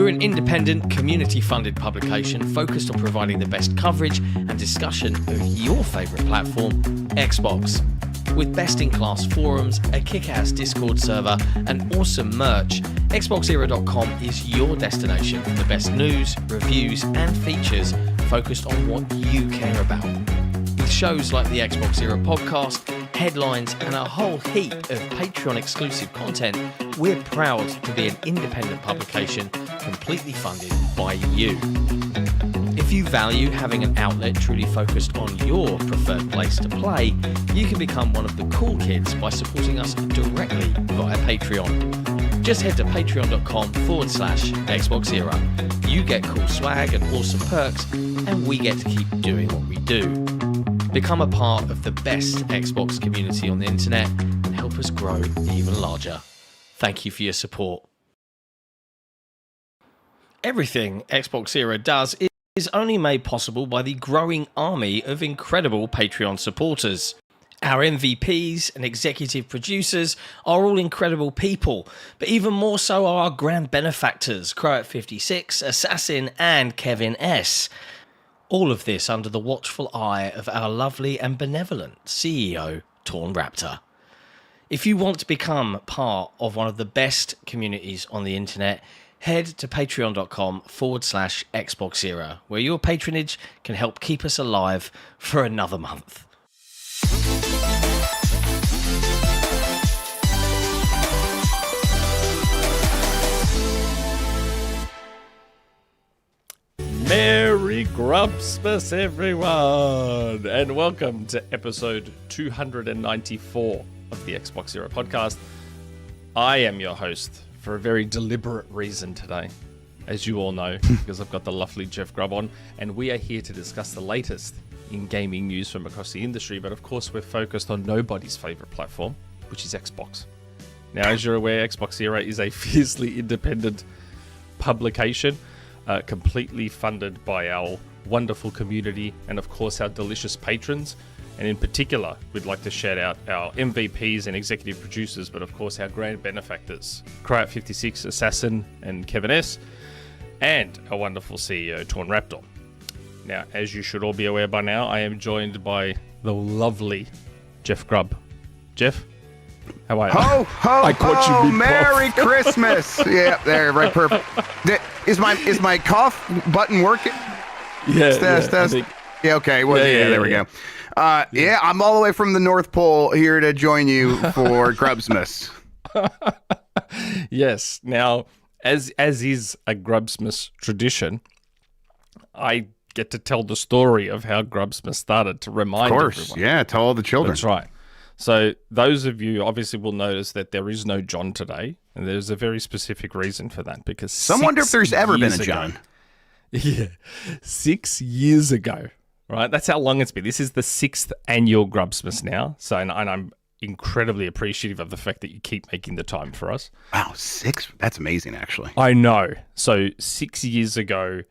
We're an independent, community-funded publication focused on providing the best coverage and discussion of your favourite platform, Xbox. With best-in-class forums, a kick-ass Discord server, and awesome merch, XboxEra.com is your destination for the best news, reviews, and features focused on what you care about. With shows like the Xbox Era podcast, headlines, and a whole heap of Patreon-exclusive content, we're proud to be an independent publication completely funded by you. If you value having an outlet truly focused on your preferred place to play, you can become one of the cool kids by supporting us directly via Patreon. Just head to patreon.com/XboxEra. You get cool swag and awesome perks, and we get to keep doing what we do. Become a part of the best Xbox community on the internet and help us grow even larger. Thank you for your support. Everything Xbox Era does is only made possible by the growing army of incredible Patreon supporters. Our MVPs and executive producers are all incredible people, but even more so are our grand benefactors, Croat56, Assassin, and Kevin S. All of this under the watchful eye of our lovely and benevolent CEO, Torn Raptor. If you want to become part of one of the best communities on the internet, head to patreon.com/XboxEra, where your patronage can help keep us alive for another month. Merry Grubsmas, everyone, and welcome to episode 294 of the Xbox Era podcast. I am your host for a very deliberate reason today, as you all know, because I've got the lovely Jeff Grubb on, and we are here to discuss the latest in gaming news from across the industry, but of course we're focused on nobody's favourite platform, which is Xbox. Now, as you're aware, Xbox Era is a fiercely independent publication, completely funded by our wonderful community and of course our delicious patrons. And in particular, we'd like to shout out our MVPs and executive producers, but of course our grand benefactors, Croat56, Assassin, and Kevin S, and our wonderful CEO, Torn Raptor. Now, as you should all be aware by now, I am joined by the lovely Jeff Grubb. Jeff, how are you? Ho, ho, I caught ho, you Merry Christmas. Yeah, there, right, perfect. Is my cough button working? Yeah, test. Yeah, okay. Well, yeah, there we go. Yeah, I'm all the way from the North Pole here to join you for Grubsmas. Yes. Now, as is a Grubsmas tradition, I get to tell the story of how Grubsmas started to remind everyone. Of course, yeah, tell all the children. That's right. So those of you obviously will notice that there is no John today, and there's a very specific reason for that, because some wonder if there's ever been a John. Yeah, 6 years ago, right? That's how long it's been. This is the 6th annual Grubsmas now, so and I'm incredibly appreciative of the fact that you keep making the time for us. Wow, 6? That's amazing, actually. I know. So 6 years ago,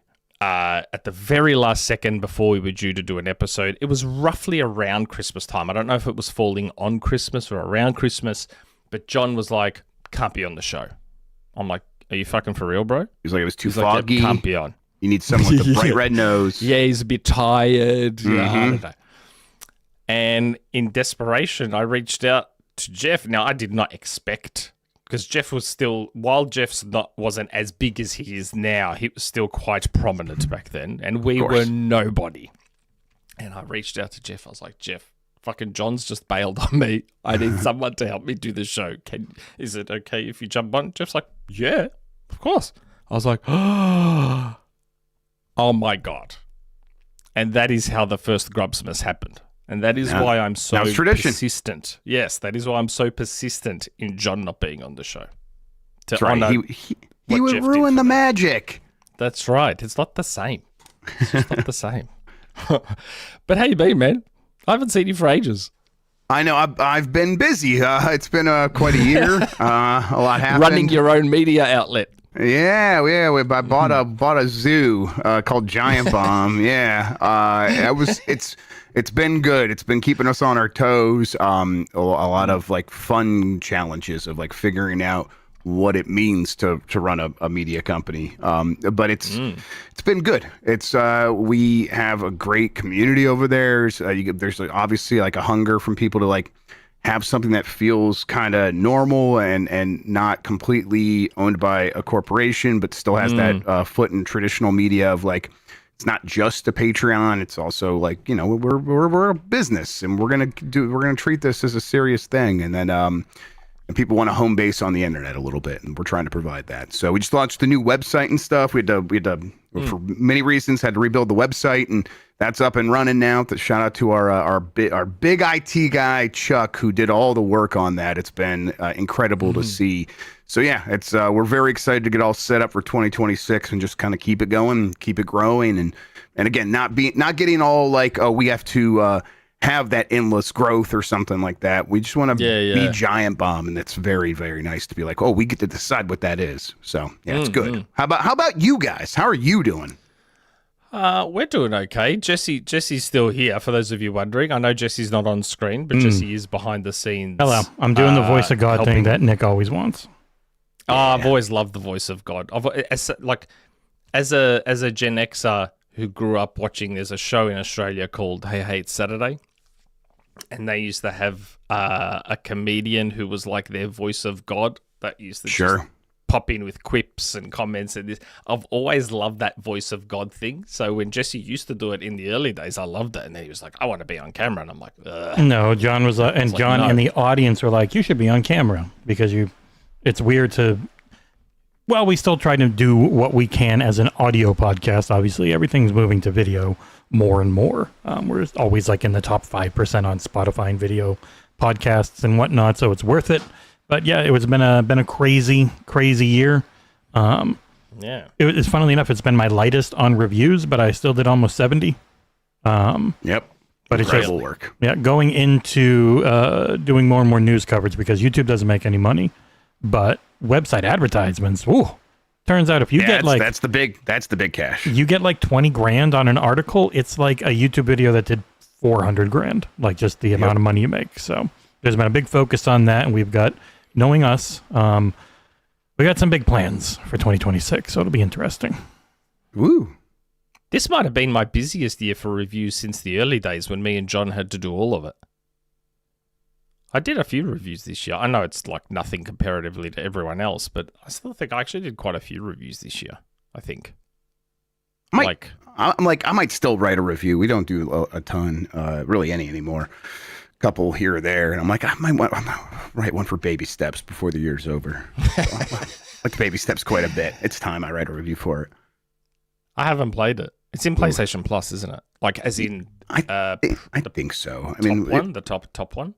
at the very last second before we were due to do an episode, it was roughly around Christmas time. I don't know if it was falling on Christmas or around Christmas, but John was like, can't be on the show. I'm like, are you fucking for real, bro? He's like, it was too foggy. Like, can't be on. You need someone with a bright red nose. Yeah, he's a bit tired. Mm-hmm. Yeah, I don't know. And in desperation, I reached out to Jeff. Now, I did not expect, because Jeff was still, while Jeff's wasn't as big as he is now, he was still quite prominent back then, and we were nobody. And I reached out to Jeff. I was like, Jeff, fucking John's just bailed on me. I need someone to help me do the show. Is it okay if you jump on? Jeff's like, yeah, of course. I was like, oh my God. And that is how the first Grubsmas happened. And that is why I'm so persistent. Yes, that is why I'm so persistent in John not being on the show. That's right. He would ruin the magic. That's right. It's not the same. It's just not the same. But how you been, man? I haven't seen you for ages. I know. I've been busy. It's been quite a year. A lot happened. Running your own media outlet. Yeah. I bought a zoo called Giant Bomb. Yeah. It's been good. It's been keeping us on our toes. A lot of like fun challenges of like figuring out what it means to run a media company. But it's been good. It's we have a great community over there. There's like, obviously like a hunger from people to like have something that feels kind of normal and not completely owned by a corporation, but still has that foot in traditional media of like, it's not just a Patreon. It's also like, you know, we're a business and we're gonna treat this as a serious thing. And then and people want a home base on the internet a little bit, and we're trying to provide that. So we just launched the new website and stuff. We had to for many reasons had to rebuild the website, and that's up and running now. Shout out to our big IT guy Chuck, who did all the work on that. It's been incredible to see. So yeah, it's we're very excited to get all set up for 2026 and just kind of keep it going, keep it growing, and again, not getting all like, oh, we have to have that endless growth or something like that. We just want to be Giant Bomb, and it's very, very nice to be like, oh, we get to decide what that is. So yeah, it's good. How about you guys? How are you doing? We're doing okay. Jesse's still here, for those of you wondering. I know Jesse's not on screen, but Jesse is behind the scenes. Hello. I'm doing the voice of God helping. Thing that Nick always wants. I've always loved the voice of God. As a Gen Xer who grew up watching, there's a show in Australia called Hey It's Saturday. And they used to have a comedian who was like their voice of God that used to just pop in with quips and comments and this. I've always loved that voice of God thing. So when Jesse used to do it in the early days, I loved it. And then he was like, I want to be on camera. And I'm like, ugh. No, John was, and John and the audience were like, you should be on camera because it's weird to, well, we still try to do what we can as an audio podcast. Obviously, everything's moving to video more and more. We're always like in the top 5% on Spotify and video podcasts and whatnot, so it's worth it. But yeah, it's been a crazy year. It's funnily enough, it's been my lightest on reviews, but I still did almost 70. Yep. But it's just work. Yeah, going into doing more and more news coverage because YouTube doesn't make any money, but website advertisements. Ooh. Turns out if you get like that's the big cash. You get like 20 grand on an article, it's like a YouTube video that did 400 grand, like just the amount of money you make. So there's been a big focus on that, and we've got, knowing us, we got some big plans for 2026, so it'll be interesting. Woo. This might have been my busiest year for reviews since the early days when me and John had to do all of it. I did a few reviews this year. I know it's like nothing comparatively to everyone else, but I still think I actually did quite a few reviews this year, I think. I might still write a review. We don't do a ton, really any anymore. A couple here or there. And I'm like, I might write one for Baby Steps before the year's over. I like Baby Steps quite a bit. It's time I write a review for it. I haven't played it. It's in PlayStation Plus, isn't it? Like, as in... I think so. I mean, the top one?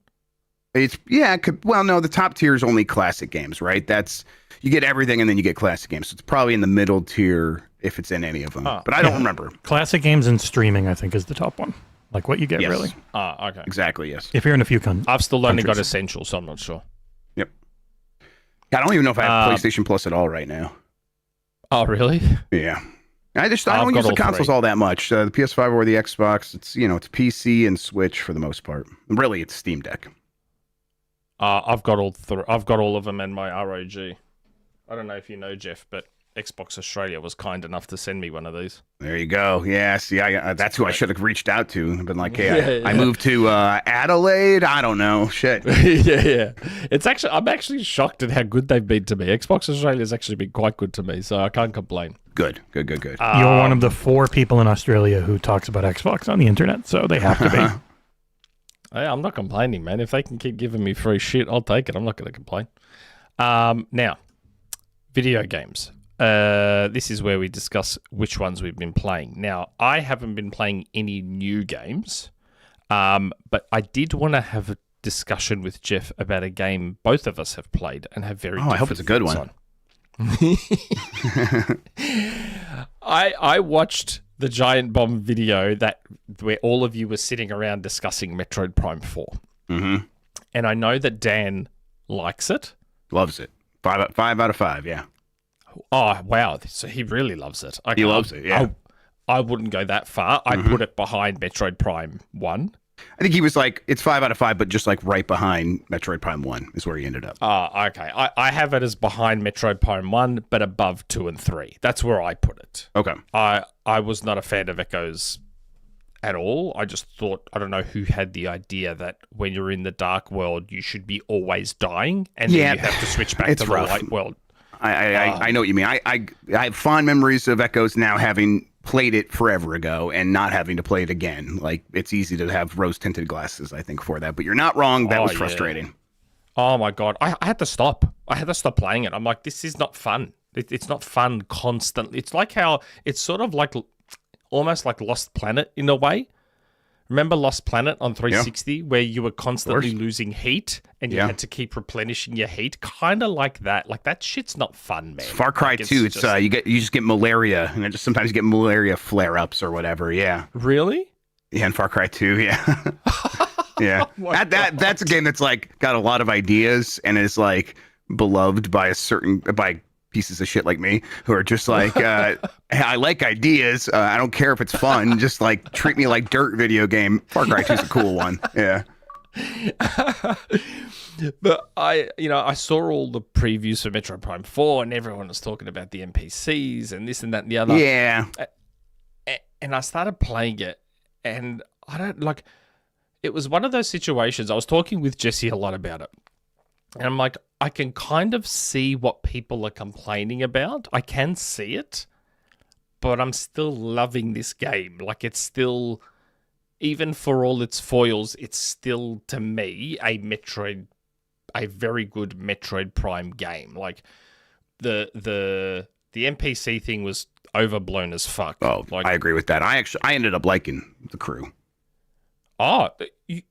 It's the top tier is only classic games, right? That's you get everything and then you get classic games. So it's probably in the middle tier if it's in any of them. But I don't remember. Classic games and streaming, I think, is the top one. Like what you get, really. Okay. Exactly, yes. If you're in a few countries. I've still only got Essential, so I'm not sure. Yep. I don't even know if I have PlayStation Plus at all right now. Oh, really? Yeah. I don't use the consoles all that much. The PS5 or the Xbox, it's PC and Switch for the most part. Really, it's Steam Deck. I've got all of them in my ROG. I don't know if you know, Jeff, but Xbox Australia was kind enough to send me one of these. There you go. Yeah, see, that's who I should have reached out to and been like, hey, I moved to Adelaide. I don't know. Shit. yeah. I'm actually shocked at how good they've been to me. Xbox Australia's actually been quite good to me, so I can't complain. Good. You're one of the 4 people in Australia who talks about Xbox on the internet, so they have to be. I'm not complaining, man. If they can keep giving me free shit, I'll take it. I'm not going to complain. Now, video games. This is where we discuss which ones we've been playing. Now, I haven't been playing any new games, but I did want to have a discussion with Jeff about a game both of us have played and have very different I hope it's a good one. I watched the Giant Bomb video where all of you were sitting around discussing Metroid Prime 4. Mm-hmm. And I know that Dan likes it. Loves it. 5 out of 5, yeah. Oh, wow. So he really loves it. Okay, he loves it, yeah. I wouldn't go that far. I'd put it behind Metroid Prime 1 I think he was like, it's 5 out of 5, but just like right behind Metroid Prime 1 is where he ended up. Okay. I have it as behind Metroid Prime 1, but above 2 and 3. That's where I put it. Okay. I was not a fan of Echoes at all. I just thought, I don't know who had the idea that when you're in the dark world, you should be always dying, and then you have to switch back to the light world. I know what you mean. I have fond memories of Echoes now, having played it forever ago and not having to play it again. Like, it's easy to have rose-tinted glasses, I think, for that. But you're not wrong. That was frustrating. Yeah. Oh, my God. I had to stop. I had to stop playing it. I'm like, this is not fun. It's not fun constantly. It's like how, it's sort of like, almost like Lost Planet in a way. Remember Lost Planet on 360, where you were constantly losing heat and you had to keep replenishing your heat? Kind of like that. Like, that shit's not fun, man. Far Cry 2, it's you just get malaria, and just sometimes you get malaria flare-ups or whatever. Yeah. Really? Yeah, in Far Cry 2, yeah. Yeah. That's a game that's like got a lot of ideas and is like beloved by pieces of shit like me who are just like, hey, I like ideas. I don't care if it's fun. Just like treat me like dirt video game. Far Cry 2 is a cool one. Yeah. But I saw all the previews for Metroid Prime 4 and everyone was talking about the NPCs and this and that and the other. Yeah. And I started playing it and it was one of those situations. I was talking with Jesse a lot about it. And I'm like, I can kind of see what people are complaining about. I can see it, but I'm still loving this game. Like, it's still, even for all its foils, it's still, to me, a very good Metroid Prime game. Like, the NPC thing was overblown as fuck. Oh, like, I agree with that. I ended up liking the crew. Oh,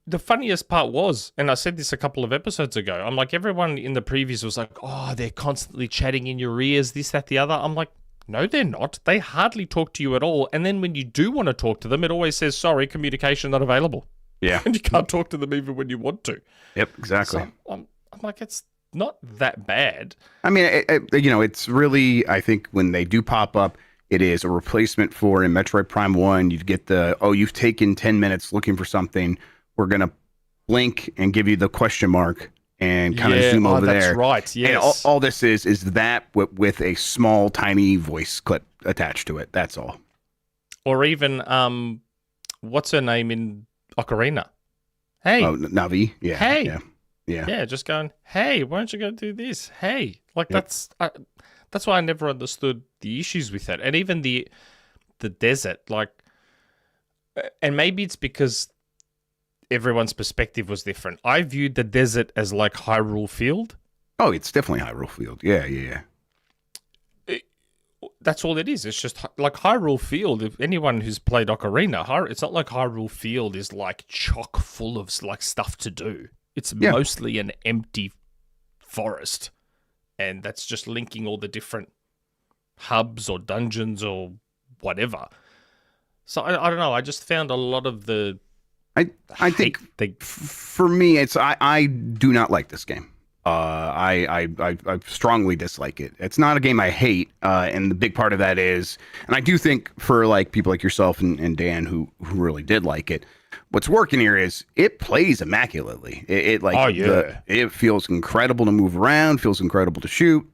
the funniest part was, and I said this a couple of episodes ago, I'm like, everyone in the previews was like, oh, they're constantly chatting in your ears, this, that, the other. I'm like, no, they're not. They hardly talk to you at all. And then when you do want to talk to them, it always says, sorry, communication not available. Yeah. And you can't talk to them even when you want to. Yep, exactly. So I'm like, it's not that bad. I mean, it's really, I think when they do pop up, it is a replacement for, in Metroid Prime 1, you'd get you've taken 10 minutes looking for something. We're going to blink and give you the question mark and kind of zoom over there. That's right, yes. And all this is that with a small, tiny voice clip attached to it. That's all. Or even, what's her name in Ocarina? Hey. Oh, Navi? Yeah. Hey. Yeah. Yeah, just going, hey, why don't you go do this? Hey. Like, that's why I never understood the issues with it. And even the desert, like, and maybe it's because everyone's perspective was different. I viewed the desert as like Hyrule Field. Oh, it's definitely Hyrule Field. Yeah. That's all it is. It's just like Hyrule Field. If anyone who's played Ocarina, it's not like Hyrule Field is like chock full of like stuff to do. It's mostly an empty forest. And that's just linking all the different hubs or dungeons or whatever. So I don't know. I just found a lot of the. I think for me, it's I do not like this game. I strongly dislike it. It's not a game I hate, and the big part of that is, and I do think for like people like yourself and Dan who really did like it, what's working here is it plays immaculately. It feels incredible to move around, feels incredible to shoot,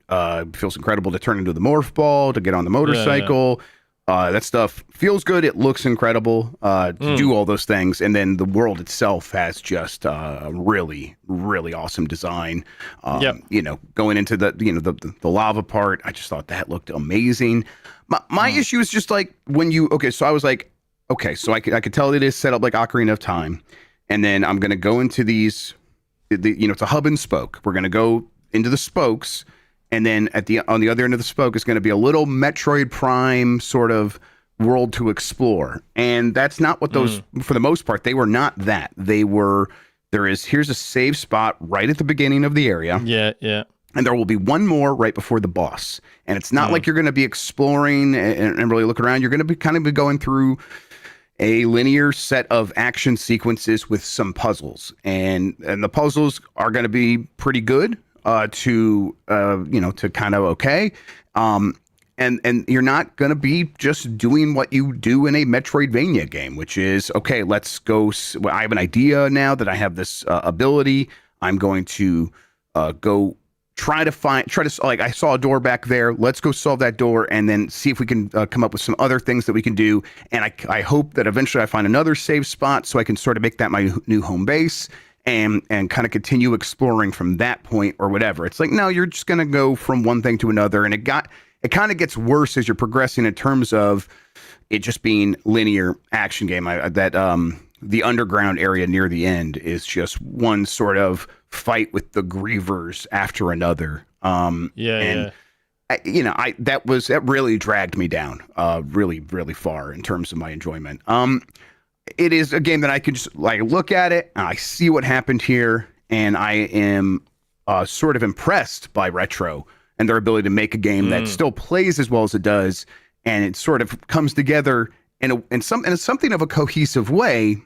feels incredible to turn into the morph ball, to get on the motorcycle. That stuff feels good. It looks incredible to do all those things. And then the world itself has just a really, really awesome design. Going into the lava part, I just thought that looked amazing. My issue is just like so I was like, okay, so I could tell it is set up like Ocarina of Time. And then I'm going to go into these, it's a hub and spoke. We're going to go into the spokes. And then on the other end of the spoke is going to be a little Metroid Prime sort of world to explore. And that's not what those, for the most part, they were not that. Here's a save spot right at the beginning of the area. Yeah. And there will be one more right before the boss. And it's not like you're going to be exploring and really looking around. You're going to be kind of going through a linear set of action sequences with some puzzles. And the puzzles are going to be pretty good. To kind of okay. And you're not going to be just doing what you do in a Metroidvania game, which is, okay, let's go. I have an idea now that I have this ability. I'm going to go try to like, I saw a door back there. Let's go solve that door and then see if we can come up with some other things that we can do. And I hope that eventually I find another save spot so I can sort of make that my new home base and kind of continue exploring from that point or whatever. It's like, no, you're just going to go from one thing to another. And it kind of gets worse as you're progressing in terms of it just being linear action game. The underground area near the end is just one sort of fight with the grievers after another. That really dragged me down really, really far in terms of my enjoyment. It is a game that I can just like look at it and I see what happened here, and I am sort of impressed by Retro and their ability to make a game that still plays as well as it does, and it sort of comes together in something of a cohesive way,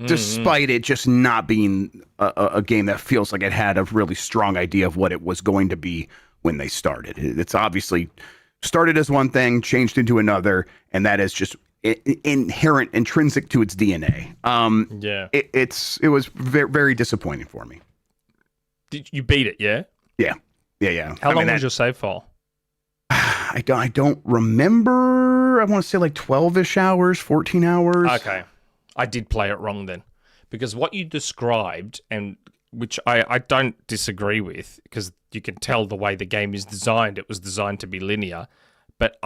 despite it just not being a game that feels like it had a really strong idea of what it was going to be when they started. It's obviously started as one thing, changed into another, and that is just inherent, intrinsic to its DNA. It was very, very disappointing for me. Did you beat it? Yeah. Yeah. How long was your save file? I don't remember. I want to say like 12-ish hours, 14 hours. Okay. I did play it wrong then. Because what you described, and which I don't disagree with, because you can tell the way the game is designed, it was designed to be linear, but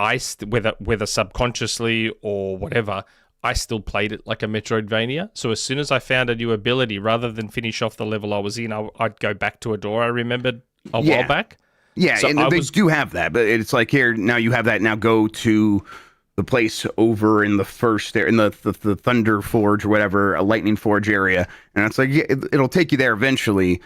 whether subconsciously or whatever, I still played it like a Metroidvania. So as soon as I found a new ability, rather than finish off the level I was in, I'd go back to a door I remembered a while back. Yeah, so and they do have that, but it's like, here, now you have that, now go to the place over in the first there, in the Thunder Forge or whatever, a Lightning Forge area, and it's like, yeah, it'll take you there eventually,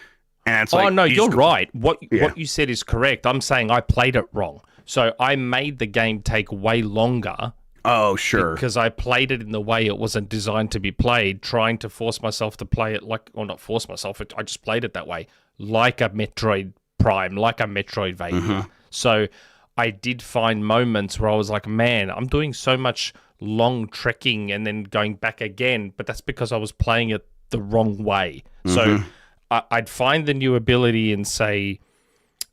and it's like... Oh, no, you're right. What you said is correct. I'm saying I played it wrong. So I made the game take way longer... Oh, sure. Because I played it in the way it wasn't designed to be played, trying to force myself to play it like... Or not force myself, I just played it that way. Like a Metroid Prime, like a Metroidvania. So I did find moments where I was like, man, I'm doing so much long trekking and then going back again, but that's because I was playing it the wrong way. So I'd find the new ability in, say,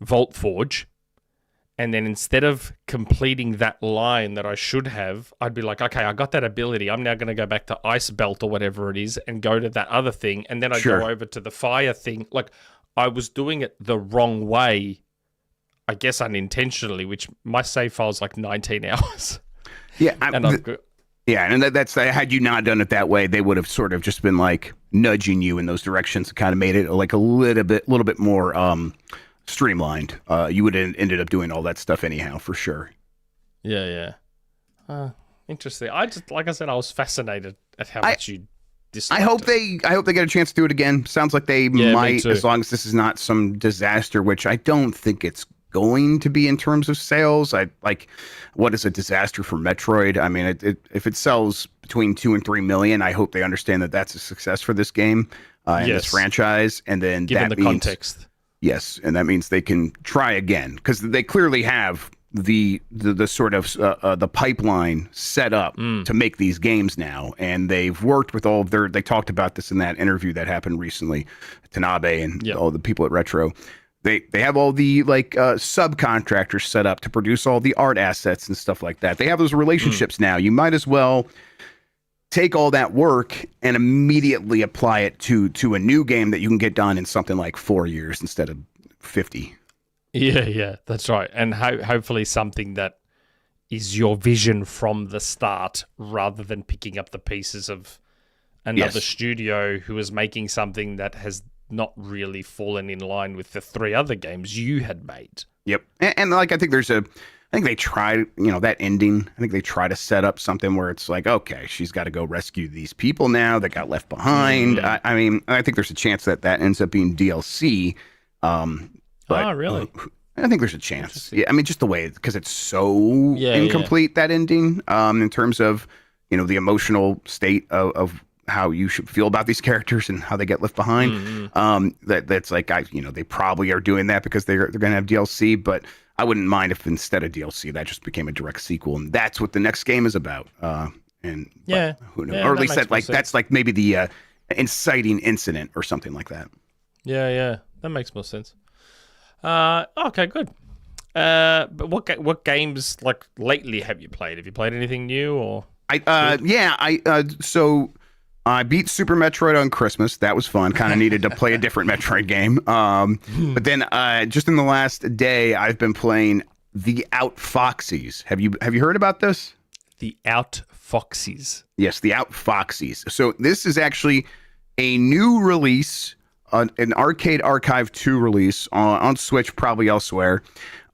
Vault Forge, and then instead of completing that line that I should have, I'd be like, okay, I got that ability. I'm now going to go back to Ice Belt or whatever it is and go to that other thing. And then I'd go over to the fire thing. Like, I was doing it the wrong way, I guess unintentionally, which my save file is like 19 hours. Yeah. And that's, had you not done it that way, they would have sort of just been like nudging you in those directions and kind of made it like a little bit more streamlined. You would have ended up doing all that stuff anyhow, for sure. Yeah. Interesting. Like I said, I was fascinated at how much you disliked I hope they get a chance to do it again. Sounds like they might, as long as this is not some disaster, which I don't think it's going to be in terms of sales. What is a disaster for Metroid? I mean, if it sells between 2 and 3 million, I hope they understand that that's a success for this game and this franchise. And then given the context. Yes, and that means they can try again, because they clearly have the sort of the pipeline set up to make these games now, and they've worked with all of they talked about this in that interview that happened recently, Tanabe and all the people at Retro. They have all the subcontractors set up to produce all the art assets and stuff like that. They have those relationships now. You might as well take all that work and immediately apply it to a new game that you can get done in something like 4 years instead of 50. Yeah, that's right. And hopefully something that is your vision from the start, rather than picking up the pieces of another studio who is making something that has not really fallen in line with the 3 other games you had made. Yep. And I think they tried, that ending. I think they try to set up something where it's like, okay, she's got to go rescue these people now that got left behind. I mean, I think there's a chance that ends up being DLC. But, really? I think there's a chance. Yeah, I mean, just the way, because it's so incomplete, that ending, in terms of, the emotional state of how you should feel about these characters and how they get left behind. That's like, they probably are doing that because they're going to have DLC, but I wouldn't mind if instead of DLC that just became a direct sequel, and that's what the next game is about. Yeah, who knows? Yeah, or at least that that's like maybe the inciting incident or something like that. Yeah, that makes more sense. Okay, good. But what games like lately have you played? Have you played anything new or? So I beat Super Metroid on Christmas. That was fun. Kind of needed to play a different Metroid game. But then just in the last day, I've been playing the Outfoxies. Have you heard about this? The Outfoxies. Yes, the Outfoxies. So this is actually a new release, an Arcade Archive 2 release on Switch, probably elsewhere,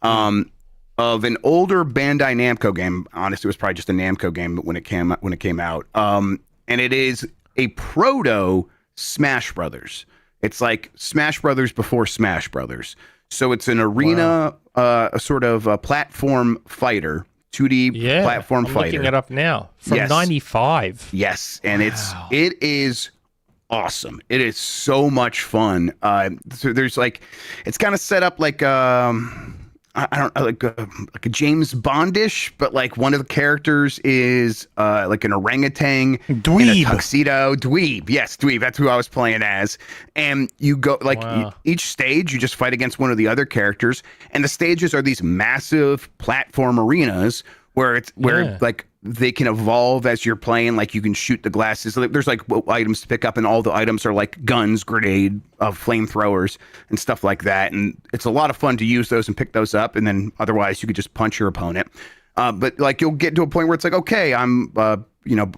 of an older Bandai Namco game. Honestly, it was probably just a Namco game when it came out. And it is a proto Smash Brothers. It's like Smash Brothers before Smash Brothers. So it's an arena, a sort of a platform fighter, 2D platform fighter. I'm looking it up now. From 95. Yes, and it is awesome. It is so much fun. So there's like, it's kind of set up like I don't know, like a James Bondish, but like one of the characters is like an orangutan Dweeb. in a tuxedo. Dweeb, yes, Dweeb. That's who I was playing as. And you go like each stage, you just fight against one of the other characters, and the stages are these massive platform arenas where like they can evolve as you're playing. Like you can shoot the glasses. There's like items to pick up, and all the items are like guns, grenade, flamethrowers, and stuff like that. And it's a lot of fun to use those and pick those up. And then otherwise, you could just punch your opponent. But like you'll get to a point where it's like, okay, I'm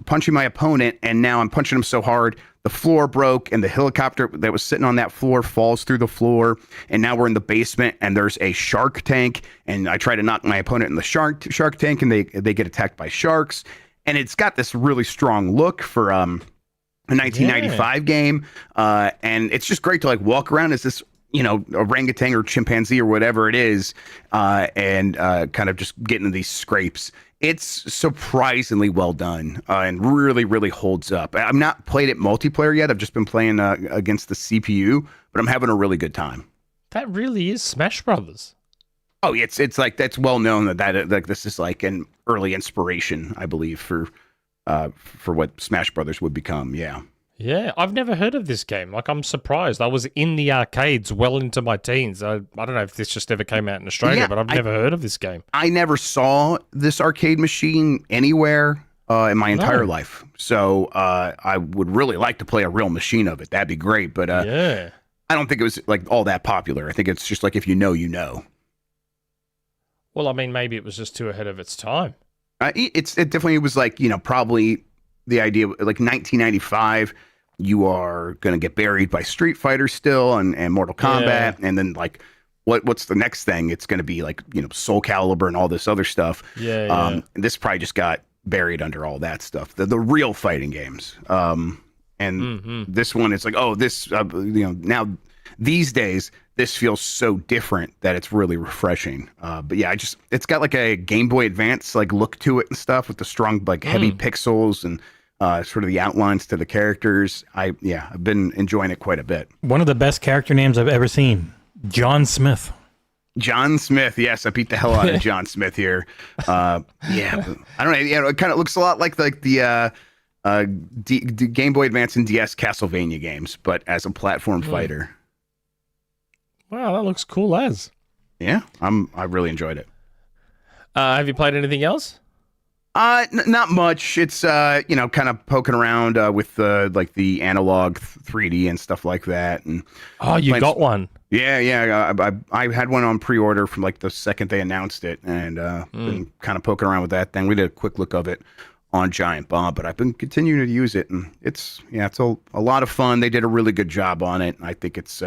punching my opponent, and now I'm punching him so hard the floor broke, and the helicopter that was sitting on that floor falls through the floor, and now we're in the basement, and there's a shark tank, and I try to knock my opponent in the shark tank, and they get attacked by sharks, and it's got this really strong look for a 1995 game, and it's just great to like walk around as this orangutan or chimpanzee or whatever it is, and kind of just get into these scrapes. It's surprisingly well done and really, really holds up. I've not played it multiplayer yet. I've just been playing against the CPU, but I'm having a really good time. That really is Smash Brothers. Oh, it's like that's well known that like this is like an early inspiration, I believe, for what Smash Brothers would become. Yeah. Yeah, I've never heard of this game. Like, I'm surprised. I was in the arcades well into my teens. I don't know if this just ever came out in Australia, but I've never heard of this game. I never saw this arcade machine anywhere in my entire life. So I would really like to play a real machine of it. That'd be great. But I don't think it was like all that popular. I think it's just like if you know, you know. Well, I mean, maybe it was just too ahead of its time. It definitely was like, probably the idea like 1995. You are going to get buried by Street Fighter still and Mortal Kombat. And then like, what's the next thing? It's going to be like, Soul Calibur and all this other stuff. And this probably just got buried under all that stuff. The real fighting games. This one is like, now these days, this feels so different that it's really refreshing. But yeah, it's got like a Game Boy Advance like look to it and stuff with the strong like heavy pixels and sort of the outlines to the characters. I've been enjoying it quite a bit. One of the best character names I've ever seen, John Smith. John Smith, yes, I beat the hell out of John Smith here. I don't know. Yeah, it kind of looks a lot like the Game Boy Advance and DS Castlevania games, but as a platform fighter. Wow, that looks cool as. Yeah, I really enjoyed it. Have you played anything else? Not much. It's kind of poking around with like the analog 3D and stuff like that. And you got one? Yeah. I had one on pre-order from like the second they announced it, and been kind of poking around with that thing. We did a quick look of it on Giant Bomb, but I've been continuing to use it, and it's a lot of fun. They did a really good job on it. I think it's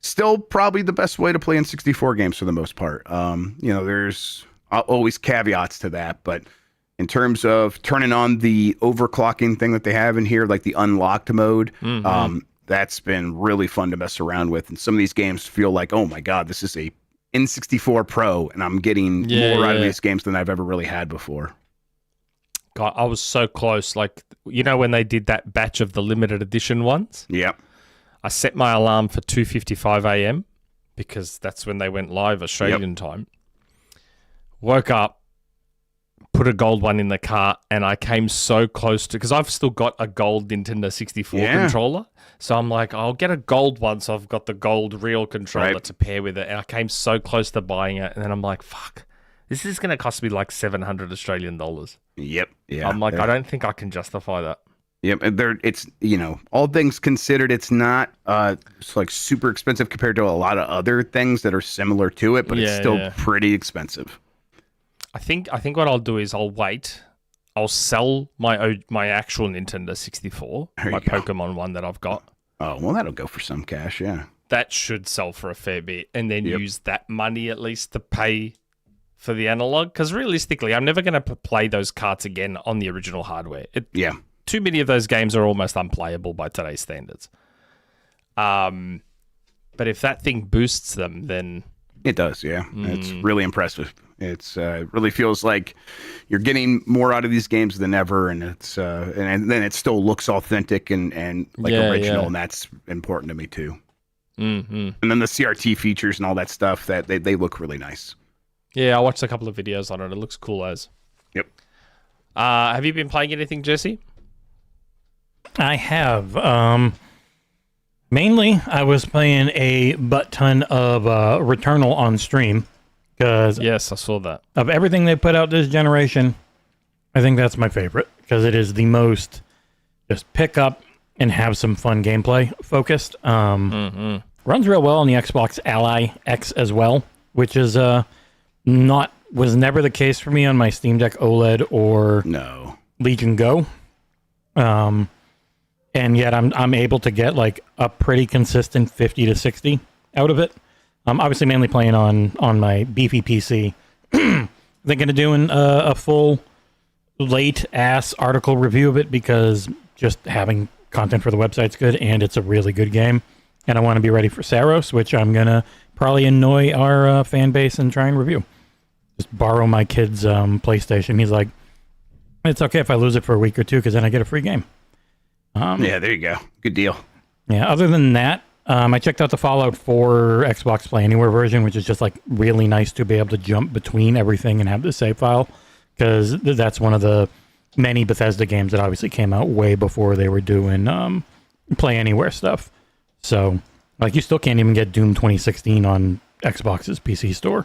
still probably the best way to play N64 games for the most part. There's always caveats to that, but in terms of turning on the overclocking thing that they have in here, like the unlocked mode, that's been really fun to mess around with. And some of these games feel like, oh my God, this is a N64 Pro, and I'm getting more out of these games than I've ever really had before. God, I was so close. Like, when they did that batch of the limited edition ones? Yep. I set my alarm for 2:55 a.m. because that's when they went live Australian time. woke up, put a gold one in the cart, and I came so close to, because I've still got a gold Nintendo 64 controller. So I'm like, I'll get a gold one, so I've got the gold real controller to pair with it. And I came so close to buying it, and then I'm like, fuck, this is going to cost me like 700 Australian dollars. Yep. Yeah. I'm like, I don't think I can justify that. Yep. It's, all things considered, it's not it's like super expensive compared to a lot of other things that are similar to it, but it's still pretty expensive. I think what I'll do is I'll wait. I'll sell my actual Nintendo 64, my Pokemon one that I've got. Oh, well, that'll go for some cash, yeah. That should sell for a fair bit, and then use that money at least to pay for the analog. Because realistically, I'm never going to play those carts again on the original hardware. Too many of those games are almost unplayable by today's standards. But if that thing boosts them, then... It does, yeah. It's really impressive. It's really feels like you're getting more out of these games than ever, and it's and then it still looks authentic and like original, and that's important to me too. Mm-hmm. And then the CRT features and all that stuff, that they look really nice. Yeah, I watched a couple of videos on it. It looks cool as. Yep. Have you been playing anything, Jesse? I have. Mainly, I was playing a butt ton of Returnal on stream. Because yes, I saw that. Of everything they put out this generation, I think that's my favorite. Because it is the most just pick up and have some fun gameplay focused. Runs real well on the Xbox Ally X as well, which is was never the case for me on my Steam Deck OLED or Legion Go. And yet I'm able to get like a pretty consistent 50 to 60 out of it. I'm obviously mainly playing on my beefy PC. Thinking of doing a full late-ass article review of it because just having content for the website's good, and it's a really good game. And I want to be ready for Saros, which I'm going to probably annoy our fan base and try and review. Just borrow my kid's PlayStation. He's like, it's okay if I lose it for a week or two because then I get a free game. Yeah, there you go. Good deal. Yeah, other than that, I checked out the Fallout 4 Xbox Play Anywhere version, which is just like really nice to be able to jump between everything and have the save file, because that's one of the many Bethesda games that obviously came out way before they were doing Play Anywhere stuff. So, like, you still can't even get Doom 2016 on Xbox's PC store.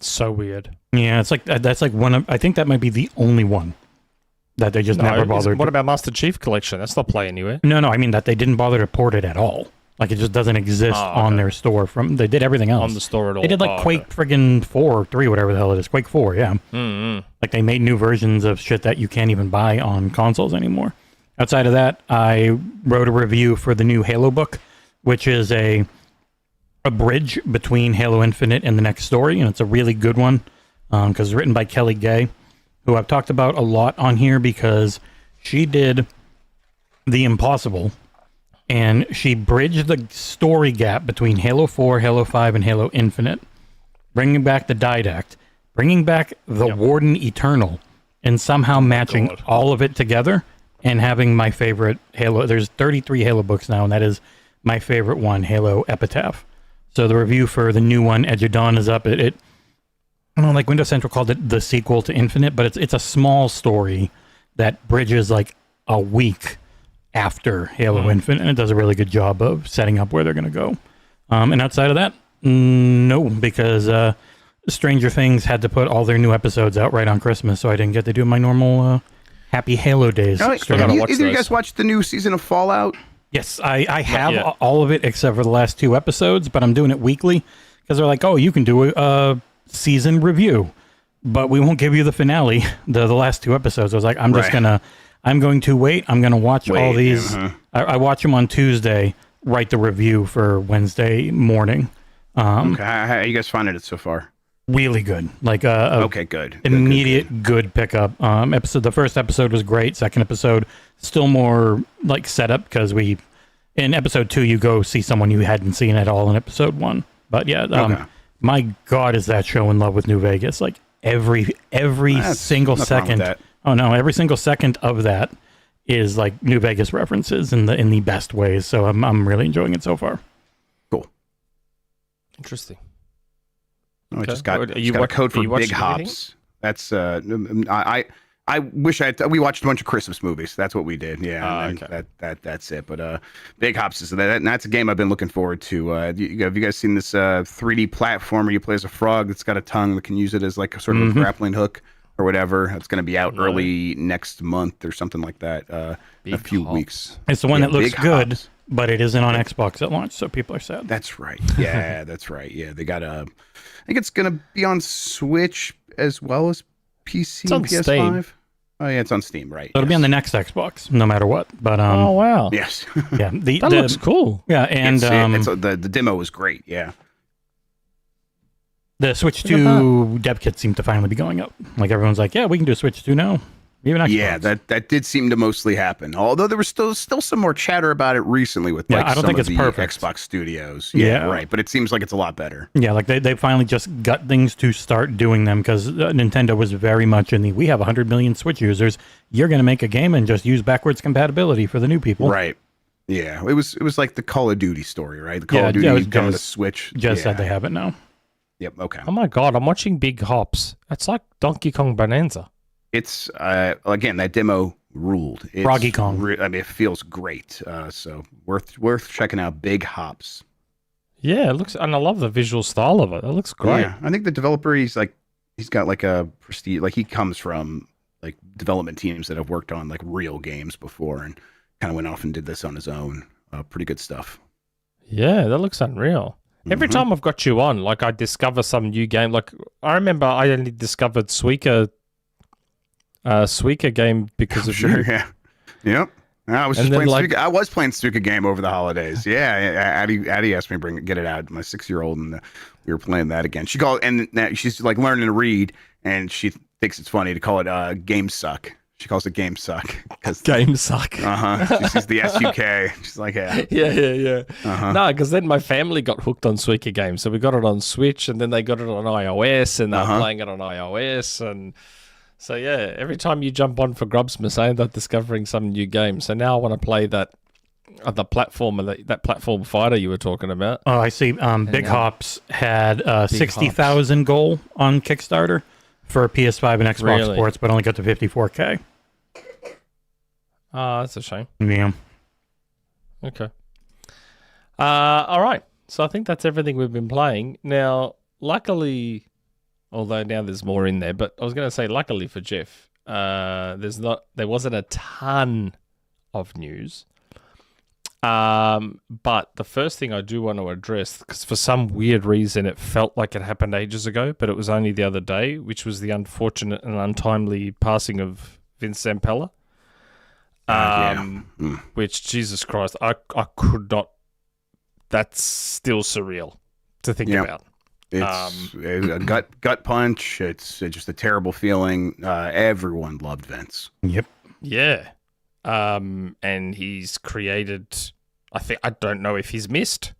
So weird. Yeah, it's like that's like one of, I think that might be the only one that they just never bothered. What about Master Chief Collection? That's not Play Anywhere. No, I mean that they didn't bother to port it at all. Like, it just doesn't exist on their store. They did everything else. On the store at all. They did like Quake friggin' 4 or 3, whatever the hell it is. Quake 4, yeah. Mm-hmm. Like, they made new versions of shit that you can't even buy on consoles anymore. Outside of that, I wrote a review for the new Halo book, which is a bridge between Halo Infinite and the next story, and it's a really good one because it's written by Kelly Gay, who I've talked about a lot on here because she did the impossible, and she bridged the story gap between Halo 4, Halo 5, and Halo Infinite, bringing back the Didact, bringing back the Warden Eternal, and somehow matching all of it together and having my favorite Halo. There's 33 Halo books now, and that is my favorite one, Halo Epitaph. So the review for the new one, Edge of Dawn, is up. I don't know, like Windows Central called it the sequel to Infinite, but it's a small story that bridges like a week after Halo Infinite, and it does a really good job of setting up where they're going to go. And outside of that, no, because Stranger Things had to put all their new episodes out right on Christmas, so I didn't get to do my normal happy Halo days. Either you guys watched the new season of Fallout? Yes, I have all of it except for the last 2 episodes, but I'm doing it weekly because they're like, oh, you can do a season review, but we won't give you the finale, the last 2 episodes. I was like, I'm going to wait. I'm going to watch all these. I watch them on Tuesday, write the review for Wednesday morning. Okay, how are you guys finding it so far? Really good. Like okay, good. Immediate good pickup. The first episode was great. Second episode, still more like setup because in episode 2 you go see someone you hadn't seen at all in episode 1. But yeah, my God, is that show in love with New Vegas? Like every single second. Oh no, every single second of that is like New Vegas references in the best ways. So I'm really enjoying it so far. Cool. Interesting. I just Are got, you got a code are for you Big watching Hops. That's I wish we watched a bunch of Christmas movies. That's what we did. Yeah, and okay. that's it. But Big Hops is that's a game I've been looking forward to. Have you guys seen this 3D platformer? You play as a frog that's got a tongue that can use it as like a sort of a grappling hook or whatever. It's going to be out early next month or something like that. In a few weeks. It's the one that looks Big good, Hops. but it isn't on Xbox at launch, so people are sad. That's right. Yeah, that's right. Yeah, they got I think it's going to be on Switch as well as PC It's on and PS5. Steam. Oh yeah, it's on Steam, right? So it'll be on the next Xbox, no matter what. But Oh wow. Yes. yeah, That looks cool. Yeah, and the demo was great. Yeah. the Switch 2 dev kits seem to finally be going up. Like everyone's like, yeah, we can do Switch 2 now. Even Xbox. Yeah, that did seem to mostly happen. Although there was still some more chatter about it recently with like I don't some think of it's the perfect. Xbox studios. Yeah. Right. But it seems like it's a lot better. Yeah, like they finally just got things to start doing them because Nintendo was very much in we have 100 million Switch users. You're going to make a game and just use backwards compatibility for the new people. Right. Yeah. It was like the Call of Duty story, right? The Call of Duty it was coming to just- Switch. Just yeah. said they have it now. Yep. Okay. Oh my god, I'm watching Big Hops. It's like Donkey Kong Bonanza. It's again, that demo ruled. It's Froggy Kong. I mean, it feels great. So worth checking out. Big Hops. Yeah, it looks, and I love the visual style of it. It looks great. Yeah, I think the developer he's got like a prestige. Like he comes from like development teams that have worked on like real games before, and kind of went off and did this on his own. Pretty good stuff. Yeah, that looks unreal. Every time I've got you on, like I discover some new game. Like I remember I only discovered Suika game because of you. Yeah. Yep. I was And just then, playing. like- I was playing Suika game over the holidays. Yeah, Addie asked me to get it out. My 6-year-old, and we were playing that again. She called, and now she's like learning to read, and she thinks it's funny to call it Game Suck. She calls it Game Suck because Game suck. She sees the SUK. She's like, yeah. Yeah. No, because then my family got hooked on Suika games. So we got it on Switch, and then they got it on iOS, and they're playing it on iOS. And so, yeah, every time you jump on for Grubbsmas, I end up discovering some new game. So now I want to play that the platform, that platform fighter you were talking about. Oh, I see. Big Hops had 60,000 goal on Kickstarter for PS5 and Xbox Really? ports, but only got to 54K. Oh, that's a shame. Yeah. Okay. All right. So I think that's everything we've been playing. Now, luckily, although now there's more in there, but I was going to say luckily for Jeff, there wasn't a ton of news. But the first thing I do want to address, because for some weird reason it felt like it happened ages ago, but it was only the other day, which was the unfortunate and untimely passing of Vince Zampella. Which, Jesus Christ, I could not. That's still surreal to think about. It's a gut punch. It's just a terrible feeling. Everyone loved Vince. Yep. Yeah. And he's created, I don't know if he's missed.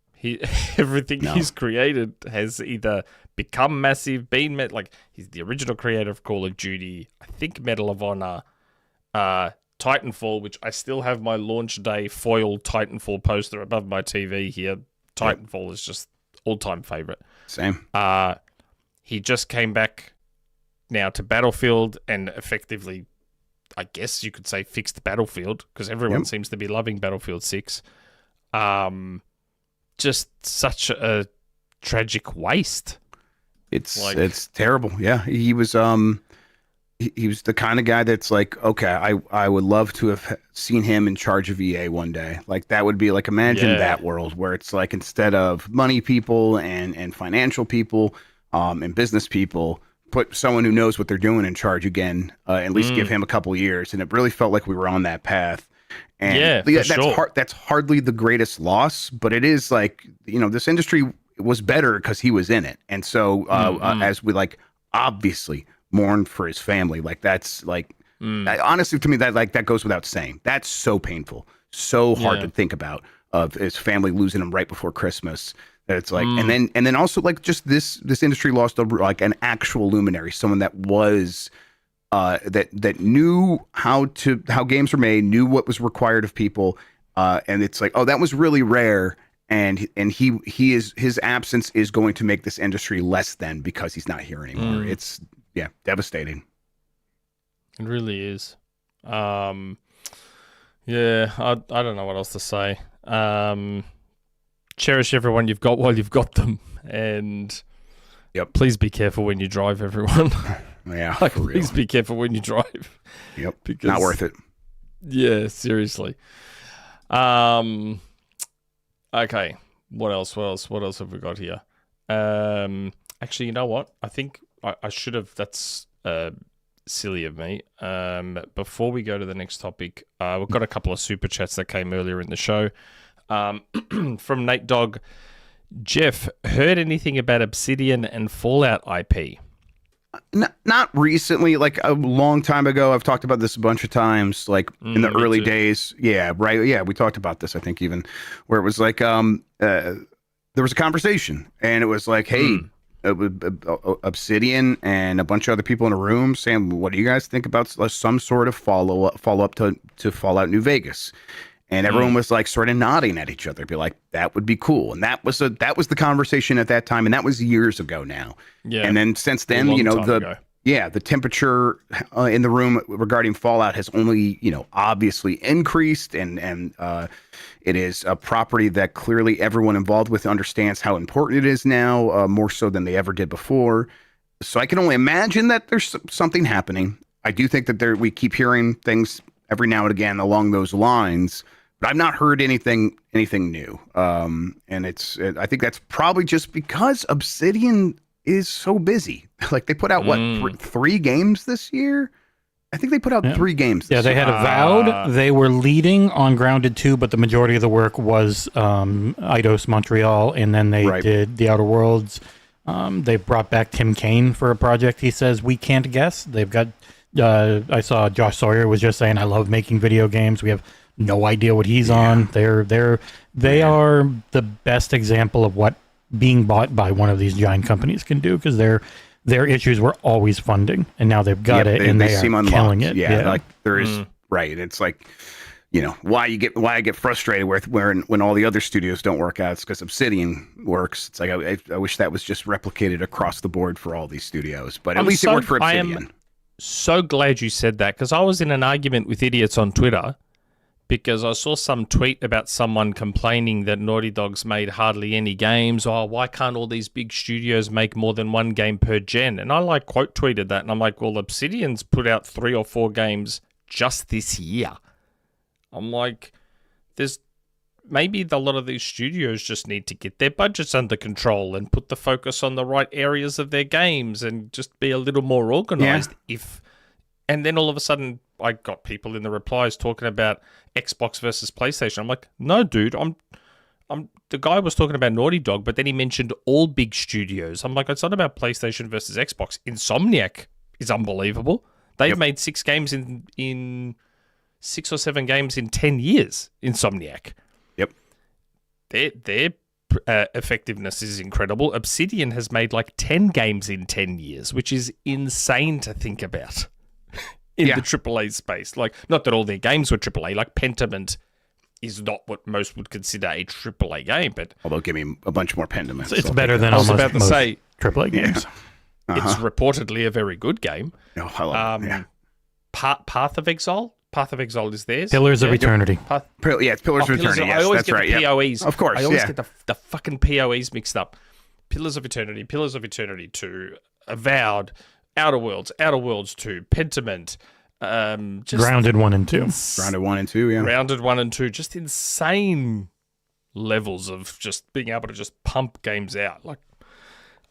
Everything he's created has either become massive, been met, like he's the original creator of Call of Duty, I think Medal of Honor, Titanfall, which I still have my launch day foil Titanfall poster above my TV here. Titanfall is just all-time favorite. Same. He just came back now to Battlefield and effectively, I guess you could say, fixed Battlefield, because everyone seems to be loving Battlefield 6. Just such a tragic waste. It's terrible. Yeah, he was he was the kind of guy that's like, okay, I would love to have seen him in charge of EA one day. Like that would be like, imagine that world where it's like, instead of money people and financial people and business people, put someone who knows what they're doing in charge again, at least give him a couple years. And it really felt like we were on that path. And that's hardly the greatest loss, but it is like, this industry was better because he was in it. And so as we obviously mourn for his family, that's honestly, to me, that goes without saying. That's so painful, so hard to think about, of his family losing him right before Christmas. That it's like, and then also just this industry lost an actual luminary, someone that was that knew how games were made, knew what was required of people, and it's like, oh, that was really rare. and his absence is going to make this industry less than because he's not here anymore. It's devastating. It really is. I don't know what else to say. Cherish everyone you've got while you've got them, and please be careful when you drive, everyone. Yeah, please be careful when you drive. Yep, because, not worth it. Yeah, seriously. Okay, what else have we got here? Actually, you know what? I think I should have. That's silly of me. Before we go to the next topic, we've got a couple of super chats that came earlier in the show. From Nate Dogg. Jeff, heard anything about Obsidian and Fallout IP? Not recently, like a long time ago. I've talked about this a bunch of times, like in the early days. Yeah, right. Yeah, we talked about this, I think, even where it was like there was a conversation, and it was like, hey, Obsidian and a bunch of other people in a room saying, what do you guys think about some sort of follow up to Fallout New Vegas? And everyone was like sort of nodding at each other, be like, that would be cool. And that was the conversation at that time. And that was years ago now. Yeah. And then since then, the temperature in the room regarding Fallout has only, obviously increased. And it is a property that clearly everyone involved with understands how important it is now, more so than they ever did before. So I can only imagine that there's something happening. I do think that we keep hearing things every now and again along those lines. But I've not heard anything new. And I think that's probably just because Obsidian is so busy. Like they put out three games this year? I think they put out 3 games this year. They had Avowed. They were leading on Grounded 2, but the majority of the work was Eidos Montreal, and then they did The Outer Worlds. They brought back Tim Kaine for a project he says we can't guess. They've got I saw Josh Sawyer was just saying, I love making video games. We have no idea what he's on. They are the best example of what being bought by one of these giant companies can do, because their issues were always funding, and now they've got it, and they seem are killing it. Yeah, like there is It's like, why I get frustrated with when all the other studios don't work out. It's because Obsidian works. It's like I wish that was just replicated across the board for all these studios, but at least it worked for Obsidian. So glad you said that, because I was in an argument with idiots on Twitter because I saw some tweet about someone complaining that Naughty Dog's made hardly any games. Oh, why can't all these big studios make more than one game per gen? And I quote tweeted that, and I'm like, well, Obsidian's put out 3 or 4 games just this year. I'm like, maybe a lot of these studios just need to get their budgets under control and put the focus on the right areas of their games and just be a little more organized. And then all of a sudden, I got people in the replies talking about Xbox versus PlayStation. I'm like, no, dude, the guy was talking about Naughty Dog, but then he mentioned all big studios. I'm like, it's not about PlayStation versus Xbox. Insomniac is unbelievable. They've made 6 games in 6 or 7 games in 10 years. Insomniac. Yep. Their effectiveness is incredible. Obsidian has made 10 games in 10 years, which is insane to think about in the AAA space. Not that all their games were AAA. Pentiment is not what most would consider a AAA game, but although give me a bunch more Pentiments. It's better than almost most AAA games. It's reportedly a very good game. Oh, I love it. Path of Exile. Path of Exile is theirs. Pillars of Eternity. It's Pillars of Eternity. I always that's get right. the POEs. Of course, I always get the fucking POEs mixed up. Pillars of Eternity 2, Avowed, Outer Worlds 2, Pentiment, Grounded 1 and 2. Grounded 1 and 2, yeah. Grounded 1 and 2, just insane levels of just being able to just pump games out.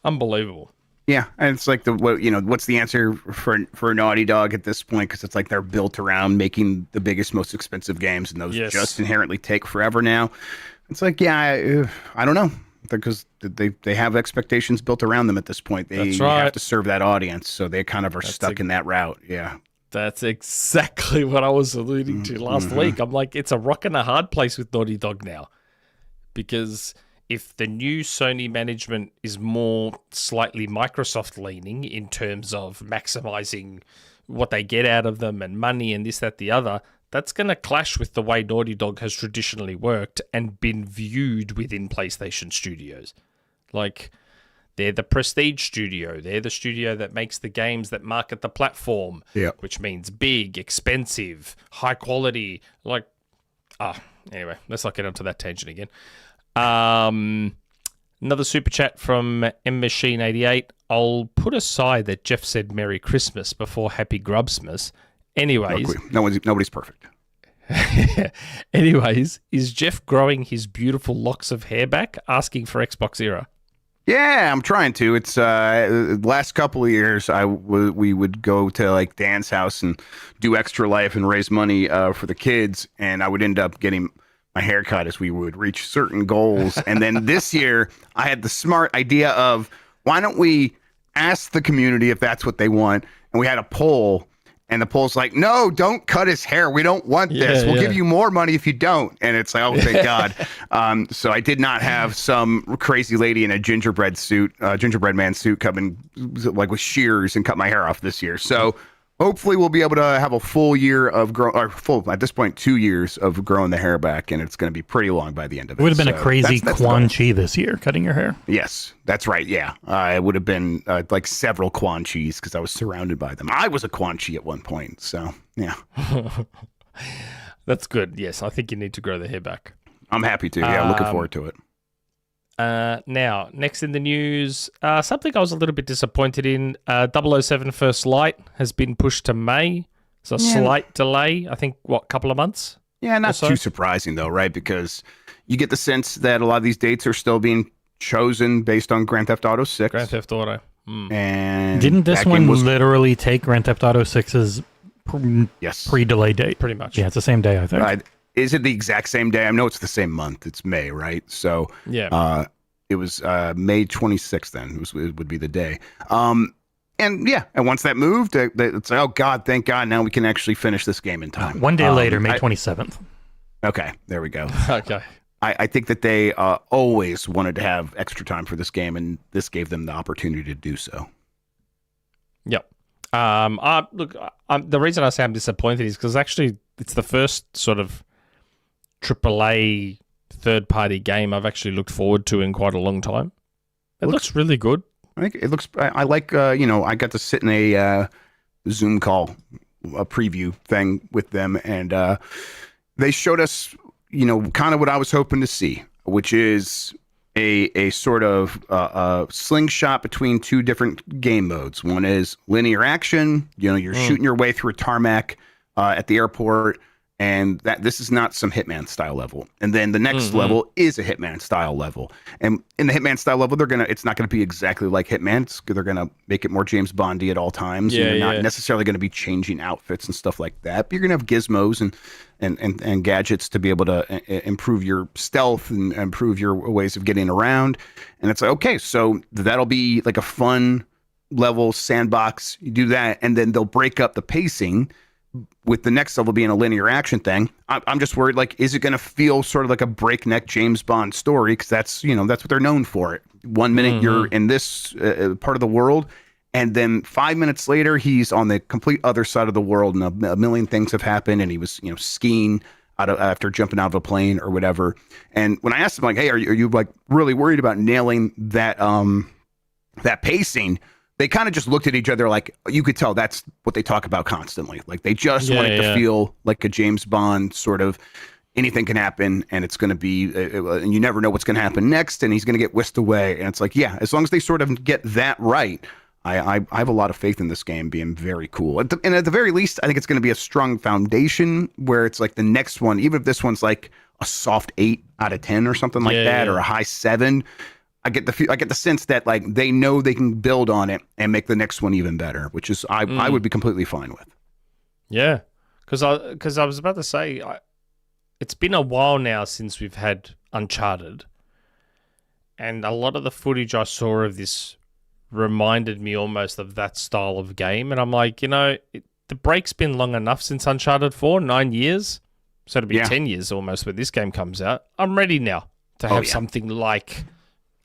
Unbelievable. Yeah, and it's like what's the answer for Naughty Dog at this point? Because it's like they're built around making the biggest, most expensive games, and those just inherently take forever now. It's like, I don't know, because they have expectations built around them at this point. They have to serve that audience, so they kind of are stuck in that route. Yeah, that's exactly what I was alluding to last week. I'm like, it's a rock and a hard place with Naughty Dog now, because if the new Sony management is more slightly Microsoft leaning in terms of maximizing what they get out of them and money and this, that, the other, that's going to clash with the way Naughty Dog has traditionally worked and been viewed within PlayStation studios. Like, they're the prestige studio. They're the studio that makes the games that market the platform, which means big, expensive, high quality. Like, anyway, let's not get onto that tangent again. Another super chat from mmachine88. I'll put aside that Jeff said Merry Christmas before Happy Grubsmas. Anyways, nobody's perfect. Anyways, is Jeff growing his beautiful locks of hair back? Asking for XboxEra. Yeah, I'm trying to. It's last couple of years, we would go to like Dan's house and do Extra Life and raise money for the kids, and I would end up getting my haircut as we would reach certain goals. And then this year, I had the smart idea of why don't we ask the community if that's what they want, and we had a poll. And the poll's like, no, don't cut his hair. We don't want this. We'll give you more money if you don't. And it's like, oh, thank God. So I did not have some crazy lady in a gingerbread man suit coming like with shears and cut my hair off this year. So hopefully we'll be able to have a full year of at this point, 2 years of growing the hair back. And it's going to be pretty long by the end of it. It would have been a crazy Quan Chi this year, cutting your hair. Yes, that's right. Yeah. It would have been like several Quan Chis because I was surrounded by them. I was a Quan Chi at one point. So, yeah. That's good. Yes, I think you need to grow the hair back. I'm happy to. Yeah, looking forward to it. Now, next in the news, something I was a little bit disappointed in. 007 First Light has been pushed to May. It's a slight delay. I think, couple of months? Yeah, not too surprising, though, right? Because you get the sense that a lot of these dates are still being chosen based on Grand Theft Auto 6. Grand Theft Auto. And didn't this one literally take Grand Theft Auto 6's pre-delay date? Pretty much. Yeah, it's the same day, I think. Is it the exact same day? I know it's the same month. It's May, right? So it was May 26th then. It would be the day. And once that moved, it's like, oh, God, thank God. Now we can actually finish this game in time. One day later, May 27th. Okay, there we go. Okay. I think that they always wanted to have extra time for this game, and this gave them the opportunity to do so. Yep. The reason I say I'm disappointed is because actually it's the first sort of AAA third-party game I've actually looked forward to in quite a long time. It looks really good. I think it looks. I like. I got to sit in a Zoom call, a preview thing with them, and they showed us, kind of what I was hoping to see, which is a sort of slingshot between two different game modes. One is linear action. You're shooting your way through a tarmac at the airport. And that this is not some Hitman style level. And then the next level is a Hitman style level. And in the Hitman style level, it's not going to be exactly like Hitman. They're going to make it more James Bondy at all times. Yeah, and you're not necessarily going to be changing outfits and stuff like that. But you're going to have gizmos and gadgets to be able to improve your stealth and improve your ways of getting around. And it's like, okay, so that'll be like a fun level sandbox. You do that, and then they'll break up the pacing with the next level being a linear action thing. I'm just worried, like, is it going to feel sort of like a breakneck James Bond story? Because that's what they're known for. 1 minute you're in this part of the world, and then 5 minutes later he's on the complete other side of the world, and a million things have happened, and he was skiing after jumping out of a plane or whatever. And when I asked him, like, hey, are you like really worried about nailing that that pacing? They kind of just looked at each other like, you could tell that's what they talk about constantly. Like, they just want it to feel like a James Bond sort of, anything can happen, and it's going to be, and you never know what's going to happen next, and he's going to get whisked away. And it's like, yeah, as long as they sort of get that right, I have a lot of faith in this game being very cool. And at the very least, I think it's going to be a strong foundation where it's like the next one, even if this one's like a soft 8 out of 10 or something like that, or a high 7, I get the sense that like they know they can build on it and make the next one even better, which is I would be completely fine with. Yeah, because I was about to say it's been a while now since we've had Uncharted, and a lot of the footage I saw of this reminded me almost of that style of game, and I'm like, the break's been long enough since Uncharted 4, 9 years, so it'll be 10 years almost when this game comes out. I'm ready now to have something like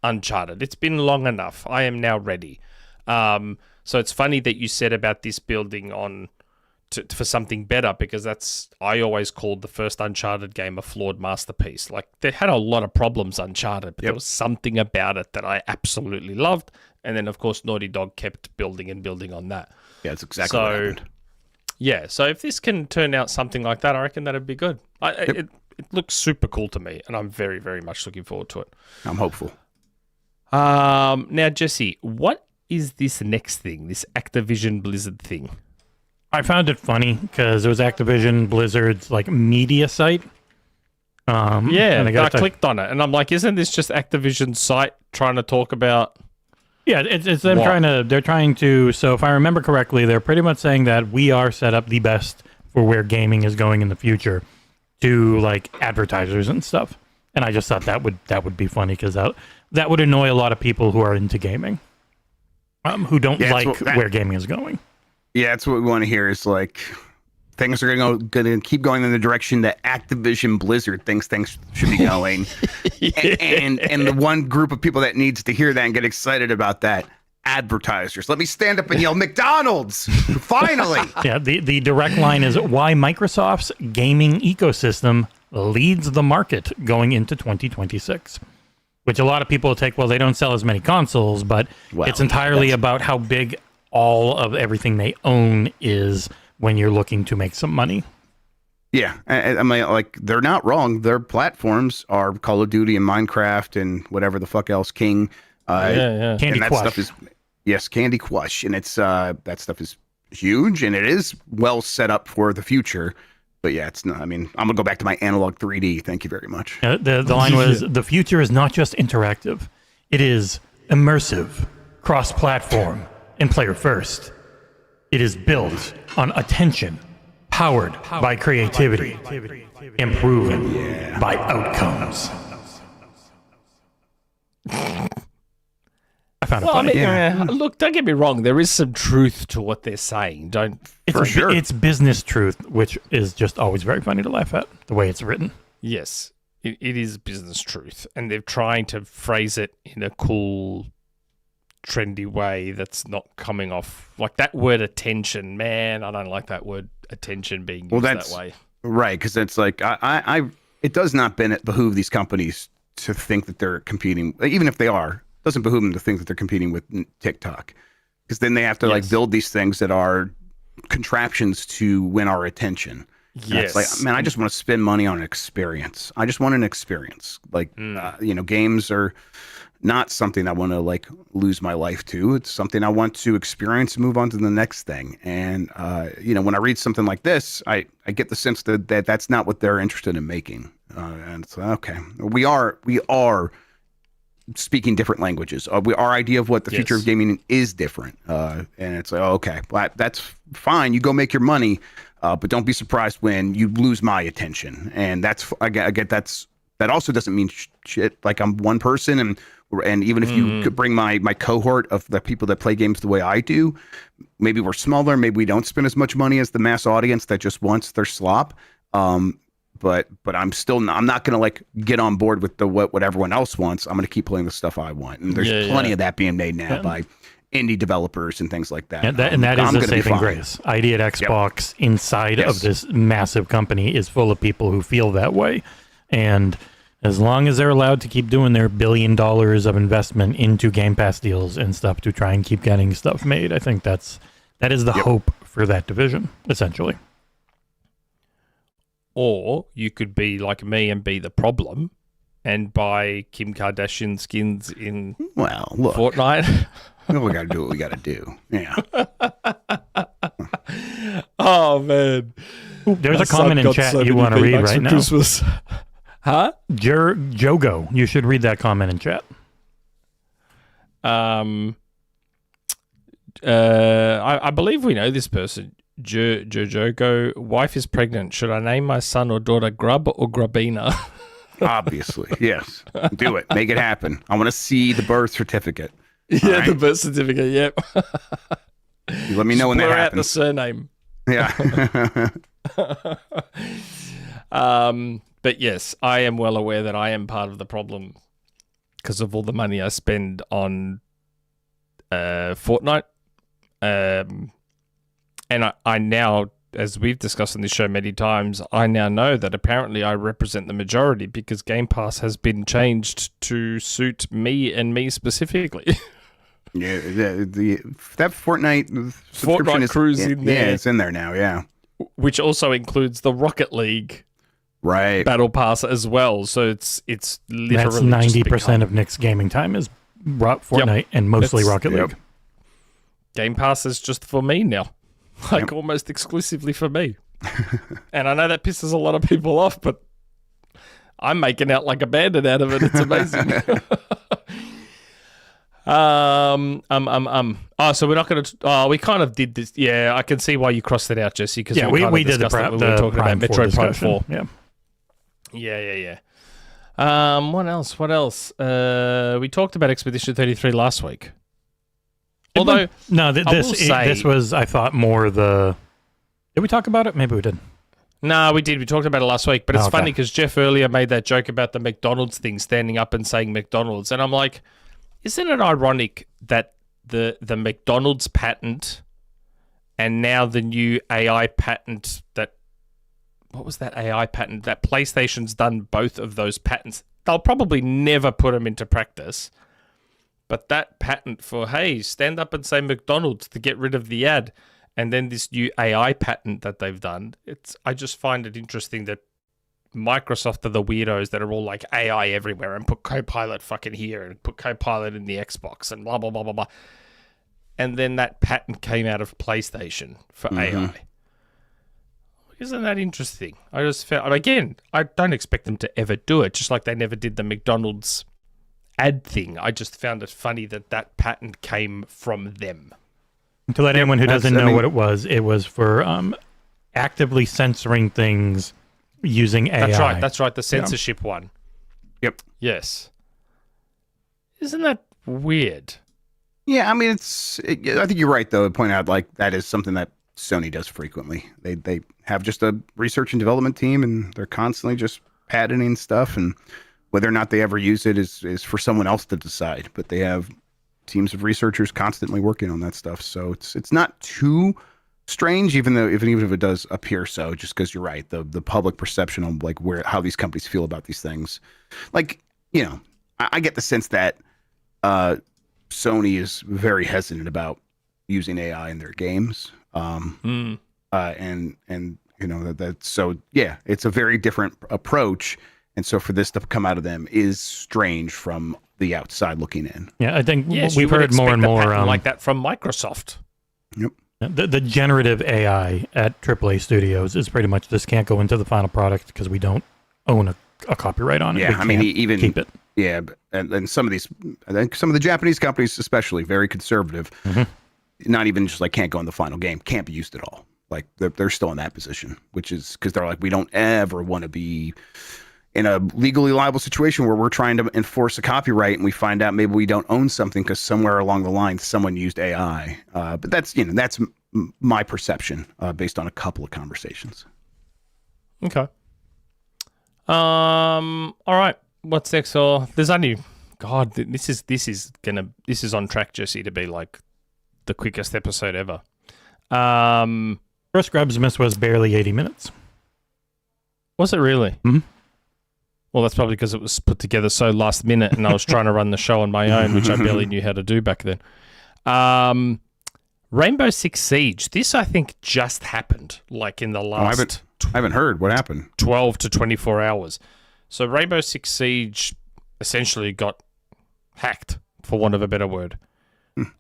Uncharted. It's been long enough. I am now ready. So it's funny that you said about this building on for something better, because I always called the first Uncharted game a flawed masterpiece. Like, they had a lot of problems, Uncharted, but there was something about it that I absolutely loved. And then, of course, Naughty Dog kept building and building on that. Yeah, that's exactly what happened. Yeah, so if this can turn out something like that, I reckon that'd be good. It looks super cool to me, and I'm very, very much looking forward to it. I'm hopeful. Now, Jesse, what is this next thing, this Activision Blizzard thing? I found it funny because it was Activision Blizzard's like media site. And I clicked on it, and I'm like, isn't this just Activision's site trying to talk about? Yeah, it's them they're trying to, so if I remember correctly, they're pretty much saying that we are set up the best for where gaming is going in the future to like advertisers and stuff. And I just thought that would be funny because that would annoy a lot of people who are into gaming, who don't like where gaming is going. Yeah, that's what we want to hear is like things are going to keep going in the direction that Activision Blizzard thinks things should be going. and the one group of people that needs to hear that and get excited about that, advertisers. Let me stand up and yell, McDonald's! Finally! Yeah, the direct line is why Microsoft's gaming ecosystem leads the market going into 2026. Which a lot of people will take, well, they don't sell as many consoles, but it's entirely about how big all of everything they own is when you're looking to make some money. Yeah, I mean, like, they're not wrong. Their platforms are Call of Duty and Minecraft and whatever the fuck else, King. Candy Crush. Stuff is, yes, Candy Crush. And it's that stuff is huge, and it is well set up for the future. But yeah, it's not. I mean, I'm gonna go back to my analog 3D. Thank you very much. The line was, the future is not just interactive. It is immersive, cross-platform, and player first. It is built on attention, powered by creativity, and proven by outcomes. I found it funny. Look, don't get me wrong. There is some truth to what they're saying. It's business truth, which is just always very funny to laugh at, the way it's written. Yes, it is business truth. And they're trying to phrase it in a cool, trendy way that's not coming off. Like that word attention, man, I don't like that word attention being used that way. Right, because it's like, it does not behoove these companies to think that they're competing, even if they are. Doesn't behoove them to think that they're competing with TikTok, because then they have to like build these things that are contraptions to win our attention. Yes, it's like, man, I just want to spend money on an experience. I just want an experience. Like, games are not something I want to like lose my life to. It's something I want to experience and move on to the next thing. And when I read something like this, I get the sense that that's not what they're interested in making. And it's okay, we are speaking different languages. Our idea of what the future of gaming is different. And it's like, okay, well, that's fine. You go make your money, but don't be surprised when you lose my attention. And I get that also doesn't mean shit. Like, I'm one person, and even if you could bring my cohort of the people that play games the way I do, maybe we're smaller, maybe we don't spend as much money as the mass audience that just wants their slop. But I'm not gonna like get on board with what everyone else wants. I'm gonna keep playing the stuff I want, and there's plenty of that being made now by indie developers and things like that. And that is a saving grace. ID at Xbox inside of this massive company is full of people who feel that way, and as long as they're allowed to keep doing their $1 billion of investment into Game Pass deals and stuff to try and keep getting stuff made, I think that is the hope for that division, essentially. Or you could be like me and be the problem and buy Kim Kardashian skins in Fortnite. We got to do what we got to do. Yeah. Oh, man. There's a comment in chat you want to read right now. Christmas. Huh? Jogo. You should read that comment in chat. I believe we know this person. Jojo, wife is pregnant. Should I name my son or daughter Grubb or Grubbina? Obviously, yes. Do it. Make it happen. I want to see the birth certificate. Yeah, the birth certificate, yep. You let me know when that happens. Out the surname. Yeah. But yes, I am well aware that I am part of the problem because of all the money I spend on Fortnite. And I now as we've discussed on this show many times, I now know that apparently I represent the majority because Game Pass has been changed to suit me and me specifically. Yeah, that Fortnite Cruise in there. Yeah, it's in there now, yeah. Which also includes the Rocket League Battle Pass as well. So it's literally that's 90% of Nick's gaming time is Fortnite and mostly Rocket League. Yep. Game Pass is just for me now. Almost exclusively for me. And I know that pisses a lot of people off, but I'm making out like a bandit out of it. It's amazing. So we're not going to. We kind of did this. Yeah, I can see why you crossed it out, Jesse. Because we did the we were talking about Metroid Prime 4. Yeah. What else? We talked about Expedition 33 last week. Although this was, I thought, more the. Did we talk about it? Maybe we did. No, we did. We talked about it last week, but it's funny because Jeff earlier made that joke about the McDonald's thing, standing up and saying McDonald's, and I'm like, isn't it ironic that the McDonald's patent and now the new AI patent what was that AI patent? That PlayStation's done both of those patents. They'll probably never put them into practice. But that patent for, hey, stand up and say McDonald's to get rid of the ad, and then this new AI patent that they've done, I just find it interesting that Microsoft are the weirdos that are all like AI everywhere and put Copilot fucking here and put Copilot in the Xbox and blah, blah, blah, blah, blah. And then that patent came out of PlayStation for AI. Isn't that interesting? I just felt, again, I don't expect them to ever do it, just like they never did the McDonald's ad thing. I just found it funny that patent came from them. To let anyone who doesn't know what it was for actively censoring things using AI. That's right, the censorship one. Yep. Yes. Isn't that weird? Yeah, I mean, I think you're right, though, to point out, like, that is something that Sony does frequently. They have just a research and development team, and they're constantly just patenting stuff, and whether or not they ever use it is for someone else to decide. But they have teams of researchers constantly working on that stuff, so it's not too strange, even if it does appear so, just because you're right, the public perception of like how these companies feel about these things. Like, I get the sense that Sony is very hesitant about using AI in their games. And so yeah, it's a very different approach, and so for this to come out of them is strange from the outside looking in. Yeah, I think we've heard more and more like that from Microsoft. Yep. The generative AI at AAA studios is pretty much this can't go into the final product because we don't own a copyright on it. Yeah, I mean, even keep it. Yeah, and some of these, I think some of the Japanese companies, especially, very conservative. Not even just like can't go in the final game, can't be used at all. Like they're still in that position, which is because they're like, we don't ever want to be in a legally liable situation where we're trying to enforce a copyright and we find out maybe we don't own something because somewhere along the line someone used AI. But that's my perception based on a couple of conversations. Okay. All right. What's next? There's only this is on track, Jesse, to be like the quickest episode ever. First Grubbsmas was barely 80 minutes. Was it really? Mm-hmm. Well, that's probably because it was put together so last minute and I was trying to run the show on my own, which I barely knew how to do back then. Rainbow Six Siege. This, I think, just happened, like in the last... I haven't heard. What happened? 12 to 24 hours. So Rainbow Six Siege essentially got hacked, for want of a better word.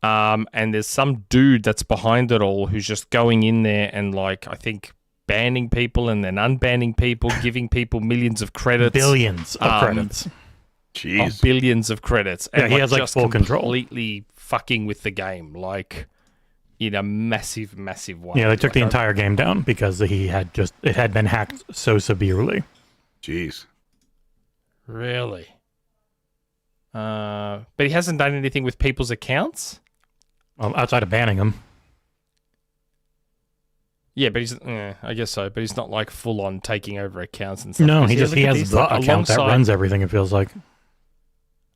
And there's some dude that's behind it all who's just going in there and, like, I think banning people and then unbanning people, giving people millions of credits. Billions of credits. Jeez. Billions of credits. And he has, like, full control. Completely fucking with the game, like, in a massive, massive way. Yeah, they took the entire game down because it had been hacked so severely. Jeez. Really? But he hasn't done anything with people's accounts? Well, outside of banning them. Yeah, but I guess so. But he's not like full on taking over accounts and stuff. No, he has the account that runs everything, it feels like.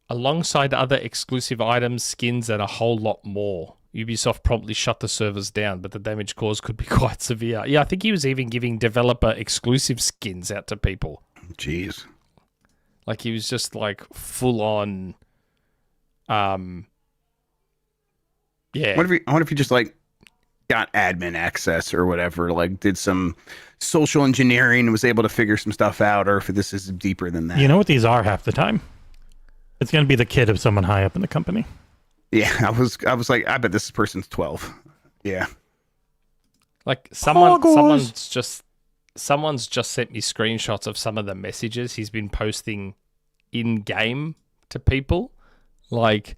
Alongside other exclusive items, skins, and a whole lot more. Ubisoft promptly shut the servers down, but the damage caused could be quite severe. Yeah, I think he was even giving developer exclusive skins out to people. Jeez. Like, he was just, like, full on... Yeah. I wonder if he just, like, got admin access or whatever, like, did some social engineering and was able to figure some stuff out, or if this is deeper than that. You know what these are half the time? It's going to be the kid of someone high up in the company. Yeah, I was like, I bet this person's 12. Yeah. Like, someone's just sent me screenshots of some of the messages he's been posting in-game to people. Like,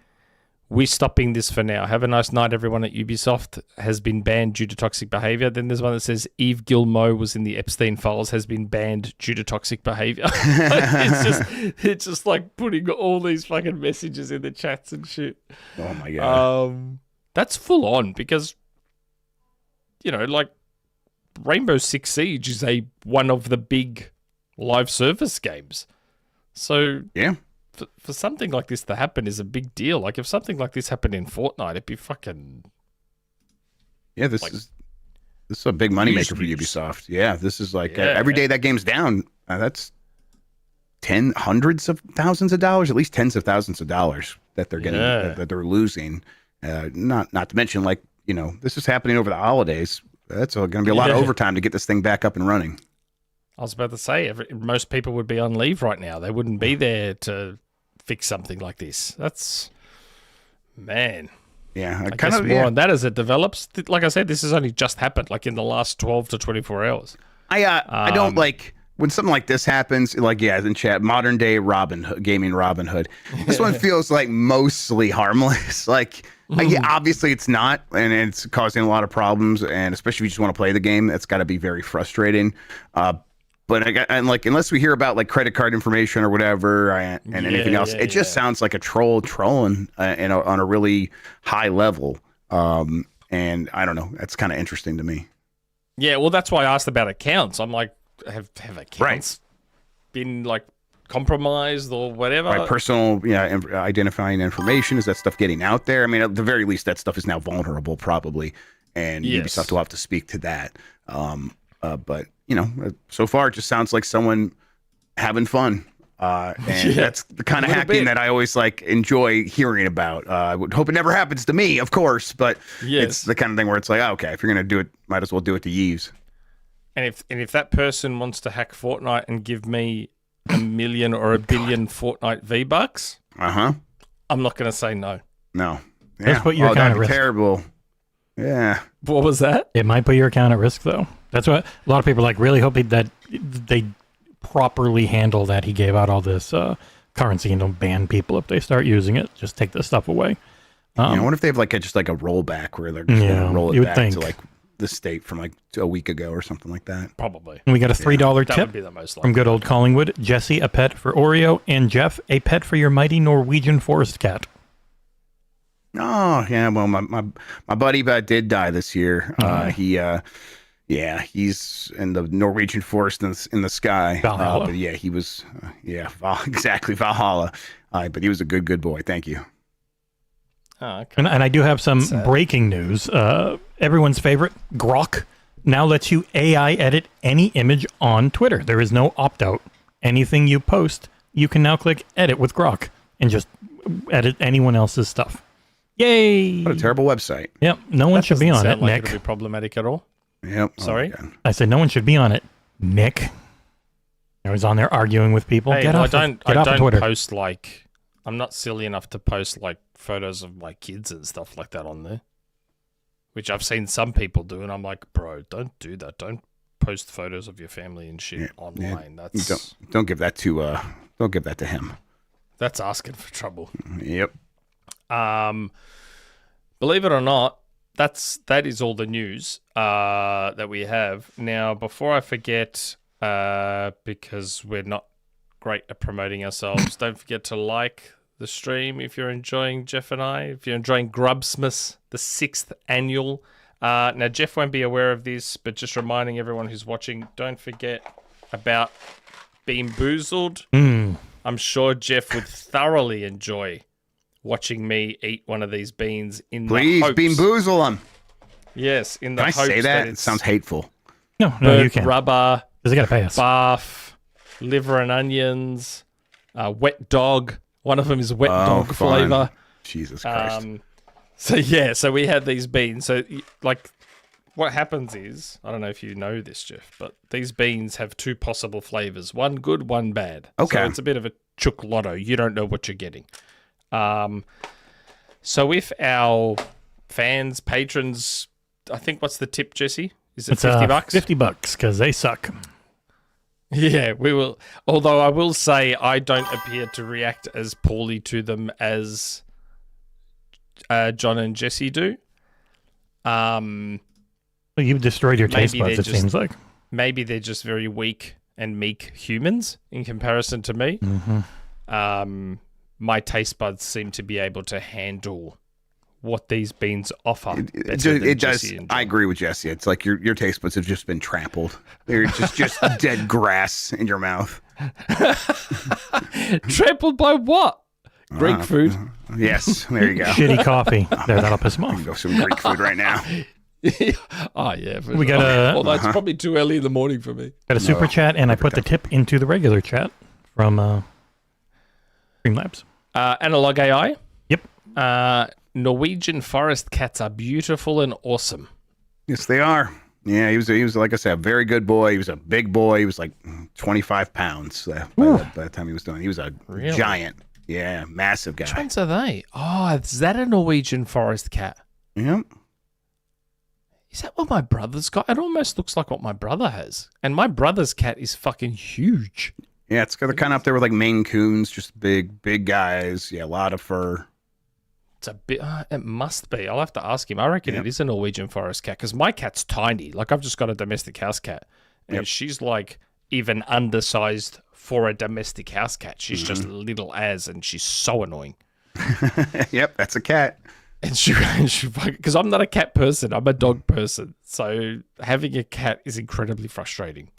we're stopping this for now. Have a nice night, everyone at Ubisoft has been banned due to toxic behavior. Then there's one that says Eve Gilmour was in the Epstein files, has been banned due to toxic behavior. it's just like putting all these fucking messages in the chats and shit. Oh my God. That's full on because, you know, like Rainbow Six Siege is one of the big live service games. So yeah. For something like this to happen is a big deal. Like, if something like this happened in Fortnite, it'd be fucking... Yeah, this is a big moneymaker for Ubisoft. Yeah, this is like every day that game's down, that's hundreds of thousands of dollars, at least tens of thousands of dollars that they're getting, that they're losing. Not to mention, like, you know, this is happening over the holidays. That's going to be a lot of overtime to get this thing back up and running. I was about to say, most people would be on leave right now. They wouldn't be there to fix something like this. That's, man. Yeah, I guess more on that as it develops. Like I said, this has only just happened, like in the last 12 to 24 hours. I don't like when something like this happens. Like, yeah, in chat, modern day gaming Robin Hood. This one feels like mostly harmless. Like, yeah, obviously it's not, and it's causing a lot of problems. And especially if you just want to play the game, that's got to be very frustrating. But like, unless we hear about like credit card information or whatever and anything else, it just sounds like a trolling on a really high level. And I don't know, that's kind of interesting to me. Yeah, well, that's why I asked about accounts. I'm like, have accounts been like compromised or whatever? Right, personal, identifying information, is that stuff getting out there? I mean, at the very least, that stuff is now vulnerable, probably, and Ubisoft will have to speak to that. But you know, so far it just sounds like someone having fun. And that's the kind of hacking that I always like enjoy hearing about. I would hope it never happens to me, of course, but it's the kind of thing where it's like, okay, if you're going to do it, might as well do it to Yves. And if that person wants to hack Fortnite and give me 1 million or 1 billion Fortnite V-Bucks, I'm not going to say no. No. Let's put your account at risk. Terrible. Yeah. What was that? It might put your account at risk, though. That's what a lot of people like. Really hoping that they properly handle that. He gave out all this currency and don't ban people if they start using it. Just take this stuff away. I wonder if they have like a rollback where they're just going to roll it back to like the state from like a week ago or something like that. Probably. And we got a $3 tip would be the most from good old Collingwood. Jesse, a pet for Oreo, and Jeff, a pet for your mighty Norwegian forest cat. Oh yeah, well my buddy did die this year. He's in the Norwegian forest in the sky. Valhalla. But yeah, he was exactly Valhalla. But he was a good boy. Thank you. Oh, okay. And I do have some breaking news. Everyone's favorite, Grok, now lets you AI edit any image on Twitter. There is no opt-out. Anything you post, you can now click edit with Grok and just edit anyone else's stuff. Yay! What a terrible website. Yep, no one should be on it, Nick. It'll be problematic at all. Yep. Sorry? I said no one should be on it, Nick. I was on there arguing with people. Hey, get off Twitter. Post like... I'm not silly enough to post like photos of my kids and stuff like that on there, which I've seen some people do, and I'm like, bro, don't do that. Don't post photos of your family and shit online. That's don't give that to him. That's asking for trouble. Yep. Believe it or not, that is all the news that we have. Now, before I forget, because we're not great at promoting ourselves, don't forget to like the stream if you're enjoying Jeff and I. If you're enjoying Grubbsmas, the 6th annual. Now, Jeff won't be aware of this, but just reminding everyone who's watching, don't forget about being Boozled. I'm sure Jeff would thoroughly enjoy watching me eat one of these beans in Please, the hopes... Bean Boozle them. Yes, in the Can I hopes say that? It it's sounds hateful. No, burnt you can't. rubber, Because they got to pay us. barf, liver and onions, wet dog. One of them is wet dog fun. flavor. Jesus Christ. So we had these beans. So like, what happens is, I don't know if you know this, Jeff, but these beans have two possible flavors: one good, one bad. Okay. So it's a bit of a chook lotto. You don't know what you're getting. So if our fans, patrons, I think, what's the tip, Jesse? Is it It's $50? $50 because they suck. Yeah, we will. Although I will say I don't appear to react as poorly to them as John and Jesse do. Well, you've destroyed your taste Maybe buds, it seems like. Maybe they're just very weak and meek humans in comparison to me. Mm-hmm. My taste buds seem to be able to handle what these beans offer. It does. I agree with Jesse. It's like your taste buds have just been trampled. They're just dead grass in your mouth. Trampled by what? Greek food. Yes, there you go. Shitty coffee. There, that'll piss them I off. can go some Greek food right now. Oh, yeah. We got a- Although it's probably too early in the morning for me. Got a super chat, and I put the tip into the regular chat from Streamlabs. Analog AI. Yep. Norwegian forest cats are beautiful and awesome. Yes, they are. Yeah, he was like I said, a very good boy. He was a big boy. He was like 25 pounds by the time he was done. He was a giant. Yeah, massive guy. Which ones are they? Oh, is that a Norwegian forest cat? Yep. Is that what my brother's got? It almost looks like what my brother has. And my brother's cat is fucking huge. Yeah, they're kind of up there with like Maine Coons, just big guys. Yeah, a lot of fur. It's a bit. It must be. I'll have to ask him. I reckon it is a Norwegian forest cat because my cat's tiny. Like I've just got a domestic house cat, and she's like even undersized for a domestic house cat. She's just little as, and she's so annoying. Yep, that's a cat. And she because I'm not a cat person. I'm a dog person. So having a cat is incredibly frustrating.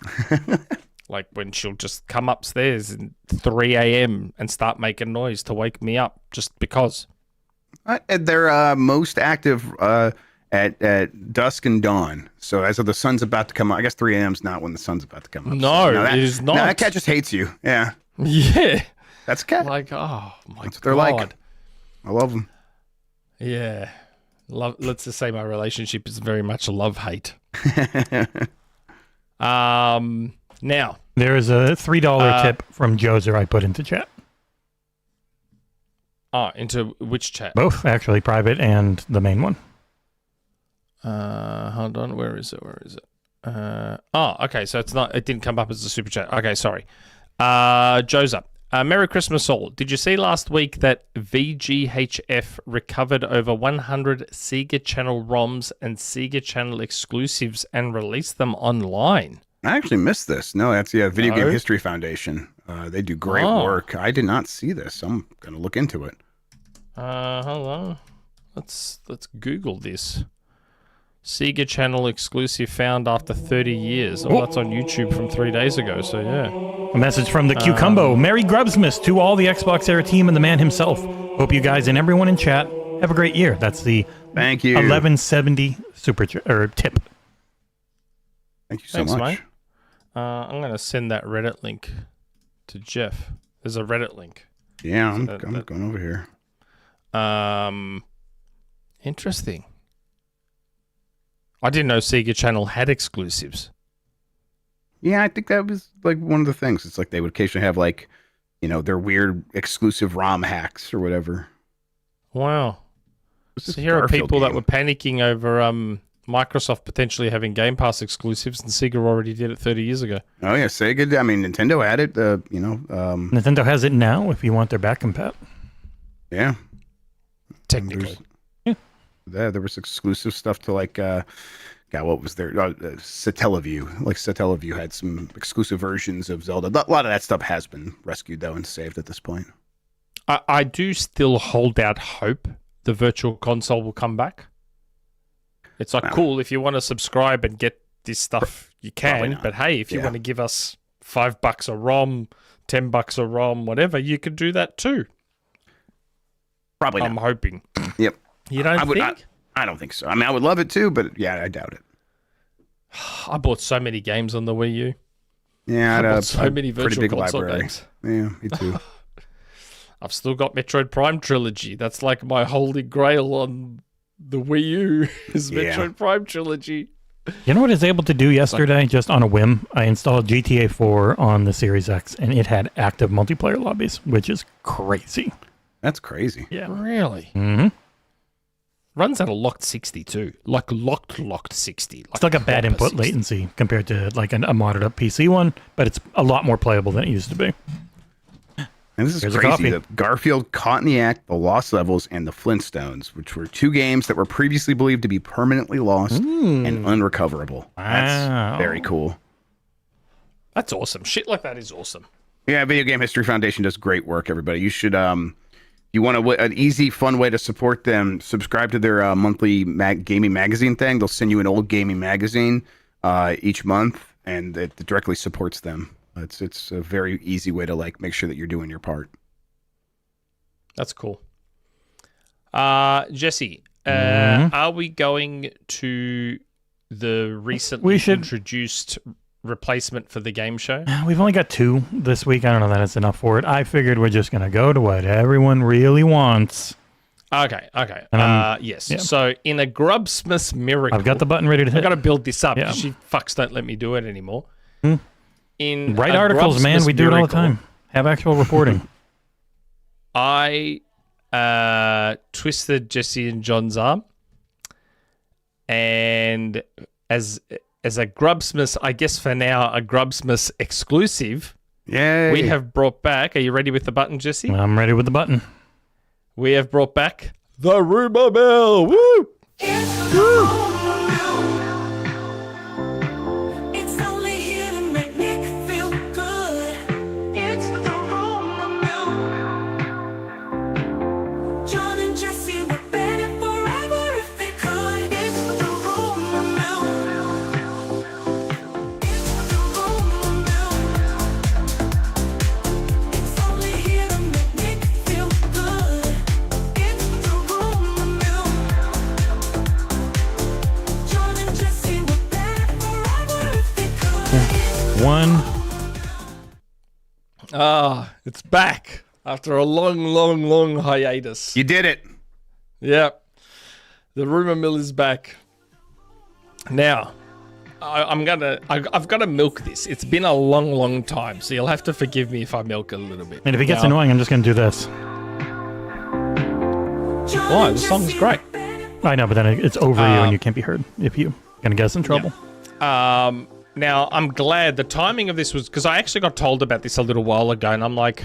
Like when she'll just come upstairs at 3 a.m. and start making noise to wake me up just because. They're most active at dusk and dawn. So as the sun's about to come up, I guess 3 a.m. is not when the sun's about to come up. No, it is not. No, that cat just hates you. Yeah. Yeah. That's a cat. Like, oh my That's what God. they're like. I love them. Yeah. Let's just say my relationship is very much a love-hate. Now. There is a $3 tip from Joser I put into chat. Into which chat? Both, actually, private and the main one. Hold on. Where is it? Okay. So it didn't come up as a super chat. Okay, sorry. Joser. Merry Christmas all. Did you see last week that VGHF recovered over 100 Sega Channel ROMs and Sega Channel exclusives and released them online? I actually missed this. No, that's Video Game History Foundation. They do great work. I did not see this. I'm gonna look into it. Hold on. Let's Google this. Sega Channel exclusive found after 30 years. Oh, that's on YouTube from 3 days ago. So yeah. A message from the Cucumbo. Merry Grubsmas to all the XboxEra team and the man himself. Hope you guys and everyone in chat have a great year. That's the Thank you. 1170 tip. Thank you so much. Mate. I'm going to send that Reddit link to Jeff. There's a Reddit link. Yeah, I'm going over here. Interesting. I didn't know Sega Channel had exclusives. Yeah, I think that was like one of the things. It's like they would occasionally have like, their weird exclusive ROM hacks or whatever. Wow. So here are people that were panicking over Microsoft potentially having Game Pass exclusives, and Sega already did it 30 years ago. Oh yeah, Sega. I mean, Nintendo had it. Nintendo has it now. If you want their back compat. Yeah. Technically. There was exclusive stuff to like, what was there? Satellaview. Like Satellaview had some exclusive versions of Zelda. A lot of that stuff has been rescued though and saved at this point. I do still hold out hope the Virtual Console will come back. It's like cool if you want to subscribe and get this stuff, you can. But hey, if you want to give us $5 a ROM, $10 a ROM, whatever, you can do that too. Probably not. I'm hoping. Yep. You don't think? I don't think so. I mean, I would love it too, but yeah, I doubt it. I bought so many games on the Wii U. Yeah, I bought so many virtual big console library. games. Yeah, me too. I've still got Metroid Prime Trilogy. That's like my holy grail on the Wii U is Metroid Prime Trilogy. You know what I was able to do yesterday, just on a whim? I installed GTA 4 on the Series X, and it had active multiplayer lobbies, which is crazy. That's crazy. Yeah. Really? Mm-hmm. Runs at a locked 60 too. Like locked 60. Like Still got bad input 60. latency compared to like a modded up PC one, but it's a lot more playable than it used to be. And this is Here's a crazy. copy. That Garfield, Caught in the Act, The Lost Levels, and The Flintstones, which were 2 games that were previously believed to be permanently lost and unrecoverable. Wow. That's very cool. That's awesome. Shit like that is awesome. Yeah, Video Game History Foundation does great work, everybody. You should, you want an easy, fun way to support them, subscribe to their monthly gaming magazine thing. They'll send you an old gaming magazine each month, and it directly supports them. It's a very easy way to like make sure that you're doing your part. That's cool. Jesse, are we going to the recently introduced replacement for the game show? We've only got 2 this week. I don't know that it's enough for it. I figured we're just going to go to what everyone really wants. Okay. Yes. Yeah. So in a Grubbsmas miracle, I've got the button ready to hit. I've got to build this up. Yeah. You fucks don't let me do it anymore. In Write a articles, man. Grubbsmas We do it all the miracle, time. Have actual reporting. I twisted Jesse and John's arm, and as a Grubbsmas, I guess for now, a Grubbsmas exclusive, Yay. we have brought back, are you ready with the button, Jesse? I'm ready with the button. We have brought back the Rumour Mill. Woo! Woo! It's only here to make Nick feel good. It's the Rumour Mill. John and Jesse would bet it forever if they could. It's the Rumour Mill. It's the Rumour Mill. It's only here to make Nick feel good. It's the Rumour Mill. John and Jesse would bet it forever if they could. One. It's back after a long hiatus. You did it. Yep. The Rumour Mill is back. Now, I've got to milk this. It's been a long time, so you'll have to forgive me if I milk a little bit. And if it gets Now- annoying, I'm just going to do this. Why? The song's great. I know, but then it's over you and you can't be heard if you going to get us in trouble. Now, I'm glad the timing of this was because I actually got told about this a little while ago, and I'm like,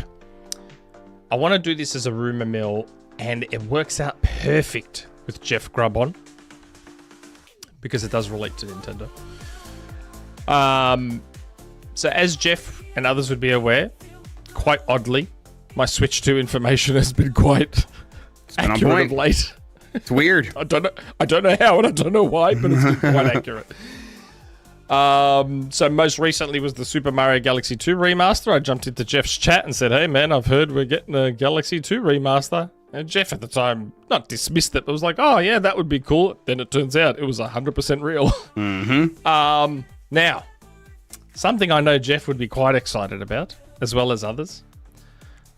I want to do this as a Rumour Mill, and it works out perfect with Jeff Grubb on because it does relate to Nintendo. So as Jeff and others would be aware, quite oddly, my Switch 2 information has been quite been on accurate point. of late. It's weird. I don't know how and I don't know why, but it's been quite accurate. So most recently was the Super Mario Galaxy 2 remaster. I jumped into Jeff's chat and said, hey man, I've heard we're getting a Galaxy 2 remaster. And Jeff at the time, not dismissed it, but was like, oh yeah, that would be cool. Then it turns out it was 100% real. Now, something I know Jeff would be quite excited about, as well as others.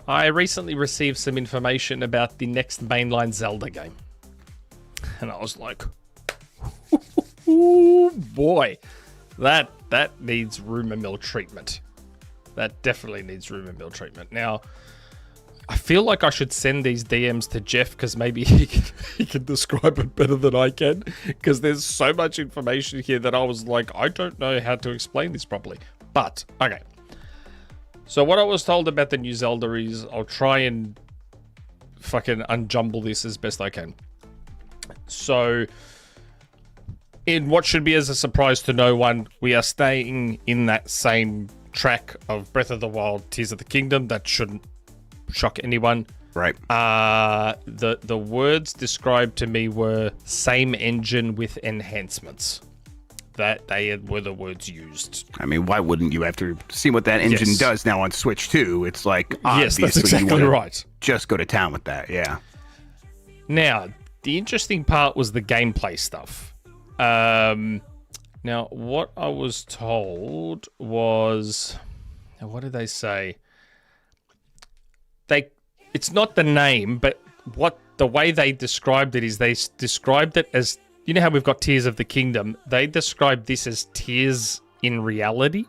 I recently received some information about the next mainline Zelda game. And I was like, oh boy, that needs Rumour Mill treatment. That definitely needs Rumour Mill treatment. Now, I feel like I should send these DMs to Jeff because maybe he can describe it better than I can. Because there's so much information here that I was like, I don't know how to explain this properly. But, okay. So what I was told about the new Zelda is I'll try and fucking unjumble this as best I can. So, in what should be as a surprise to no one, we are staying in that same track of Breath of the Wild, Tears of the Kingdom. That shouldn't shock anyone. Right. The words described to me were same engine with enhancements. That they were the words used. I mean, why wouldn't you after see what that engine Yes. does now on Switch 2? It's like, Yes, obviously that's exactly you wanna right. just go to town with that, yeah. Now, the interesting part was the gameplay stuff. Now, what I was told was... Now, what did they say? It's not the name, but the way they described it is they described it as... You know how we've got Tears of the Kingdom? They described this as Tears in reality.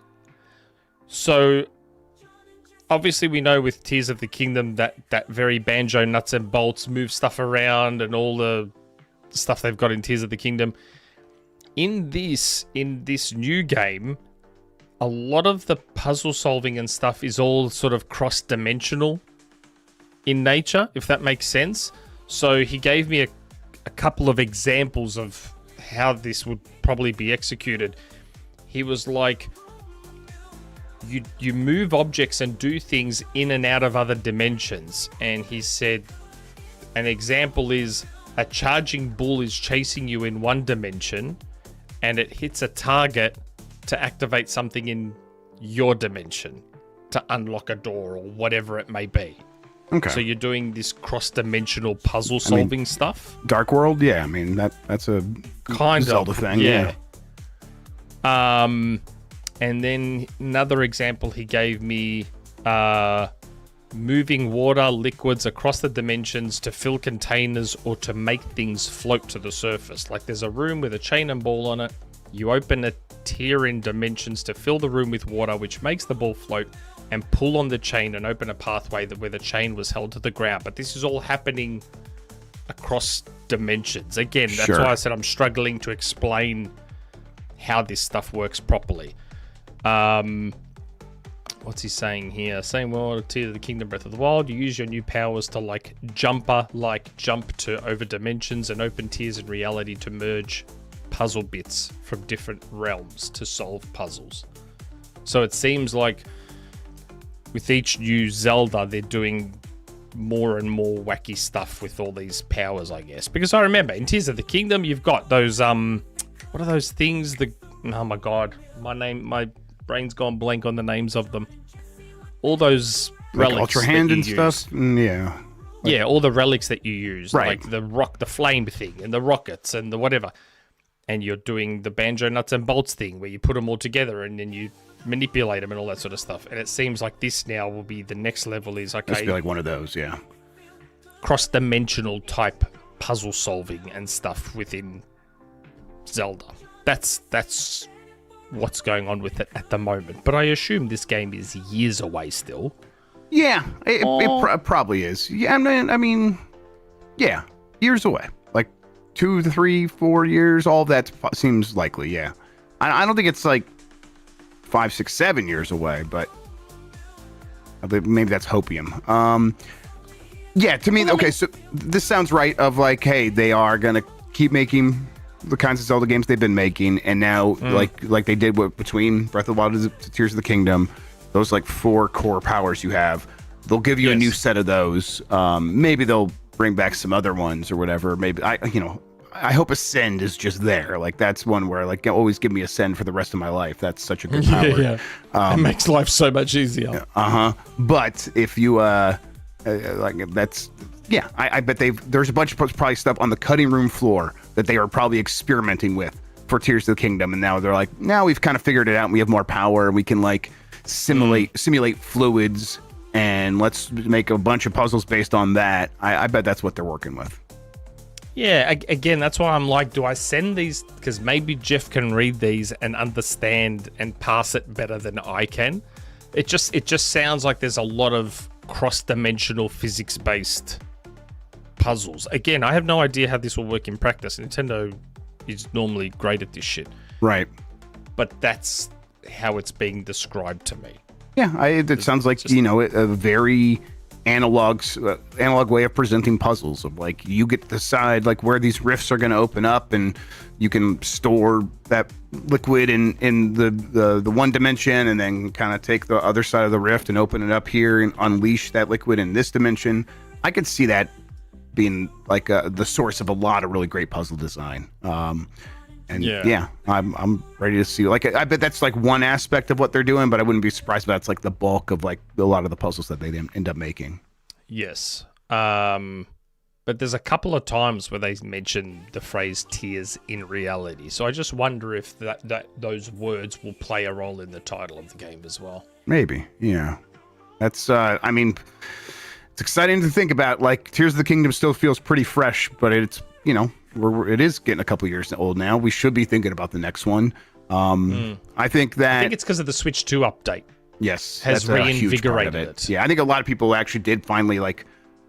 So, obviously we know with Tears of the Kingdom that very banjo nuts and bolts, move stuff around and all the stuff they've got in Tears of the Kingdom. In this new game, a lot of the puzzle solving and stuff is all sort of cross-dimensional in nature, if that makes sense. So he gave me a couple of examples of how this would probably be executed. He was like, you move objects and do things in and out of other dimensions. And he said, an example is a charging bull is chasing you in one dimension and it hits a target to activate something in your dimension to unlock a door or whatever it may be. Okay. So you're doing this cross-dimensional puzzle solving stuff. Dark World, yeah. I mean that's a Kind Zelda of thing, yeah. And then another example he gave me, moving water, liquids across the dimensions to fill containers or to make things float to the surface. Like there's a room with a chain and ball on it. You open a tier in dimensions to fill the room with water, which makes the ball float, and pull on the chain and open a pathway where the chain was held to the ground. But this is all happening across dimensions. Again, that's Sure. why I said I'm struggling to explain how this stuff works properly. What's he saying here? Same world, Tears of the Kingdom, Breath of the Wild. You use your new powers to jump to over dimensions and open tiers in reality to merge puzzle bits from different realms to solve puzzles. So it seems like with each new Zelda, they're doing more and more wacky stuff with all these powers, I guess. Because I remember in Tears of the Kingdom, you've got those what are those things? Oh my god, my brain's gone blank on the names of them. All those relics, like Ultra Hand and use. stuff. Yeah. Yeah, all the relics that you use, Right. like the flame thing, and the rockets, and the whatever. And you're doing the banjo nuts and bolts thing, where you put them all together, and then you manipulate them and all that sort of stuff. And it seems like this now will be the next level is Must okay, be like one of those, yeah. cross-dimensional type puzzle solving and stuff within Zelda. That's what's going on with it at the moment. But I assume this game is years away still. Yeah, it probably is. Yeah, I mean, yeah, years away. Like 2 to 3, 4 years, all of that seems likely, yeah. I don't think it's like 5, 6, 7 years away, but maybe that's hopium. Yeah, to me, okay, so this sounds right of like, hey, they are going to keep making the kinds of Zelda games they've been making, and now, like they did between Breath of the Wild and Tears of the Kingdom, those like 4 core powers you have, they'll give you a new set of those. Maybe they'll bring back some other ones or whatever. Maybe I hope Ascend is just there. Like that's one where like always give me Ascend for the rest of my life. That's such a good power. Yeah. It makes life so much easier. But if you like that's I bet there's a bunch of probably stuff on the cutting room floor that they are probably experimenting with for Tears of the Kingdom, and now they're like, now we've kind of figured it out and we have more power and we can like simulate fluids, and let's make a bunch of puzzles based on that. I bet that's what they're working with. Yeah, again, that's why I'm like, do I send these? Because maybe Jeff can read these and understand and pass it better than I can. It just sounds like there's a lot of cross-dimensional physics-based puzzles. Again, I have no idea how this will work in practice. Nintendo is normally great at this shit. Right. But that's how it's being described to me. Yeah, it sounds like, a very analog way of presenting puzzles of like you get to decide like where these rifts are going to open up, and you can store that liquid in the one dimension and then kind of take the other side of the rift and open it up here and unleash that liquid in this dimension. I could see that being like the source of a lot of really great puzzle design. I'm ready to see. Like, I bet that's like one aspect of what they're doing, but I wouldn't be surprised if that's like the bulk of like a lot of the puzzles that they end up making. Yes. But but there's a couple of times where they mention the phrase tears in reality. So I just wonder if those words will play a role in the title of the game as well. Maybe, yeah. That's, I mean, it's exciting to think about. Like, Tears of the Kingdom still feels pretty fresh, but it's, you know, it is getting a couple years old now. We should be thinking about the next one. I think it's because of the Switch 2 update. Yes, has reinvigorated it. Yeah, I think a lot of people actually did finally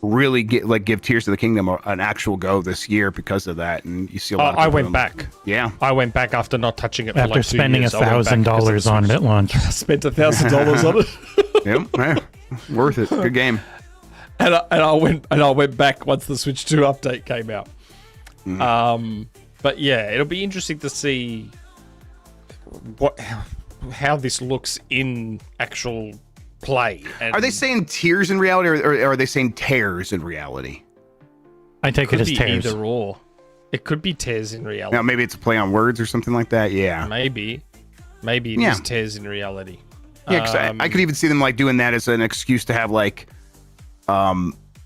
really give Tears of the Kingdom an actual go this year because of that, and you see a lot. I went back. Yeah, I went back after not touching it. After spending $1,000 on it at launch. I spent $1,000 on it. Yep, worth it. Good game. And I went back once the Switch 2 update came out. But yeah, it'll be interesting to see how this looks in actual play. And are they saying tears in reality, or are they saying tears in reality? I take it as tears. Either or. It could be tears in reality. Now, maybe it's a play on words or something like that. Yeah, maybe it is tears in reality. Yeah, because I could even see them doing that as an excuse to have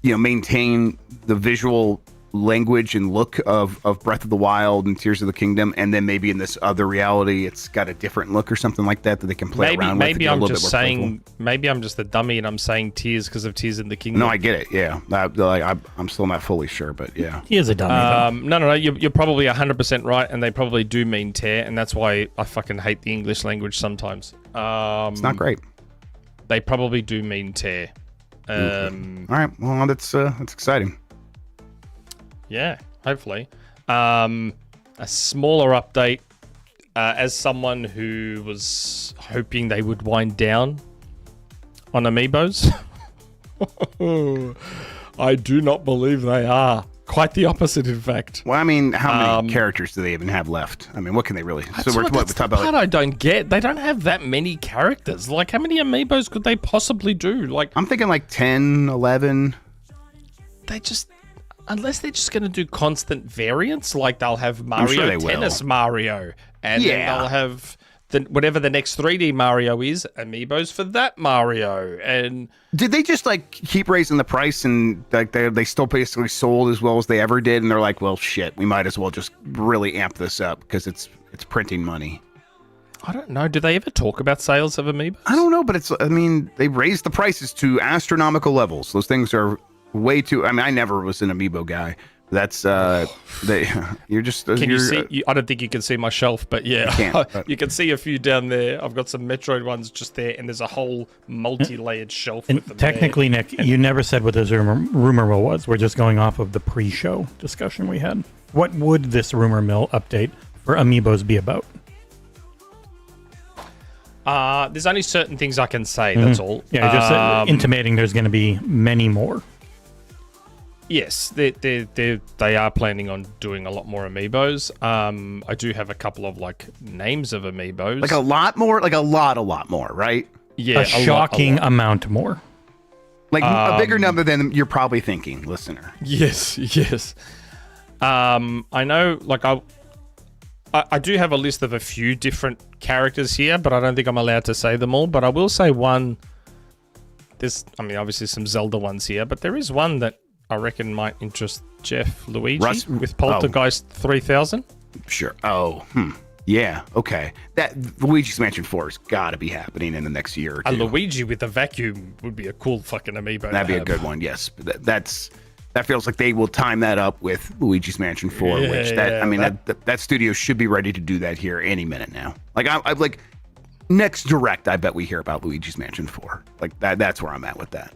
maintain the visual language and look of Breath of the Wild and Tears of the Kingdom, and then maybe in this other reality it's got a different look or something like that they can play around with. Maybe I'm just saying, maybe I'm just a dummy and I'm saying tears because of Tears in the Kingdom. No, I get it. Yeah, I'm still not fully sure, but yeah, he is a dummy. No, you're probably 100% right, and they probably do mean tear, and that's why I fucking hate the English language sometimes. It's not great. They probably do mean tear. All right, well, that's exciting. Yeah, hopefully. A smaller update. As someone who was hoping they would wind down on amiibos, I do not believe they are. Quite the opposite, in fact. Well, I mean, how many characters do they even have left? I mean, what can they really... That's the part I don't get. They don't have that many characters. How many amiibos could they possibly do? I'm thinking 10, 11. They just... Unless they're just going to do constant variants, they'll have Mario Tennis Mario, and then they'll have whatever the next 3D Mario is, amiibos for that Mario. And did they just keep raising the price, and they still basically sold as well as they ever did, and they're like, well, shit, we might as well just really amp this up because it's printing money. I don't know. Do they ever talk about sales of amiibos? I don't know, but they raised the prices to astronomical levels. Those things are way too. I mean, I never was an amiibo guy. That's you're just. Can you see? I don't think you can see my shelf, but yeah, you can see a few down there. I've got some Metroid ones just there, and there's a whole multi-layered shelf. And with them technically, there. Nick, you never said what this rumor mill was. We're just going off of the pre-show discussion we had. What would this rumor mill update for amiibos be about? There's only certain things I can say. That's all. Yeah, just intimating there's going to be many more. Yes, they are planning on doing a lot more amiibos. I do have a couple of names of amiibos. A lot more, a lot more, right? Yeah, a shocking amount more. A bigger number than you're probably thinking, listener. Yes. I know, I do have a list of a few different characters here, but I don't think I'm allowed to say them all. But I will say one. There's, obviously some Zelda ones here, but there is one that I reckon might interest Jeff, Luigi, with Poltergeist 3000. Sure. Yeah, okay. That Luigi's Mansion 4 has got to be happening in the next year or two. A Luigi with a vacuum would be a cool fucking amiibo. That'd be a good one, yes. That feels like they will time that up with Luigi's Mansion 4, that studio should be ready to do that here any minute now. Next Direct, I bet we hear about Luigi's Mansion 4. That's where I'm at with that.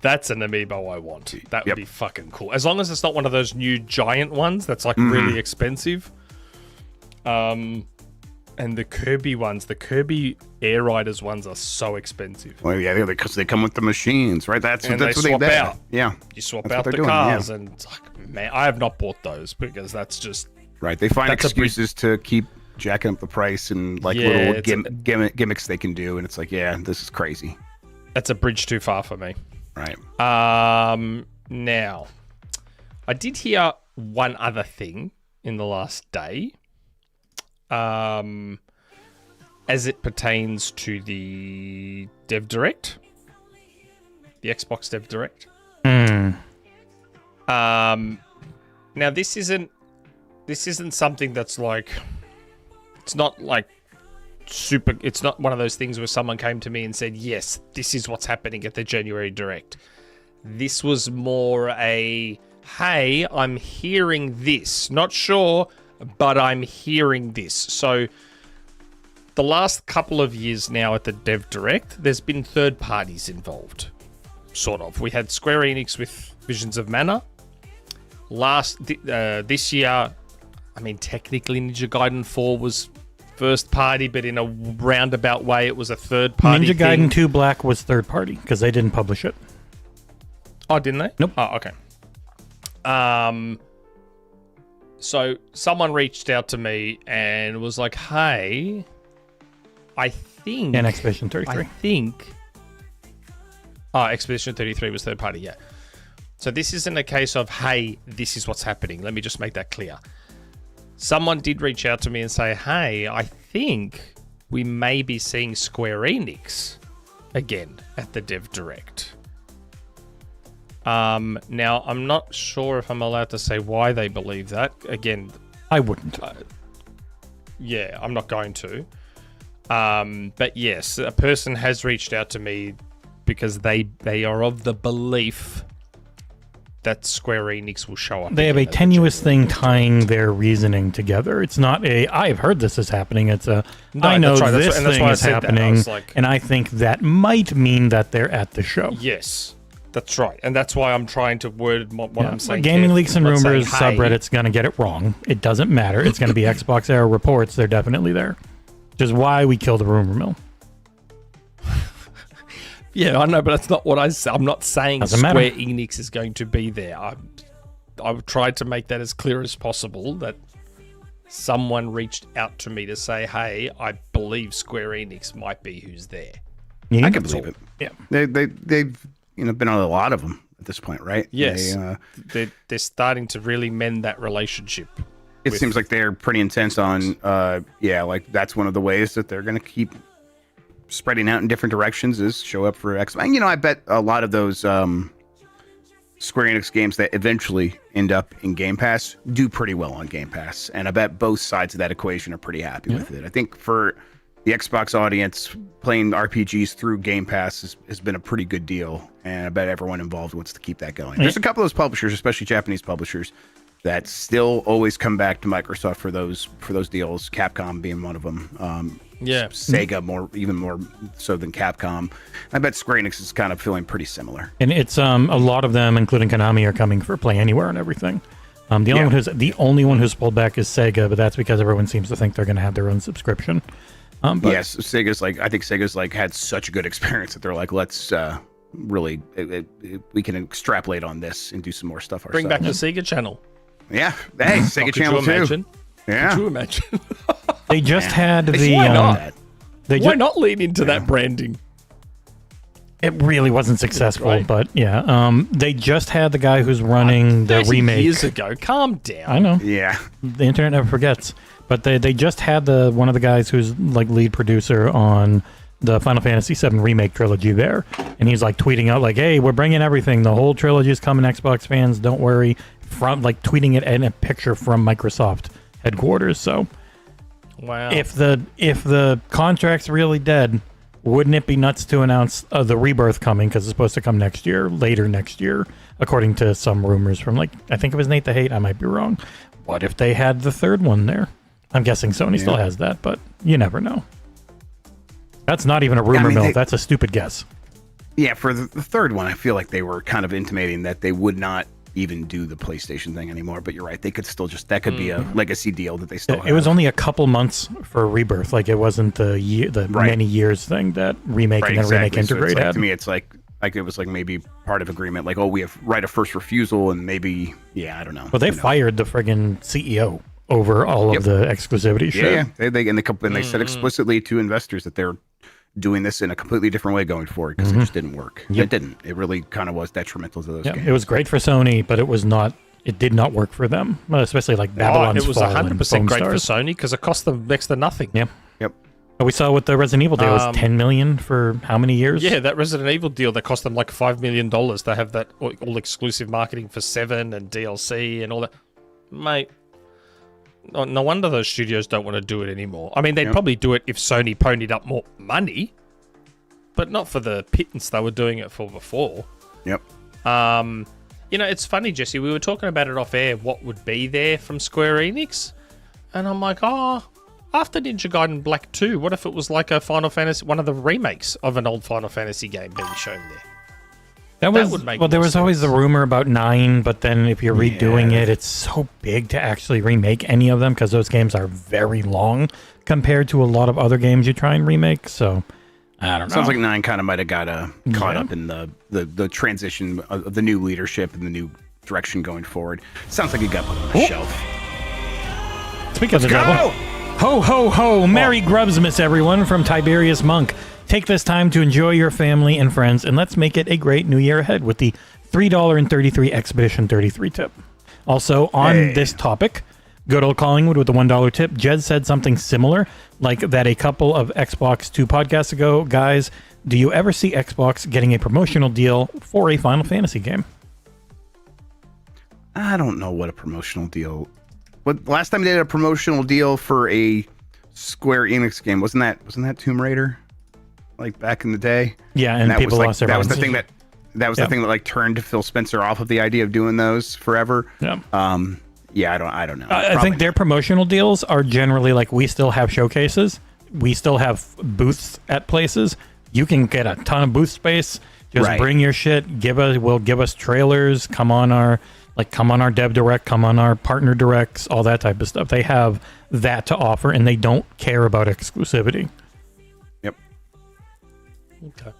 That's an amiibo I want. That would be fucking cool. As long as it's not one of those new giant ones that's really expensive. And the Kirby ones, the Kirby Air Riders ones are so expensive. Well, yeah, because they come with the machines, right? That's what they swap out. Yeah. You swap out the cars, and man, I have not bought those because that's just... Right, they find excuses to keep jacking up the price and little gimmicks they can do, and it's this is crazy. That's a bridge too far for me. Right. Now, I did hear one other thing in the last day, as it pertains to the Dev Direct, the Xbox Dev Direct. Now this isn't something that's like, it's not like super. It's not one of those things where someone came to me and said, "Yes, this is what's happening at the January Direct." This was more a, "Hey, I'm hearing this. Not sure, but I'm hearing this." So the last couple of years now at the Dev Direct, there's been third parties involved. Sort of. We had Square Enix with Visions of Mana. This year, I mean, technically Ninja Gaiden 4 was first party, but in a roundabout way, it was a third party. Ninja Gaiden 2 Black was third party because they didn't publish it. Oh, didn't they? Nope. Oh, okay. So someone reached out to me and was like, "Hey, I think..." And Expedition 33. I think... Oh, Expedition 33 was third party, yeah. So this isn't a case of, "Hey, this is what's happening." Let me just make that clear. Someone did reach out to me and say, "Hey, I think we may be seeing Square Enix again at the Dev Direct." Now, I'm not sure if I'm allowed to say why they believe that. Again, I wouldn't. Yeah, I'm not going to. But yes, a person has reached out to me because they are of the belief that Square Enix will show up. They have a tenuous thing tying their reasoning together. It's not a, "I've heard this is happening." It's a, "I know this thing is happening," and I think that might mean that they're at the show. Yes, that's right. And that's why I'm trying to word what I'm saying. Gaming Leaks and Let's say, Rumors "Hey." subreddit's going to get it wrong. It doesn't matter. It's going to be XboxEra reports. They're definitely there. Which is why we killed the rumor mill. Yeah, I know, but that's not what I say. I'm not saying Doesn't Square matter. Enix is going to be there. I've tried to make that as clear as possible, that someone reached out to me to say, "Hey, I believe Square Enix might be who's there." Yeah, I can believe it. Yeah. They've been on a lot of them at this point, right? Yes. They're starting to really mend that relationship. It seems like they're pretty intense on, like that's one of the ways that they're going to keep spreading out in different directions is show up for X. And, I bet a lot of those Square Enix games that eventually end up in Game Pass do pretty well on Game Pass. And I bet both sides of that equation are pretty happy with it. I think for the Xbox audience, playing RPGs through Game Pass has been a pretty good deal. And I bet everyone involved wants to keep that going. There's a couple of those publishers, especially Japanese publishers, that still always come back to Microsoft for those deals. Capcom being one of them. Sega even more so than Capcom. I bet Square Enix is kind of feeling pretty similar. And it's a lot of them, including Konami, are coming for Play Anywhere and everything. The only one who's pulled back is Sega, but that's because everyone seems to think they're going to have their own subscription. Yes, I think Sega's had such a good experience that they're like, let's really we can extrapolate on this and do some more stuff ourselves. Bring back the Sega Channel. Yeah, hey, Sega Channel too. Yeah, could you imagine? They just had the. Why not? Why not lean into that branding? It really wasn't successful, Right. but yeah. They just had the guy who's running the 30 remake. years ago. Calm down. I know. yeah. The internet never forgets. But they just had one of the guys who's lead producer on the Final Fantasy VII remake trilogy there, and he's tweeting out "Hey, we're bringing everything. The whole trilogy is coming, Xbox fans. Don't worry." From tweeting it in a picture from Microsoft headquarters. So, Wow. if the contract's really dead, wouldn't it be nuts to announce the Rebirth coming, because it's supposed to come later next year, according to some rumors from I think it was Nate the Hate. I might be wrong. What if they had the third one there? I'm guessing Sony still has that, but you never know. That's not even a rumor mill. That's a stupid guess. Yeah, for the third one, I feel like they were kind of intimating that they would not even do the PlayStation thing anymore. But you're right, they could still that could be a legacy deal that they still have. It was only a couple months for Rebirth. It wasn't the many years thing that remake and then remake integrate had. To me, it's like it was maybe part of agreement. We have right of first refusal, and maybe I don't know. Well, they fired the friggin' CEO over all of the exclusivity shit. Yeah. They said explicitly to investors that they're doing this in a completely different way going forward because it just didn't work. It didn't. It really kind of was detrimental to those games. It was great for Sony, but it did not work for them, especially Babylon's It was Fall 100% and great for Foam Stars. Sony because it cost them next to nothing. Yep. But we saw what the Resident Evil deal was, $10 million for how many years? Yeah, that Resident Evil deal that cost them like $5 million. They have that all exclusive marketing for 7 and DLC and all that. Mate, no wonder those studios don't want to do it anymore. I mean, they'd probably do it if Sony ponied up more money, but not for the pittance they were doing it for before. Yep. It's funny, Jesse. We were talking about it off air, what would be there from Square Enix. And I'm like, after Ninja Gaiden Black 2, what if it was like a Final Fantasy, one of the remakes of an old Final Fantasy game being shown there? That would make there was always the rumor about 9, but then if you're redoing it, it's so big to actually remake any of them because those games are very long compared to a lot of other games you try and remake. So I don't know. Sounds like 9 kind of might have got caught up in the transition of the new leadership and the new direction going forward. Sounds like it got put on the shelf. Speaking of the devil. Ho, ho, ho. Merry Grubsmas, everyone, from Tiberius Monk. Take this time to enjoy your family and friends, and let's make it a great new year ahead with the $3.33 Expedition 33 tip. Also, on this topic, good old Collingwood with the $1 tip. Jed said something similar, like that a couple of Xbox 2 podcasts ago. Guys, do you ever see Xbox getting a promotional deal for a Final Fantasy game? I don't know what a promotional deal. What last time they did a promotional deal for a Square Enix game wasn't that Tomb Raider, like back in the day? Yeah, and people lost their minds. That was the thing that thing that like turned Phil Spencer off of the idea of doing those forever. Yeah. I don't know. I think their promotional deals are generally like, we still have showcases, we still have booths at places. You can get a ton of booth space. Just bring your shit. Give us trailers. Come on our Dev Direct, come on our partner directs, all that type of stuff. They have that to offer, and they don't care about exclusivity. Yep. Okay.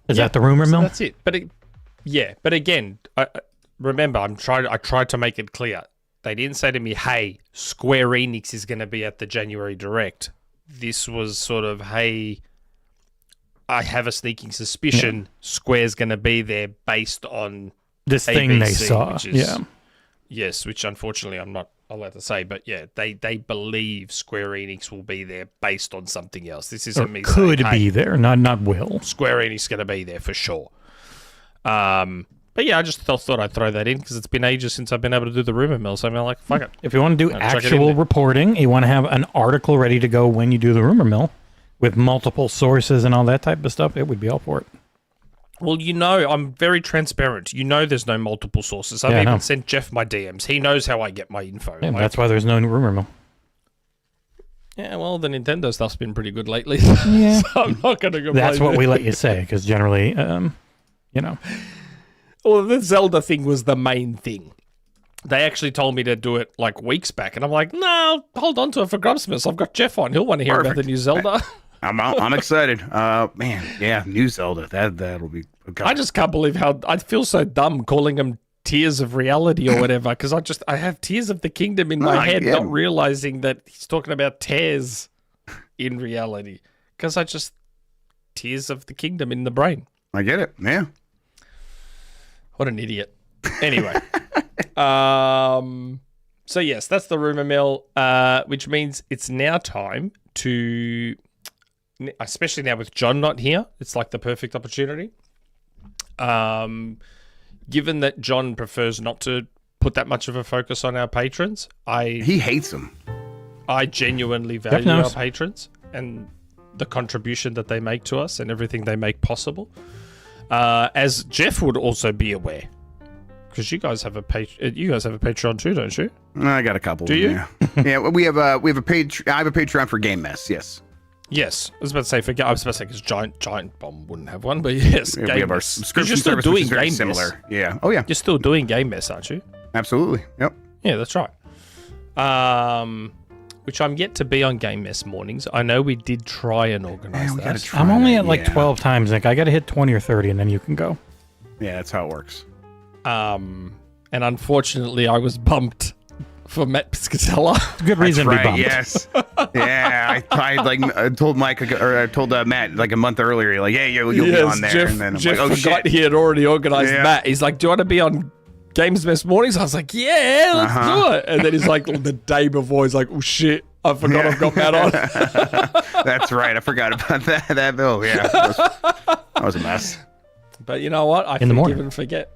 Is that the rumor mill? That's it. But again, remember, I tried to make it clear. They didn't say to me, "Hey, Square Enix is going to be at the January Direct." This was sort of, "Hey, I have a sneaking suspicion Square's going to be there based on this ABC, thing they saw." Yes, which unfortunately I'm not allowed to say, but yeah, they believe Square Enix will be there based on something else. This isn't me could saying, be there, not will. Square Enix is going to be there for sure. But yeah, I just thought I'd throw that in because it's been ages since I've been able to do the rumor mill. So I'm like, fuck it. If you want to do actual reporting, you want to have an article ready to go when you do the rumor mill with multiple sources and all that type of stuff, it would be all for it. Well, I'm very transparent. There's no multiple sources. I've even sent Jeff my DMs. He knows how I get my info. Yeah, that's why there's no rumor mill. Yeah, well, the Nintendo stuff's been pretty good lately. Yeah. So I'm not going to complain. That's what we let you say, because generally, Well, the Zelda thing was the main thing. They actually told me to do it like weeks back, and I'm like, no, hold on to it for Grubsmas. I've got Jeff on. He'll want to hear about the new Zelda. I'm excited. Man, yeah, new Zelda. That'll be. God. I just can't believe how I feel so dumb calling them Tears of Reality or whatever, because I have Tears of the Kingdom in my head, not realizing that he's talking about tears in reality. Because Tears of the Kingdom in the brain. I get it. Yeah. What an idiot. Anyway. So yes, that's the rumor mill, which means it's now time to, especially now with John not here, it's like the perfect opportunity. Given that John prefers not to put that much of a focus on our patrons, he hates them. I genuinely value our patrons and the contribution that they make to us and everything they make possible. As Jeff would also be aware, because you guys have a Patreon too, don't you? I got a couple. Do you? Yeah, yeah. We have a Patreon. I have a Patreon for Game Mess. Yes. Yes, I was about to say because Giant Bomb wouldn't have one, but yes, we have our subscription service, which is very similar. Yeah. Oh yeah. You're still doing Game Mess, aren't you? Absolutely. Yep. Yeah, that's right. Which I'm yet to be on Game Mess mornings. I know we did try and organize that. I'm only at like 12 times, Nick. I got to hit 20 or 30, and then you can go. Yeah, that's how it works. And unfortunately, I was bumped for Matt Piscatella. Good reason to be bumped. Yes. Yeah, I told Mike or I told Matt like a month earlier, like, hey, you'll be on there. Jeff, and then I'm Jeff like, oh forgot shit. he had already organized Matt. He's like, do you want to be on Games Mess mornings? I was like, yeah, let's do it. And then he's like, the day before, he's like, oh shit, I forgot I've got Matt on. That's right. I forgot about that bill. Yeah, that was a mess. But you know what? I In the forgive morning. and forget.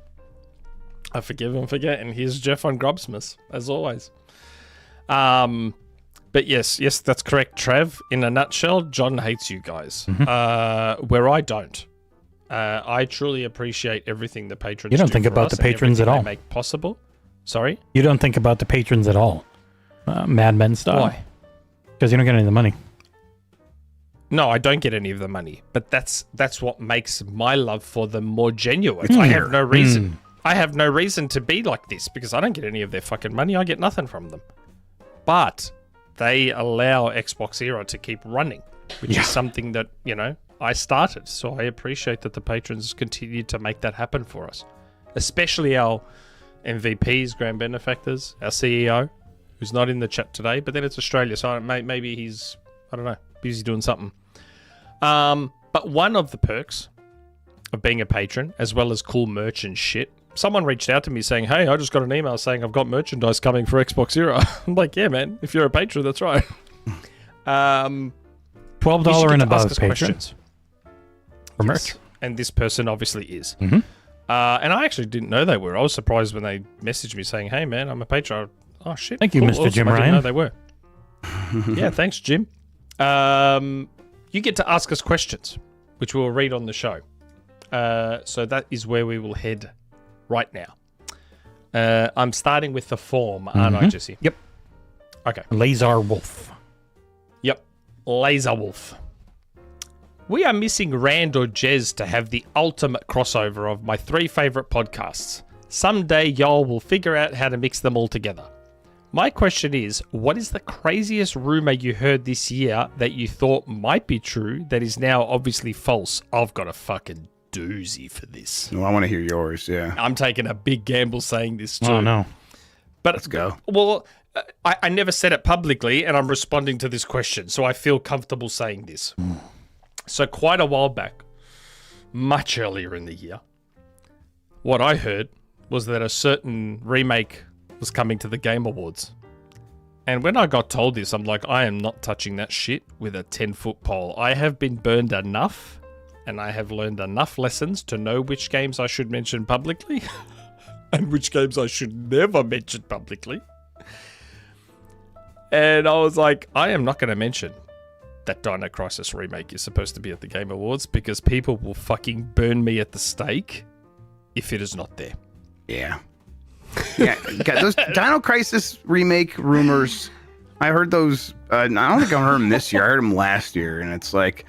I forgive and forget. And here's Jeff on Grubbsmas, as always. But yes, that's correct, Trev. In a nutshell, John hates you guys. Where I don't. I truly appreciate everything the patrons You don't do think for about us the and patrons at everything all. they make possible. Sorry? You don't think about the patrons at all. Mad Men style. Why? Because you don't get any of the money. No, I don't get any of the money, but that's what makes my love for them more genuine. I have no reason. I have no reason to be like this because I don't get any of their fucking money. I get nothing from them. But they allow XboxEra to keep running, which is something that, I started. So I appreciate that the patrons continue to make that happen for us, especially our MVPs, grand benefactors, our CEO, who's not in the chat today, but then it's Australia, so maybe he's, I don't know, busy doing something. But one of the perks of being a patron, as well as cool merch and shit, someone reached out to me saying, hey, I just got an email saying I've got merchandise coming for XboxEra. I'm like, yeah, man, if you're a patron, that's right. $12 ask and above us patron questions. for merch. Yes, and this person obviously is. And I actually didn't know they were. I was surprised when they messaged me saying, hey, man, I'm a patron. Oh, shit. Thank you, cool, Mr. awesome. Jim I didn't Ryan. know they were. Yeah, thanks, Jim. You get to ask us questions, which we'll read on the show. So that is where we will head right now. I'm starting with the form, aren't I, Jesse? Yep. Okay. Lazar Wolf. Yep. Lazar Wolf. We are missing Rand or Jez to have the ultimate crossover of my 3 favorite podcasts. Someday y'all will figure out how to mix them all together. My question is, what is the craziest rumor you heard this year that you thought might be true that is now obviously false? I've got a fucking doozy for this. Well, I want to hear yours. Yeah, I'm taking a big gamble saying this too. Oh, no. But let's go. Well, I never said it publicly, and I'm responding to this question, so I feel comfortable saying this. So quite a while back, much earlier in the year, what I heard was that a certain remake was coming to the Game Awards. And when I got told this, I'm like, I am not touching that shit with a 10-foot pole. I have been burned enough, and I have learned enough lessons to know which games I should mention publicly and which games I should never mention publicly. And I was like, I am not going to mention that Dino Crisis remake is supposed to be at the Game Awards because people will fucking burn me at the stake if it is not there. Yeah. Yeah, those Dino Crisis remake rumors, I heard those, I don't think I heard them this year, I heard them last year, and it's like,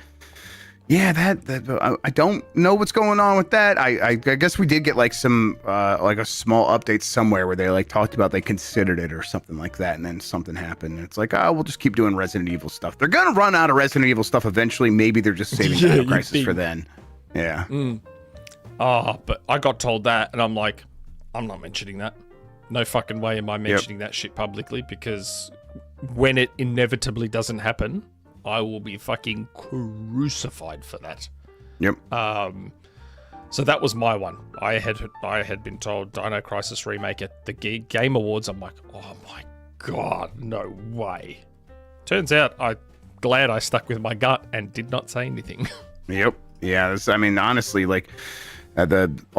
yeah, that I don't know what's going on with that. I guess we did get like some like a small update somewhere where they like talked about they considered it or something like that, and then something happened. And it's like, oh, we'll just keep doing Resident Evil stuff. They're gonna run out of Resident Evil stuff eventually. Maybe they're just saving Dino Crisis for then. Yeah. Oh, but I got told that, and I'm like, I'm not mentioning that. No fucking way am I mentioning that shit publicly, because when it inevitably doesn't happen, I will be fucking crucified for that. Yep. So that was my one. I had been told Dino Crisis remake at the Game Awards. I'm like, oh my god, no way. Turns out I'm glad I stuck with my gut and did not say anything. Yep. Yeah. I mean, honestly, like all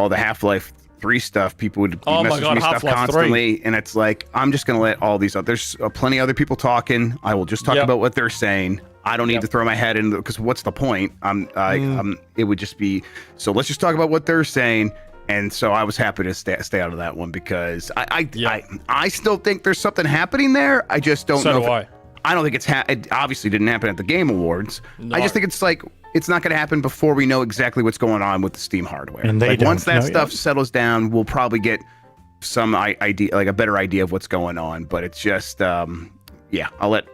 the Half-Life 3 stuff, people would message me stuff constantly, 3. And it's like, I'm just gonna let all these up. There's plenty other people talking. I will just talk about what they're saying. I don't need to throw my head in, because what's the point? It would just be, so let's just talk about what they're saying. And so I was happy to stay out of that one, because I still think there's something happening there. I just don't know. So do I. I don't think it obviously didn't happen at the Game Awards. No. I just think it's like, it's not going to happen before we know exactly what's going on with the Steam hardware. And like, once that stuff settles down, we'll probably get some idea, like a better idea of what's going on. But it's just, I'll let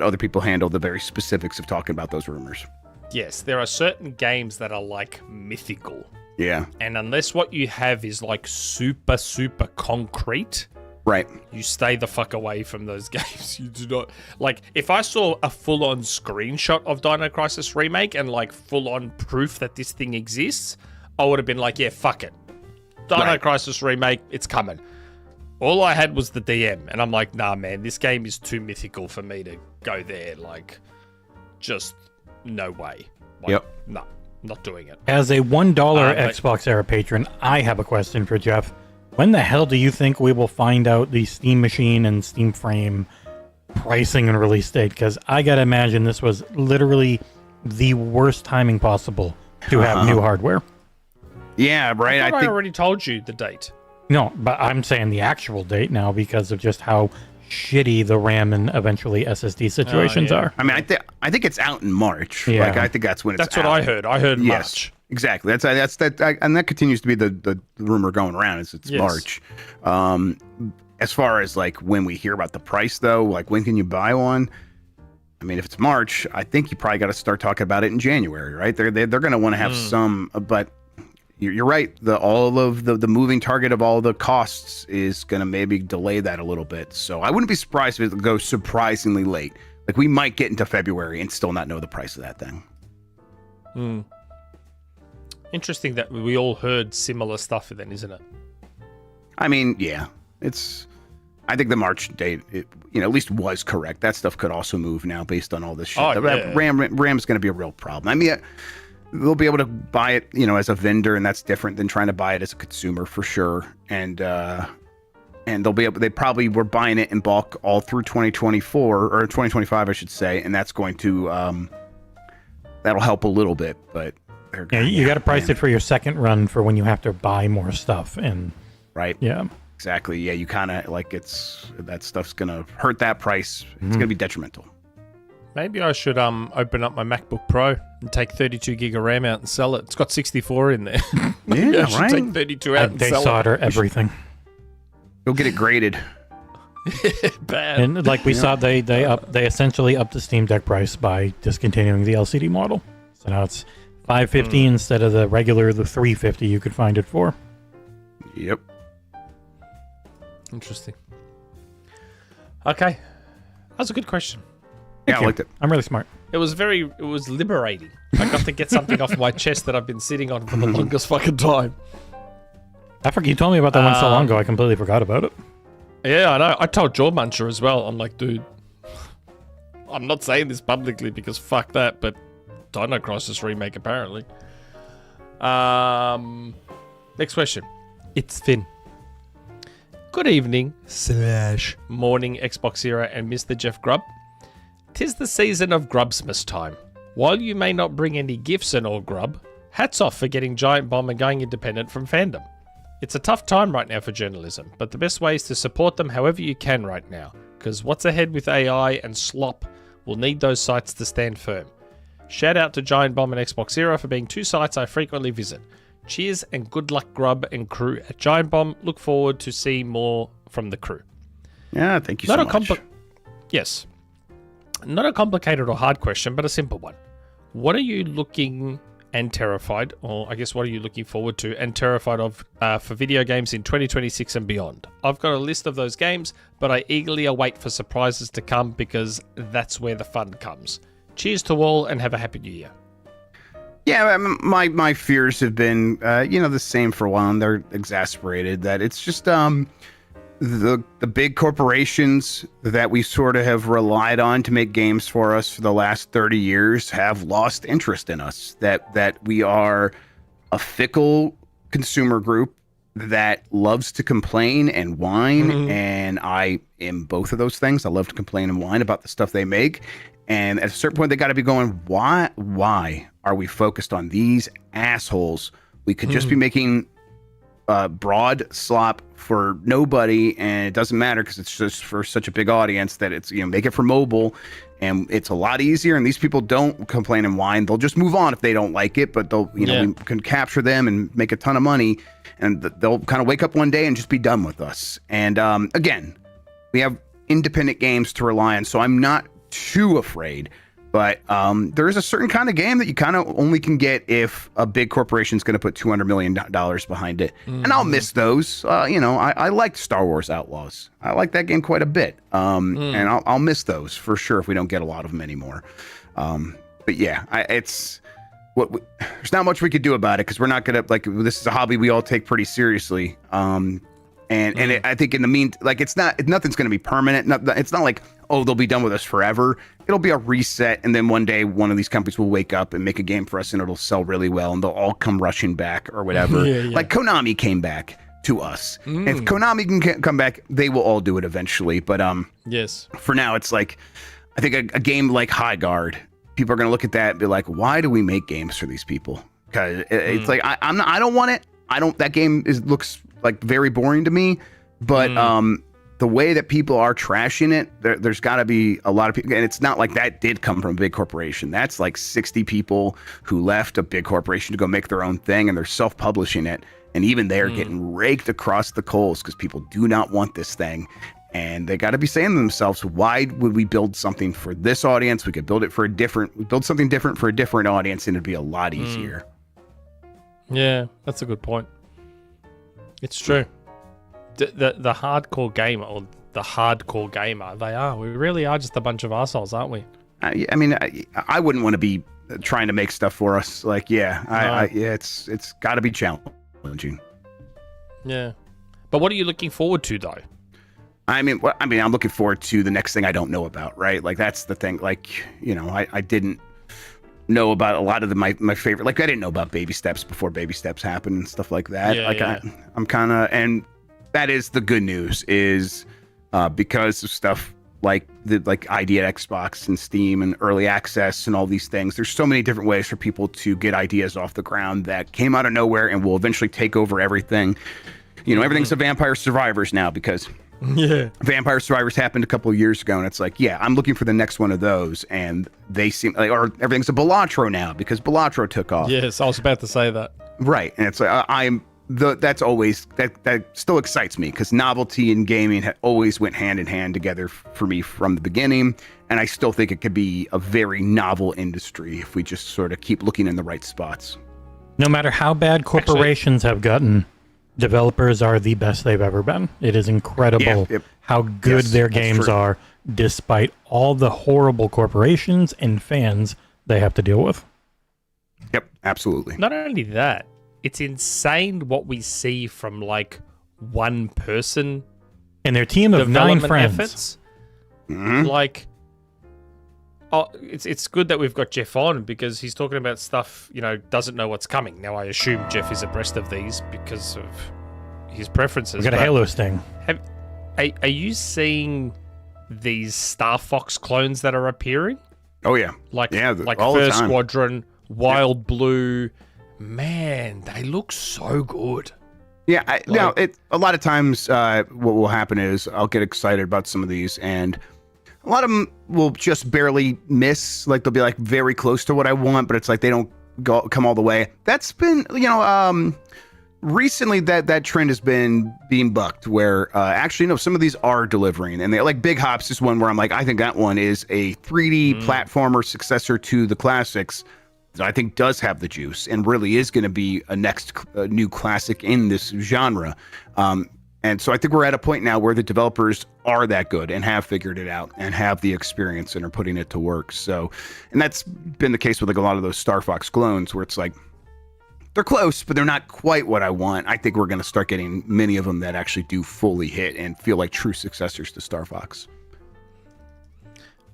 other people handle the very specifics of talking about those rumors. Yes, there are certain games that are like mythical. Yeah. And unless what you have is like super, super concrete, right, you stay the fuck away from those games. You do not, like, if I saw a full-on screenshot of Dino Crisis Remake and like full-on proof that this thing exists, I would have been like, yeah, fuck it. Dino Crisis Remake, it's coming. All I had was the DM, and I'm like, nah, man, this game is too mythical for me to go there. Like, just no way. Like, Yep. No, not doing it. As a $1 XboxEra patron, I have a question for Jeff. When the hell do you think we will find out the Steam Machine and Steam Frame pricing and release date? Because I gotta imagine this was literally the worst timing possible to have new hardware. Yeah, right. I I think already told you the date. No, but I'm saying the actual date now because of just how shitty the RAM and eventually SSD situations are. I mean, I think it's out in March. Yeah. Like I think that's when it's That's out. what I heard. I heard Yes, March. exactly. And that continues to be the rumor going around. Is it's Yes. March. As far as like when we hear about the price though, like when can you buy one? I mean, if it's March, I think you probably got to start talking about it in January, right? They're going to want to have some, but you're right. All of the moving target of all the costs is going to maybe delay that a little bit. So I wouldn't be surprised if it goes surprisingly late. Like we might get into February and still not know the price of that thing. Interesting that we all heard similar stuff then, isn't it? I mean, yeah, I think the March date, at least was correct. That stuff could also move now based on all this shit. Oh, yeah. RAM's going to be a real problem. I mean, they'll be able to buy it, as a vendor, and that's different than trying to buy it as a consumer for sure. And they probably were buying it in bulk all through 2024 or 2025, I should say, and that's going to that'll help a little bit. But Yeah, you got to price it for your second run for when you have to buy more stuff. And right, yeah, exactly. Yeah, you kind of like that stuff's gonna hurt that price. It's gonna be detrimental. Maybe I should open up my MacBook Pro and take 32 gig of RAM out and sell it. It's got 64 in there. Maybe Yeah, I should right. take 32 out and they sell solder everything. Go get it graded. it. Bad. And like we saw, they essentially upped the Steam Deck price by discontinuing the LCD model. So now it's $550 instead of the regular the $350 you could find it for. Yep. Interesting. Okay. That's a good question. Yeah, I liked it. I'm really smart. It was liberating. I got to get something off my chest that I've been sitting on for the longest fucking time. I forgot you told me about that one so long ago. I completely forgot about it. Yeah, I know. I told Jaw Muncher as well. I'm like, dude, I'm not saying this publicly because fuck that, but Dino Crisis remake apparently. Next question. itzFinn. Good evening / morning XboxEra and Mr. Jeff Grubb. 'Tis the season of Grubbsmas time. While you may not bring any gifts and all Grubb, hats off for getting Giant Bomb and going independent from fandom. It's a tough time right now for journalism, but the best way is to support them however you can right now, because what's ahead with AI and slop will need those sites to stand firm. Shout out to Giant Bomb and XboxEra for being two sites I frequently visit. Cheers and good luck Grubb and crew at Giant Bomb. Look forward to see more from the crew. Yeah, thank you so much. Yes. Not a complicated or hard question, but a simple one. What are you looking and terrified, or I guess what are you looking forward to and terrified of for video games in 2026 and beyond? I've got a list of those games, but I eagerly await for surprises to come because that's where the fun comes. Cheers to all and have a happy new year. Yeah, my fears have been, the same for a while, and they're exasperated. That it's just the big corporations that we sort of have relied on to make games for us for the last 30 years have lost interest in us. That we are a fickle consumer group that loves to complain and whine, and I am both of those things. I love to complain and whine about the stuff they make. And at a certain point, they got to be going, why are we focused on these assholes? We could just be making broad slop for nobody, and it doesn't matter because it's just for such a big audience that it's, make it for mobile, and it's a lot easier. And these people don't complain and whine. They'll just move on if they don't like it, but they'll, we can capture them and make a ton of money, and they'll kind of wake up one day and just be done with us. And again, we have independent games to rely on, so I'm not too afraid, but there is a certain kind of game that you kind of only can get if a big corporation is going to put $200 million behind it. And I'll miss those. I liked Star Wars Outlaws. I like that game quite a bit. And I'll miss those for sure if we don't get a lot of them anymore. But yeah, there's not much we could do about it because we're not going to, this is a hobby we all take pretty seriously. And I think in the like nothing's going to be permanent. It's not like, oh, they'll be done with us forever. It'll be a reset, and then one day one of these companies will wake up and make a game for us, and it'll sell really well, and they'll all come rushing back or whatever. Like Konami came back to us. If Konami can come back, they will all do it eventually. But yes, for now, it's like, I think a game like High Guard, people are going to look at that and be like, why do we make games for these people? Because it's like I don't want it. That game looks like very boring to me. But the way that people are trashing it, there's got to be a lot of people, and it's not like that did come from a big corporation. That's like 60 people who left a big corporation to go make their own thing, and they're self-publishing it. And even they're getting raked across the coals because people do not want this thing. And they got to be saying to themselves, why would we build something for this audience? We could build it for build something different for a different audience, and it'd be a lot easier. Yeah, that's a good point. It's true. The hardcore gamer, or the hardcore gamer, we really are just a bunch of assholes, aren't we? I mean, I wouldn't want to be trying to make stuff for us. Like, it's got to be challenging. Yeah. But what are you looking forward to, though? I'm looking forward to the next thing I don't know about, right? Like, that's the thing. Like, I didn't know about a lot of my favorite. Like, I didn't know about Baby Steps before Baby Steps happened and stuff like that. I'm kind of, and that is the good news, is because of stuff like the ID at Xbox and Steam and early access and all these things. There's so many different ways for people to get ideas off the ground that came out of nowhere and will eventually take over everything. Everything's a Vampire Survivors now, because Vampire Survivors happened a couple of years ago, and it's like, I'm looking for the next one of those, and they seem like, or everything's a Balatro now because Balatro took off. Yes, I was about to say that. Right, and it's like that still excites me, because novelty in gaming always went hand in hand together for me from the beginning, and I still think it could be a very novel industry if we just sort of keep looking in the right spots. No matter how bad corporations have gotten, developers are the best they've ever been. It is incredible how good their games are, despite all the horrible corporations and fans they have to deal with. Yep, absolutely. Not only that, it's insane what we see from like one person and their team of 9 friends. Efforts. Like, it's good that we've got Jeff on, because he's talking about stuff, doesn't know what's coming. Now, I assume Jeff is abreast of these because of his preferences. We got a Halo sting. Are you seeing these Star Fox clones that are appearing? Oh yeah, like all First Squadron, Wild Blue. Man, they look so good. Yeah, a lot of times what will happen is I'll get excited about some of these, and a lot of them will just barely miss. Like, they'll be like very close to what I want, but it's like they don't come all the way. That's been, recently that trend has been being bucked, where actually, some of these are delivering, and they like Big Hops is one where I'm like, I think that one is a 3D platformer successor to the classics. I think does have the juice and really is going to be a next new classic in this genre. And so I think we're at a point now where the developers are that good and have figured it out and have the experience and are putting it to work. So, and that's been the case with like a lot of those Star Fox clones, where it's like, they're close, but they're not quite what I want. I think we're going to start getting many of them that actually do fully hit and feel like true successors to Star Fox.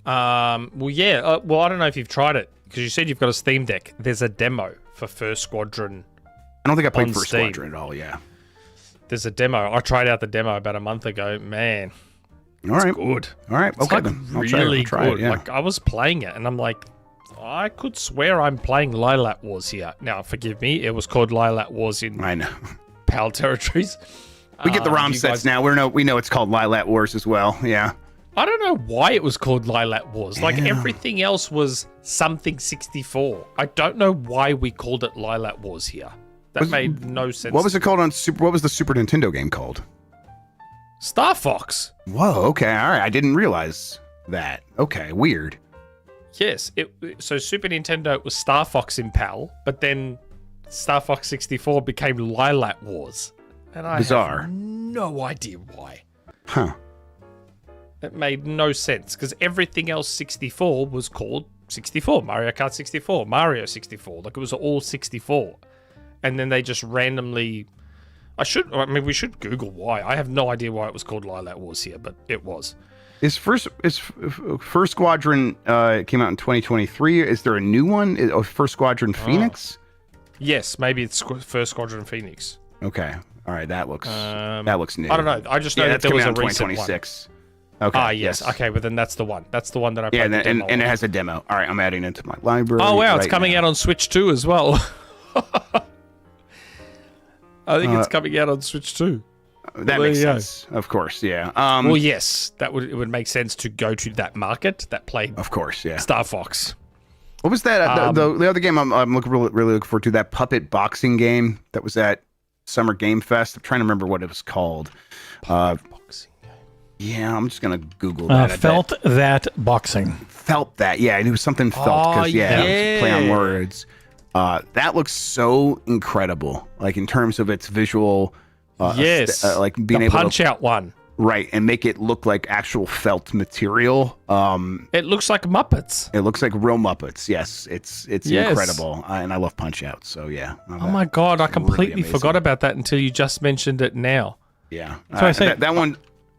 Well, I don't know if you've tried it, because you said you've got a Steam Deck. There's a demo for First Squadron. I don't think I played First Squadron at all. Yeah, there's a demo. I tried out the demo about a month ago. Man, it's good. All right, it's okay, like then. really try good. it, yeah. Like, I was playing it, and I'm like, I could swear I'm playing Lilac Wars here. Now, forgive me, it was called Lilac Wars in I know PAL territories. We get the ROM sets now. We know it's called Lilac Wars as well. Yeah. I don't know why it was called Lilac Wars. Like, everything else was something 64. I don't know why we called it Lilac Wars here. That made no sense. What was it called on What was the Super Nintendo game called? Star Fox. Whoa. Okay. All right. I didn't realize that. Okay. Weird. Yes. So Super Nintendo was Star Fox in PAL, but then Star Fox 64 became Lilac Wars. And I have no idea why. Huh. It made no sense, because everything else 64 was called 64. Mario Kart 64, Mario 64. Like, it was all 64. And then they just randomly I mean, we should Google why. I have no idea why it was called Lilac Wars here, but it was. Is First Squadron came out in 2023? Is there a new one? First Squadron Phoenix? Yes, maybe it's First Squadron Phoenix. Okay. All right. That looks new. I don't know. I just know that there was a recent 2026. One. Okay. Yes. Okay, but then that's the one. That's the one that I played. Yeah, the demo and it on. has a demo. All right, I'm adding it to my library. Oh wow, it's coming out on Switch 2 as well. I think it's coming out on Switch 2. That makes sense. Of course, yeah. Well, yes, it would make sense to go to that market that played. Of course, yeah. Star Fox. What was that? The other game I'm really looking forward to, that puppet boxing game that was at Summer Game Fest. I'm trying to remember what it was called. Boxing game. Yeah, I'm just gonna Google that. Felt that boxing. Felt that. Yeah, it was something felt because it was play on words. That looks so incredible. Like in terms of its visual. Yes, like being the able punch to out one. Right, and make it look like actual felt material. It looks like Muppets. It looks like real Muppets. Yes, it's incredible, and I love Punch Out. So yeah. Oh my god, I completely forgot about that until you just mentioned it now. Yeah. So I say that one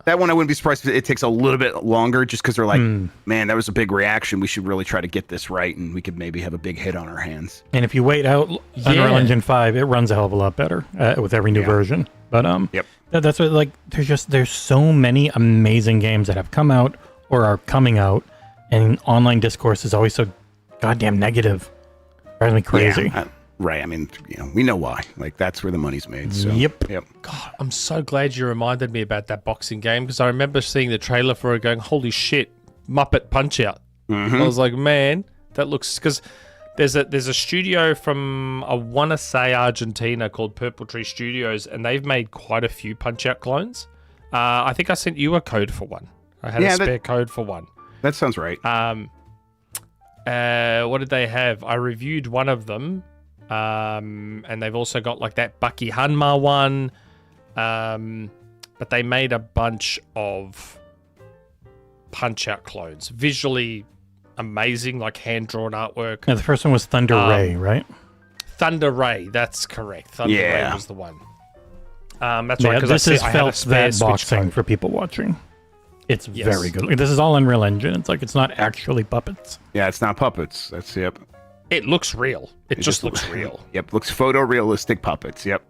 I wouldn't be surprised if it takes a little bit longer, just because they're like, man, that was a big reaction. We should really try to get this right, and we could maybe have a big hit on our hands. And if you wait out Unreal Engine 5, it runs a hell of a lot better with every new version. But yep. That's what, like, there's so many amazing games that have come out or are coming out, and online discourse is always so goddamn negative. Drives me crazy. Yeah, right. I mean, we know why. Like, that's where the money's made. So. Yep. God, I'm so glad you reminded me about that boxing game, because I remember seeing the trailer for it going, holy shit, Muppet Punch Out. I was like, man, that looks... Because there's a studio from, I want to say Argentina, called Purple Tree Studios, and they've made quite a few Punch Out clones. I think I sent you a code for one. I had a spare code for one. That sounds right. What did they have? I reviewed one of them. And they've also got like that Bucky Hanma one. But they made a bunch of Punch Out clones. Visually amazing, like hand-drawn artwork. Yeah, the first one was Thunder Ray, right? Thunder Ray, that's correct. Thunder Ray was the one. That's Yeah, right. Because this is I had a Felt spare That Switch boxing code. for people watching. It's very good. Like, this is all Unreal Engine. It's like it's not actually puppets. Yeah, it's not puppets. That's yep. It looks real. It just looks real. Yep, looks photorealistic puppets. Yep.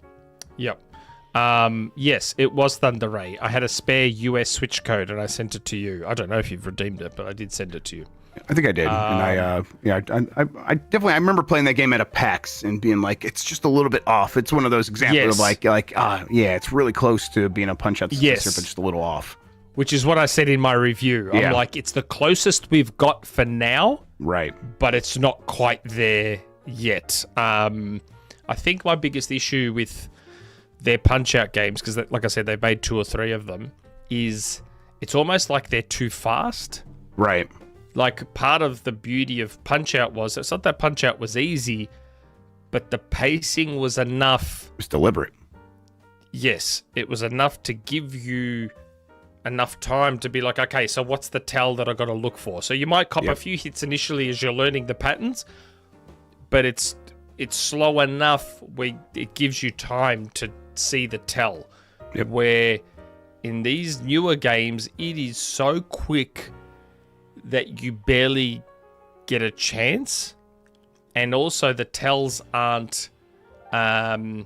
Yes, it was Thunder Ray. I had a spare US Switch code and I sent it to you. I don't know if you've redeemed it, but I did send it to you. I think I did, and I definitely remember playing that game at a PAX and being like, it's just a little bit off. It's one of those examples of it's really close to being a Punch Out successor, but just a little off. Which is what I said in my review. I'm like, it's the closest we've got for now, right? But it's not quite there yet. I think my biggest issue with their Punch Out games, because like I said, they made 2 or 3 of them, is it's almost like they're too fast. Right. Like, part of the beauty of Punch Out was, it's not that Punch Out was easy, but the pacing was enough. It was deliberate. Yes, it was enough to give you enough time to be like, okay, so what's the tell that I got to look for? So you might cop a few hits initially as you're learning the patterns, but it's slow enough where it gives you time to see the tell. Yep. Where in these newer games, it is so quick that you barely get a chance, and also the tells aren't. I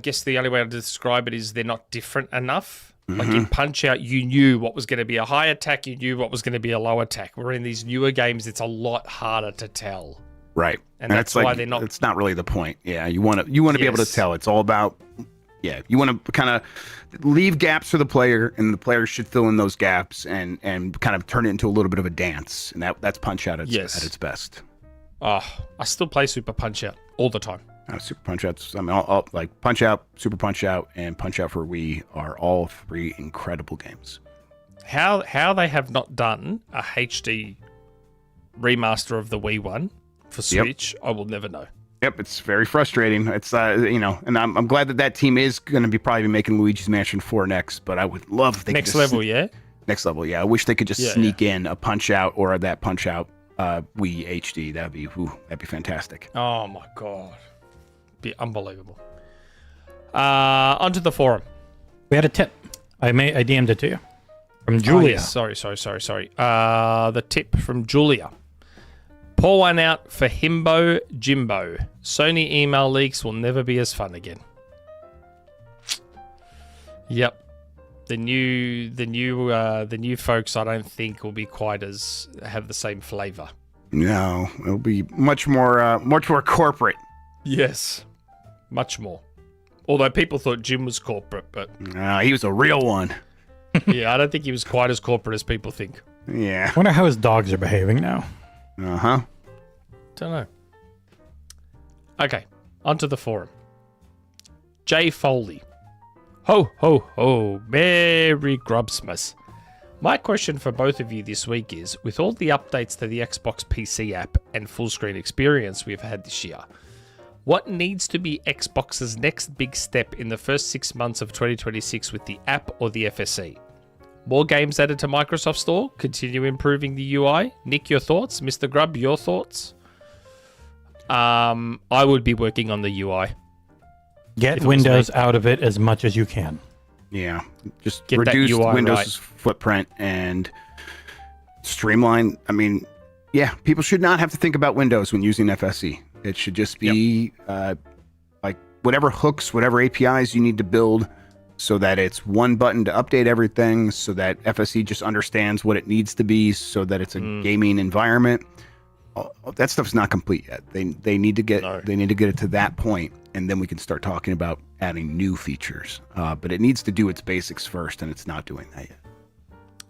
guess the only way to describe it is they're not different enough. Like in Punch Out, you knew what was going to be a high attack, you knew what was going to be a low attack. Where in these newer games, it's a lot harder to tell. Right, and that's why they're not. It's not really the point. Yeah, you want to be able to tell. It's all about. Yeah, you want to kind of leave gaps for the player, and the player should fill in those gaps and kind of turn it into a little bit of a dance, and that's Punch Out at its best. Oh, I still play Super Punch Out all the time. Super Punch Outs. I mean, all like Punch Out, Super Punch Out, and Punch Out for Wii are all 3 incredible games. How they have not done a HD remaster of the Wii one for Switch, I will never know. Yep, it's very frustrating. It's and I'm glad that team is going to be probably making Luigi's Mansion 4 next. But I would love if they next could just level, next level, yeah. I wish they could just sneak in a Punch Out or that Punch Out Wii HD. That'd be fantastic. Oh my god, be unbelievable. Onto the forum. We had a tip. I DM'd it to you from Julia. Oh, yes. Sorry. The tip from Julia. Pour one out for Himbo Jimbo. Sony email leaks will never be as fun again. Yep. The new folks, I don't think will be quite as have the same flavor. No, it'll be much more corporate. Yes, much more. Although people thought Jim was corporate, but He was a real one. yeah, I don't think he was quite as corporate as people think. Yeah. I wonder how his dogs are behaving now. Uh-huh. Don't know. Okay, onto the forum. Jay Foley. Ho, ho, ho. Merry Grubsmas. My question for both of you this week is, with all the updates to the Xbox PC app and full screen experience we've had this year, what needs to be Xbox's next big step in the first 6 months of 2026 with the app or the FSE? More games added to Microsoft Store? Continue improving the UI? Nick, your thoughts? Mr. Grubb, your thoughts? I would be working on the UI. Get Windows out of it as much as you can. Yeah. Just Get that reduce UI Windows' right. footprint and streamline. I mean, yeah, people should not have to think about Windows when using FSE. It should just be like whatever hooks, whatever APIs you need to build so that it's one button to update everything, so that FSE just understands what it needs to be, so that it's a gaming environment. That stuff's not complete yet. They need to get it to that point, and then we can start talking about adding new features. But it needs to do its basics first, and it's not doing that yet.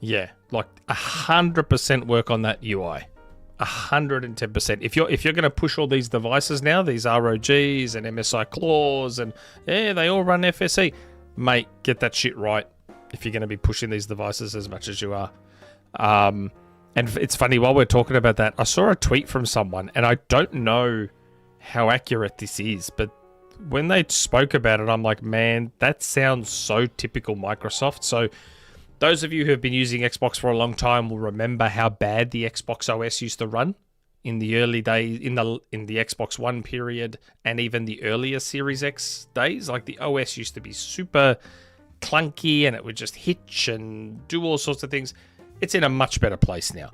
Yeah, like 100% work on that UI. 110%. If you're going to push all these devices now, these ROGs and MSI claws, and they all run FSE, mate, get that shit right. If you're going to be pushing these devices as much as you are. And it's funny, while we're talking about that, I saw a tweet from someone, and I don't know how accurate this is, but when they spoke about it, I'm like, man, that sounds so typical Microsoft. So those of you who have been using Xbox for a long time will remember how bad the Xbox OS used to run in the early days, in the Xbox One period, and even the earlier Series X days. Like, the OS used to be super clunky, and it would just hitch and do all sorts of things. It's in a much better place now.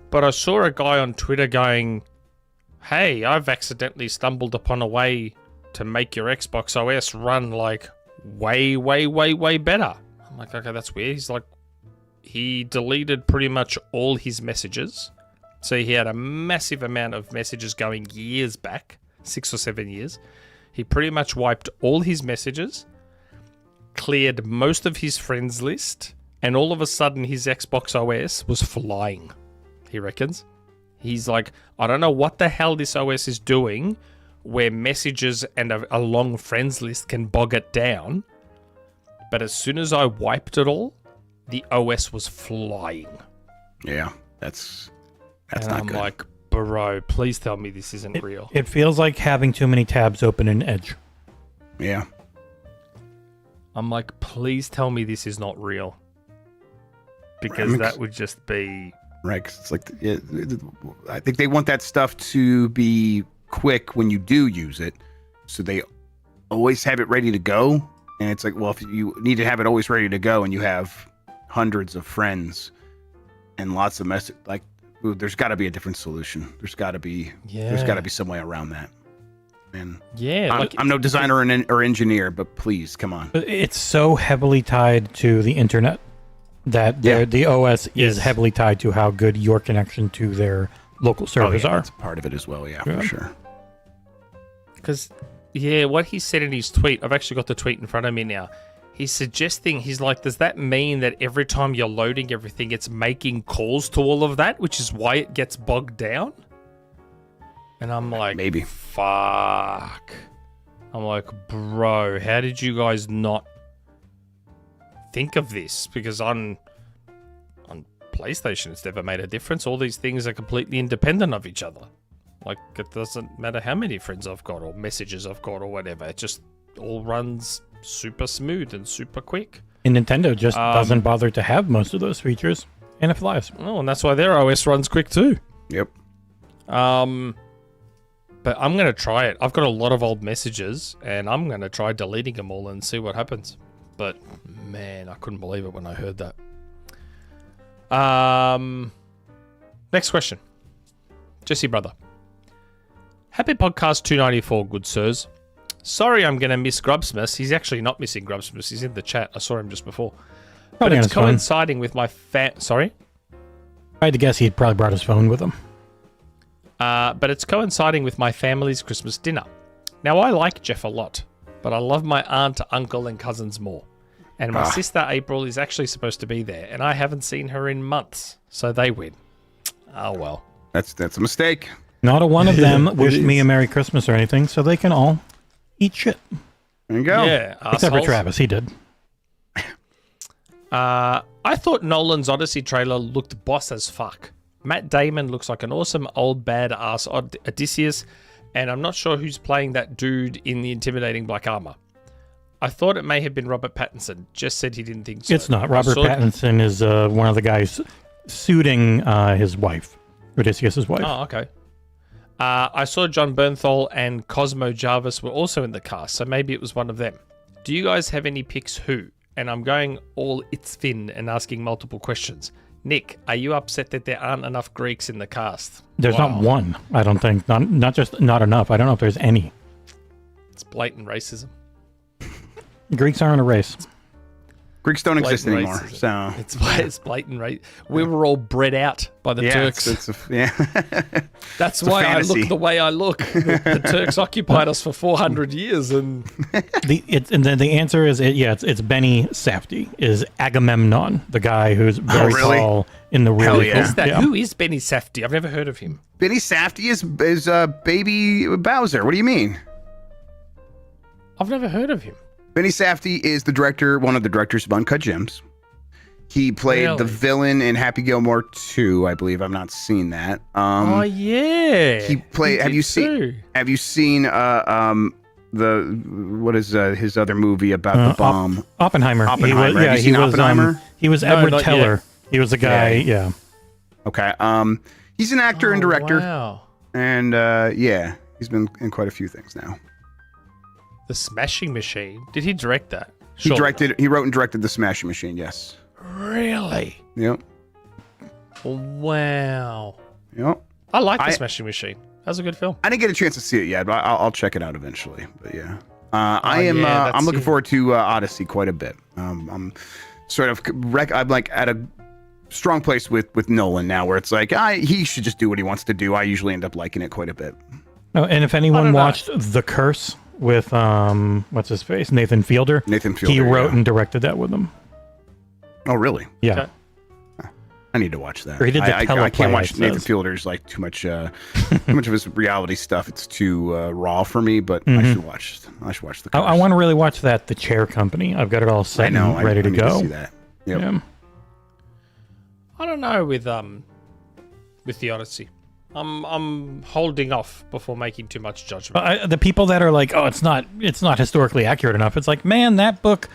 But I saw a guy on Twitter going, hey, I've accidentally stumbled upon a way to make your Xbox OS run like way, way, way, way better. I'm like, okay, that's weird. He's like, he deleted pretty much all his messages. So he had a massive amount of messages going years back, 6 or 7 years. He pretty much wiped all his messages, cleared most of his friends list, and all of a sudden his Xbox OS was flying, he reckons. He's like, I don't know what the hell this OS is doing where messages and a long friends list can bog it down. But as soon as I wiped it all, the OS was flying. Yeah, that's and not I'm good. like, bro, please tell me this isn't real. It feels like having too many tabs open in Edge. Yeah. I'm like, please tell me this is not real. Because that would just be... Right, 'cause it's like, I think they want that stuff to be quick when you do use it, so they always have it ready to go. And it's like, well, if you need to have it always ready to go and you have hundreds of friends and lots of messages, like, there's got to be a different solution. There's got to be some way around that. And yeah, I'm no designer or engineer, but please, come on. It's so heavily tied to the internet that the OS is heavily tied to how good your connection to their local servers are. That's part of it as well, for sure. Because, what he said in his tweet, I've actually got the tweet in front of me now. He's suggesting, he's like, does that mean that every time you're loading everything, it's making calls to all of that, which is why it gets bogged down? And I'm like, maybe. Fuck. I'm like, bro, how did you guys not think of this? Because on PlayStation, it's never made a difference. All these things are completely independent of each other. Like, it doesn't matter how many friends I've got or messages I've got or whatever. It just all runs super smooth and super quick. And Nintendo just doesn't bother to have most of those features, and it flies. Oh, and that's why their OS runs quick too. Yep. But I'm going to try it. I've got a lot of old messages, and I'm going to try deleting them all and see what happens. But, man, I couldn't believe it when I heard that. Next question. Jesse Brother. Happy podcast 294, good sirs. Sorry I'm going to miss Grubbsmas. He's actually not missing Grubbsmas. He's in the chat. I saw him just before. But it's coinciding with my Sorry? I had to guess he'd probably brought his phone with him. But it's coinciding with my family's Christmas dinner. Now, I like Jeff a lot, but I love my aunt, uncle, and cousins more. And my sister April is actually supposed to be there, and I haven't seen her in months, so they win. Oh, well. That's a mistake. Not a one of them wished me a Merry Christmas or anything, so they can all eat shit. There you go. Yeah, Except for assholes. Travis, he did. I thought Nolan's Odyssey trailer looked boss as fuck. Matt Damon looks like an awesome old badass Odysseus, and I'm not sure who's playing that dude in the intimidating black armor. I thought it may have been Robert Pattinson. Just said he didn't think so. It's not. Robert Pattinson is one of the guys suiting his wife, Odysseus' wife. Oh, okay. I saw John Bernthal and Cosmo Jarvis were also in the cast, so maybe it was one of them. Do you guys have any picks who? And I'm going all itzFinn and asking multiple questions. Nick, are you upset that there aren't enough Greeks in the cast? There's not one, I don't think. Not just not enough. I don't know if there's any. It's blatant racism. Greeks aren't a race. Greeks don't exist Blatant anymore. racism. So It's blatant race. We were all bred out by the Turks. That's why I look the way I look. The Turks occupied us for 400 years, and the answer is it's Benny Safdie, is Agamemnon, the guy who's very tall in the real. Is that who is Benny Safdie? I've never heard of him. Benny Safdie is baby Bowser. What do you mean? I've never heard of him. Benny Safdie is the director, one of the directors of Uncut Gems. He played the villain in Happy Gilmore 2, I believe. I've not seen that. Oh yeah. He played. Have you seen what is his other movie about the bomb? Oppenheimer. Oppenheimer. Have you seen Oppenheimer? He was Edward Teller. He was the guy. Yeah. Okay. He's an actor and director. Wow. And he's been in quite a few things now. The Smashing Machine. Did he direct that? He wrote and directed The Smashing Machine, yes. Really? Yep. Wow. Yep. I like The Smashing Machine. That was a good film. I didn't get a chance to see it yet, but I'll check it out eventually. But yeah. I'm looking forward to Odyssey quite a bit. I'm sort of I'm like at a strong place with Nolan now, where it's like he should just do what he wants to do. I usually end up liking it quite a bit. Oh, and if anyone watched The Curse with what's his face, Nathan Fielder, he wrote and directed that with him. Oh, really? Yeah. Okay. I need to watch that. Or he did the I can't watch teleplay, Nathan Fielder's like too much of his reality stuff. It's too raw for me. But I should watch the. I want to really watch that. The Chair Company. I've got it all set and ready to go. See that. Yep. Yeah. I don't know with the Odyssey. I'm holding off before making too much judgment. The people that are like, oh, it's not historically accurate enough. It's like, man, that book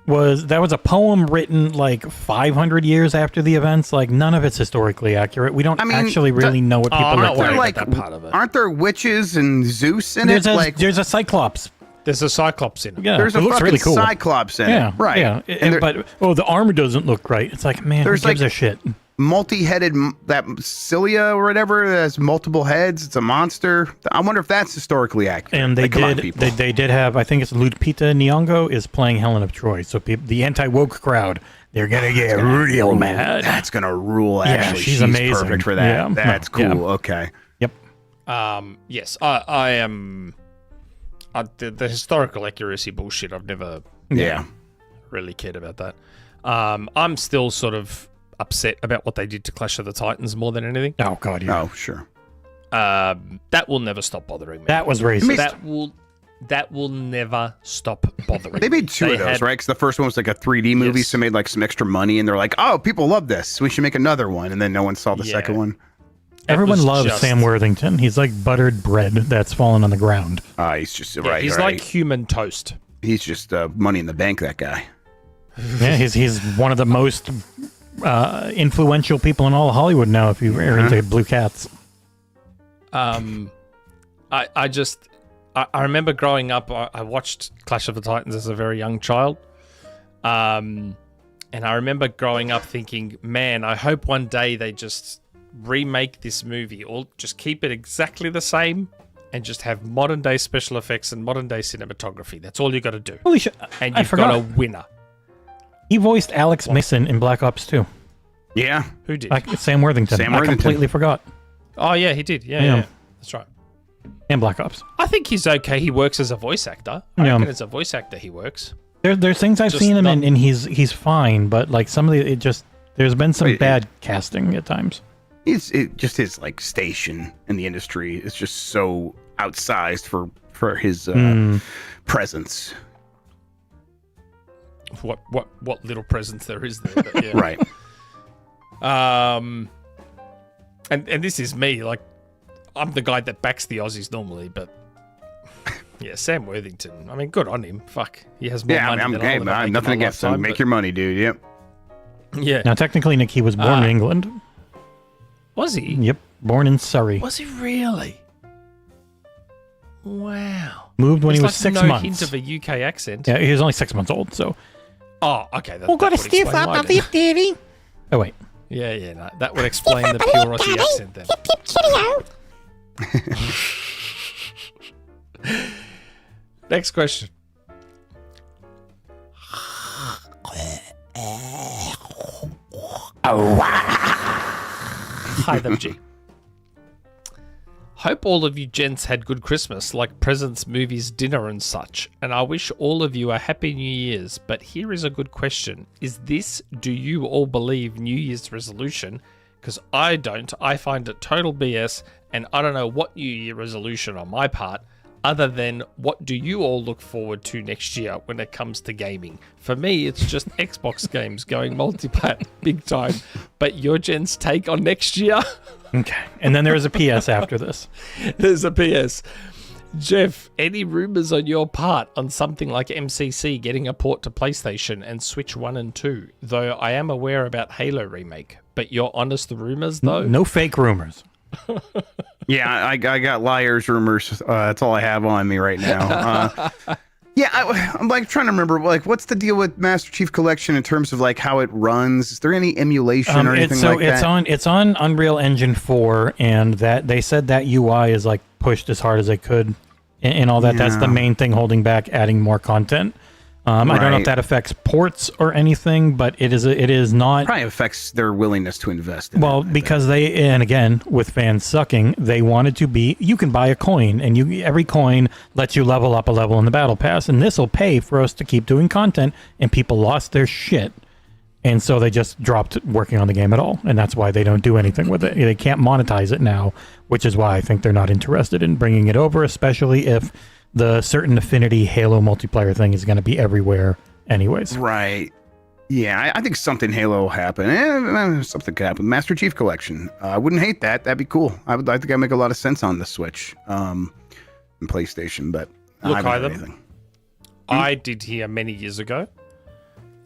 was a poem written like 500 years after the events. Like, none of it's historically accurate. We don't actually really know what people are worried doing. about that part of it. Aren't there witches and Zeus in it? There's a Cyclops. There's a Cyclops in it. Yeah, There's it a looks fucking really cool. Cyclops in it. Right. Yeah, but the armor doesn't look right. It's like, man, who gives a shit? Multi-headed, that Cilia or whatever, that has multiple heads. It's a monster. I wonder if that's historically accurate. And they did have, I think it's Lupita Nyong'o is playing Helen of Troy. So the anti-woke crowd, they're gonna get real mad. That's gonna rule. Actually, she's amazing. Perfect for that. Yeah. That's cool. Yeah. Okay. Yep. Yes, I am. The historical accuracy bullshit. I've never really cared about that. I'm still sort of upset about what they did to Clash of the Titans more than anything. Oh god, yeah. Oh sure. That will never stop bothering me. That was racist. That will never stop bothering. They made two of those, right? Because the first one was like a 3D movie, so made like some extra money, and they're like, "Oh, people love this. We should make another one." And then no one saw the second one. Everyone loves Sam Worthington. He's like buttered bread that's fallen on the ground. He's just right. He's like human toast. He's just money in the bank. That guy. Yeah, he's one of the most influential people in all of Hollywood now. If you are into blue cats, I remember growing up, I watched Clash of the Titans as a very young child. And I remember growing up thinking, man, I hope one day they just remake this movie or just keep it exactly the same and just have modern day special effects and modern day cinematography. That's all you got to do. Holy shit. And I you've forgot. got a winner. He voiced Alex Mason in Black Ops 2. Yeah. Who did? Sam Worthington. I completely forgot. Oh, yeah, he did. Yeah. That's right. And Black Ops. I think he's okay. He works as a voice actor. I reckon as a voice actor he works. There's things I've Just seen him not- in, and he's fine, but like some of there's been some bad casting at times. Just his like station in the industry is just so outsized for his presence. What little presence there is there. But yeah. Right. And this is me. Like, I'm the guy that backs the Aussies normally, but yeah, Sam Worthington. I mean, good on him. Fuck, he has more money I'm than game. I'll ever I'm make nothing in my against him. lifetime, Make but- your money, dude. Yep. Yeah. Now, technically, Nick, he was born in England. Was he? Yep, born in Surrey. Was he really? Wow. Moved when he was There's 6 no months. hint of a UK accent. Yeah, he was only 6 months old, so. Oh, okay. That, We've got that to would stiff explain up why a then. bit, Daddy. Oh, wait. Yeah, no, that would explain the pure Aussie accent then. Next question. Hi there, G. Hope all of you gents had good Christmas, like presents, movies, dinner and such. And I wish all of you a happy New Year's. But here is a good question. Is this, do you all believe New Year's resolution? Because I don't. I find it total BS. And I don't know what New Year resolution on my part, other than what do you all look forward to next year when it comes to gaming? For me, it's just Xbox games going multi-plat big time. But your gents' take on next year? Okay. And then there is a PS after this. There's a PS. Jeff, any rumors on your part on something like MCC getting a port to PlayStation and Switch 1 and 2? Though I am aware about Halo remake. But you're honest the rumors, though? No fake rumors. Yeah, I got liars rumors. That's all I have on me right now. Yeah, I'm like trying to remember, like, what's the deal with Master Chief Collection in terms of like how it runs? Is there any emulation or anything like that? It's on Unreal Engine 4, and that they said that UI is like pushed as hard as they could, and all that. That's the main thing holding back adding more content. I don't know if that affects ports or anything, but it is not. Probably affects their willingness to invest in Well, it, because and again, with fans sucking, they wanted to be, you can buy a coin, and every coin lets you level up a level in the battle pass, and this will pay for us to keep doing content, and people lost their shit. And so they just dropped working on the game at all, and that's why they don't do anything with it. They can't monetize it now, which is why I think they're not interested in bringing it over, especially if the certain affinity Halo multiplayer thing is going to be everywhere anyways. Right. Yeah, I think something Halo will happen. Something could happen. Master Chief Collection. I wouldn't hate that. That'd be cool. I think that'd make a lot of sense on the Switch and PlayStation, but Look, I haven't heard anything. I did hear many years ago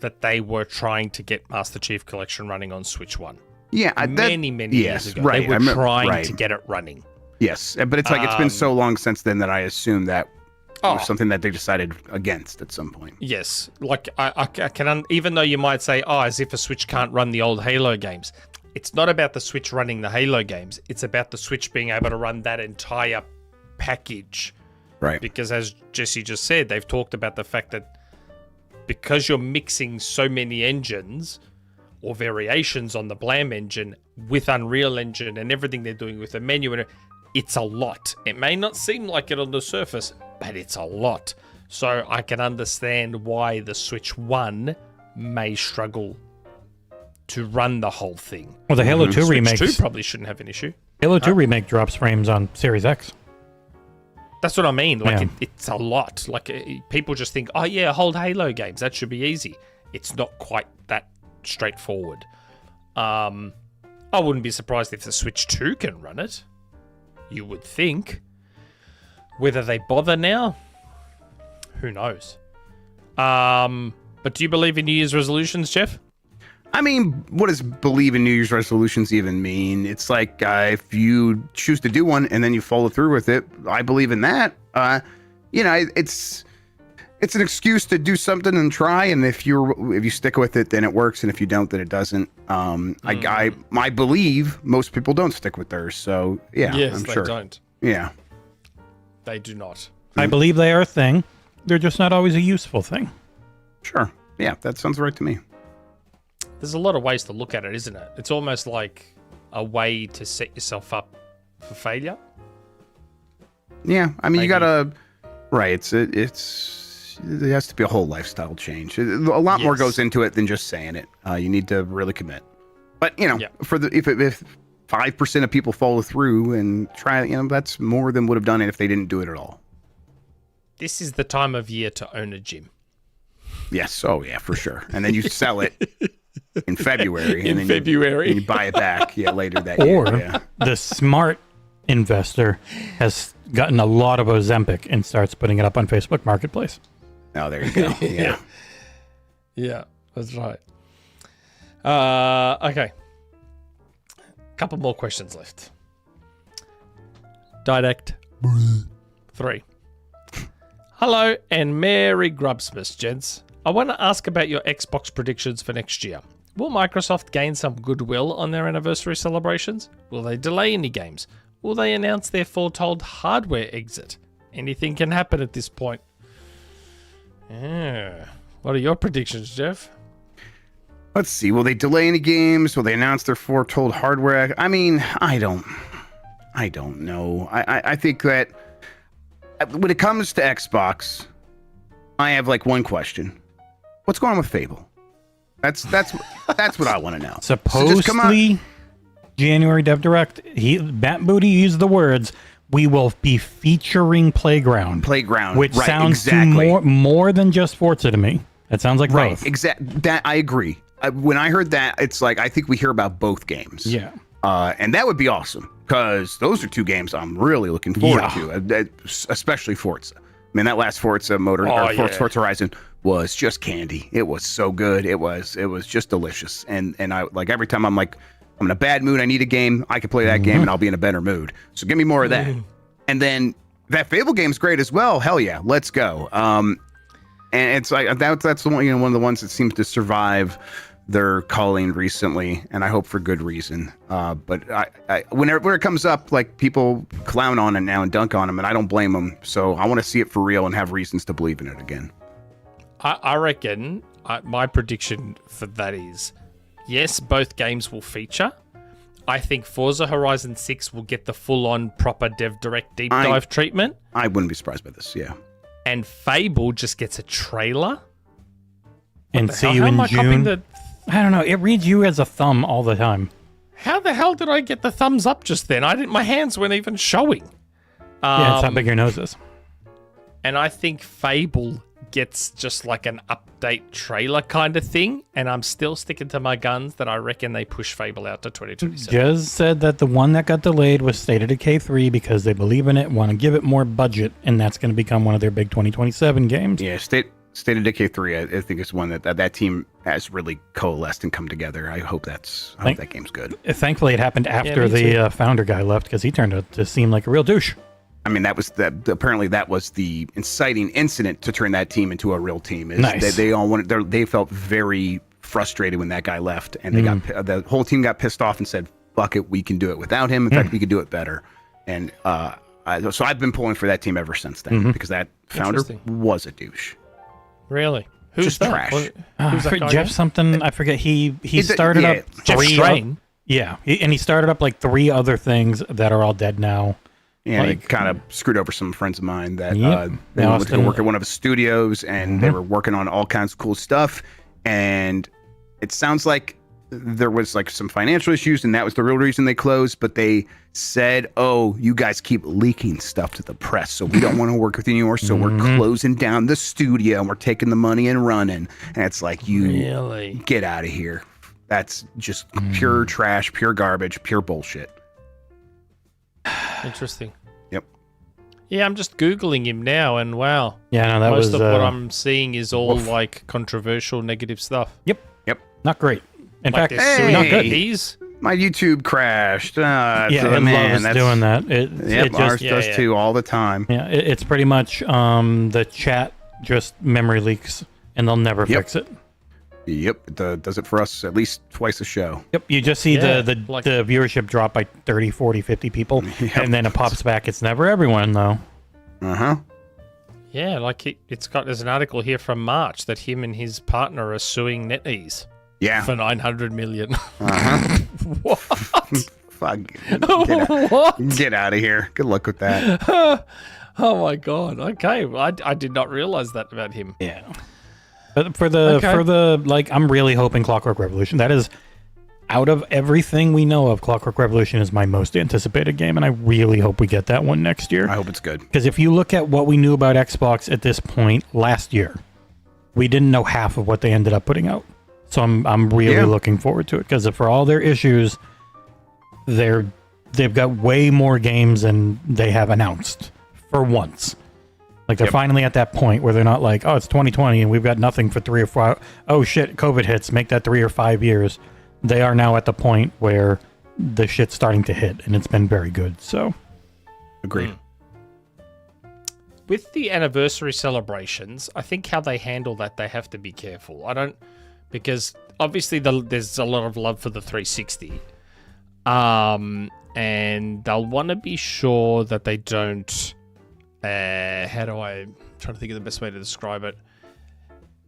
that they were trying to get Master Chief Collection running on Switch 1. Yeah, many years ago. Right. They were trying to get it running. Yes, but it's like it's been so long since then that I assume that it was something that they decided against at some point. Yes, like I can, even though you might say, as if a Switch can't run the old Halo games. It's not about the Switch running the Halo games. It's about the Switch being able to run that entire package. Right. Because as Jesse just said, they've talked about the fact that because you're mixing so many engines or variations on the Blam engine with Unreal Engine and everything they're doing with the menu, and it's a lot. It may not seem like it on the surface, but it's a lot. So I can understand why the Switch 1 may struggle to run the whole thing. Well, the Halo 2 remake Switch 2 probably shouldn't have an issue. Halo 2 remake drops frames on Series X. That's what I mean. Like, Yeah. it's a lot. Like, people just think, hold Halo games. That should be easy. It's not quite that straightforward. I wouldn't be surprised if the Switch 2 can run it. You would think. Whether they bother now, who knows? But do you believe in New Year's resolutions, Jeff? I mean, what does believe in New Year's resolutions even mean? It's like if you choose to do one and then you follow through with it, I believe in that. It's an excuse to do something and try, and if you stick with it, then it works, and if you don't, then it doesn't. I believe most people don't stick with theirs, so yeah, Yes, I'm they sure. don't. Yeah, They do not. I believe they are a thing. They're just not always a useful thing. sure. Yeah, that sounds right to me. There's a lot of ways to look at it, isn't it? It's almost like a way to set yourself up for failure. Yeah, I mean, Maybe. you gotta right. It has to be a whole lifestyle change. A lot more Yes. goes into it than just saying it. You need to really commit. But Yeah. if 5% of people follow through and try, that's more than would have done it if they didn't do it at all. This is the time of year to own a gym. Yes. Oh yeah, for sure. And then you sell it in February. In and then February. you buy it back. Yeah, later that year. Or Yeah. the smart investor has gotten a lot of Ozempic and starts putting it up on Facebook Marketplace. Oh, there you go. Yeah. Yeah, that's right. Okay. Couple more questions left. Direct 3. Hello and Merry Grubsmas, gents. I want to ask about your Xbox predictions for next year. Will Microsoft gain some goodwill on their anniversary celebrations? Will they delay any games? Will they announce their foretold hardware exit? Anything can happen at this point. Yeah. What are your predictions, Jeff? Let's see. Will they delay any games? Will they announce their foretold hardware? I mean, I don't know. I think that when it comes to Xbox, I have like one question. What's going on with Fable? That's what I want to know. So just come on. Supposedly, January Dev Direct, Bat Booty used the words, "We will be featuring Playground." Playground, which right, sounds exactly. to more than just Forza to me. That sounds like Right, both. That I agree. When I heard that, it's like I think we hear about both games. Yeah. And that would be awesome because those are two games I'm really looking forward to, especially Forza. I mean, that last Forza Forza Horizon was just candy. It was so good. It was just delicious. And I like every time I'm in a bad mood, I need a game. I can play that game and I'll be in a better mood. So give me more of that. And then that Fable game's great as well. Hell yeah, let's go. And it's like that's the one, one of the ones that seems to survive their calling recently, and I hope for good reason. But whenever it comes up, like people clown on it now and dunk on them, and I don't blame them. So I want to see it for real and have reasons to believe in it again. I reckon my prediction for that is, yes, both games will feature. I think Forza Horizon 6 will get the full-on proper Dev Direct deep dive treatment. I wouldn't be surprised by this, yeah. And Fable just gets a trailer. And see you in June. I don't know. It reads you as a thumb all the time. How the hell did I get the thumbs up just then? My hands weren't even showing. Yeah, it's how big your nose is. And I think Fable gets just like an update trailer kind of thing. And I'm still sticking to my guns that I reckon they push Fable out to 2027. Jez said that the one that got delayed was State of Decay 3 because they believe in it, want to give it more budget, and that's going to become one of their big 2027 games. Yeah, State of Decay 3, I think is one that team has really coalesced and come together. I hope that game's good. Thankfully, it happened after the founder guy left because he turned out to seem like a real douche. I mean, apparently that was the inciting incident to turn that team into a real team. Nice. They felt very frustrated when that guy left, and the whole team got pissed off and said, "Fuck it, we can do it without him. In fact, we can do it better." And so I've been pulling for that team ever since then because that founder was a douche. Really? Who's just that? trash. Who's that guy Jeff again? something, I forget. He started up Jeff three. Strain. And he started up like 3 other things that are all dead now. Yeah, he kind of screwed over some friends of mine that they Austin, went to go work at one of his studios, and they were working on all kinds of cool stuff. And it sounds like there was like some financial issues, and that was the real reason they closed. But they said, "Oh, you guys keep leaking stuff to the press, so we don't want to work with you anymore. So we're closing down the studio, and we're taking the money and running." And it's like, you get out of here. That's just pure trash, pure garbage, pure bullshit. Interesting. Yep. Yeah, I'm just Googling him now, and wow. Yeah, no, that most was of what I'm seeing is all like controversial, negative stuff. Yep. Not great. In Like fact, they're suing Hey. NetEase? My YouTube crashed. yeah, so, and man, Love is doing that. Yep, ours does too all the time. Yeah, it's pretty much the chat just memory leaks, and they'll never fix it. Yep, it does it for us at least twice a show. Yep, you just see Yeah, the like- the viewership drop by 30, 40, 50 people, Yep. and then it pops back. It's never everyone, though. Uh-huh. Yeah, like there's an article here from March that him and his partner are suing NetEase Yeah. for 900 million. Uh-huh. What? Fuck. What? Get out of here. Good luck with that. Oh my god. Okay, well, I did not realize that about him. Yeah. But for the like, I'm really hoping Clockwork Revolution. That is, out of everything we know of, Clockwork Revolution is my most anticipated game, and I really hope we get that one next year. I hope it's good. Because if you look at what we knew about Xbox at this point last year, we didn't know half of what they ended up putting out. So I'm really looking forward to it, because for all their issues, they've got way more games than they have announced for once. Like they're finally at that point where they're not like, oh, it's 2020 and we've got nothing for 3 or 4. Oh shit, COVID hits, make that 3 or 5 years. They are now at the point where the shit's starting to hit, and it's been very good. So, Agreed. With the anniversary celebrations, I think how they handle that, they have to be careful. Because obviously there's a lot of love for the 360. And they'll want to be sure that they don't, I'm trying to think of the best way to describe it.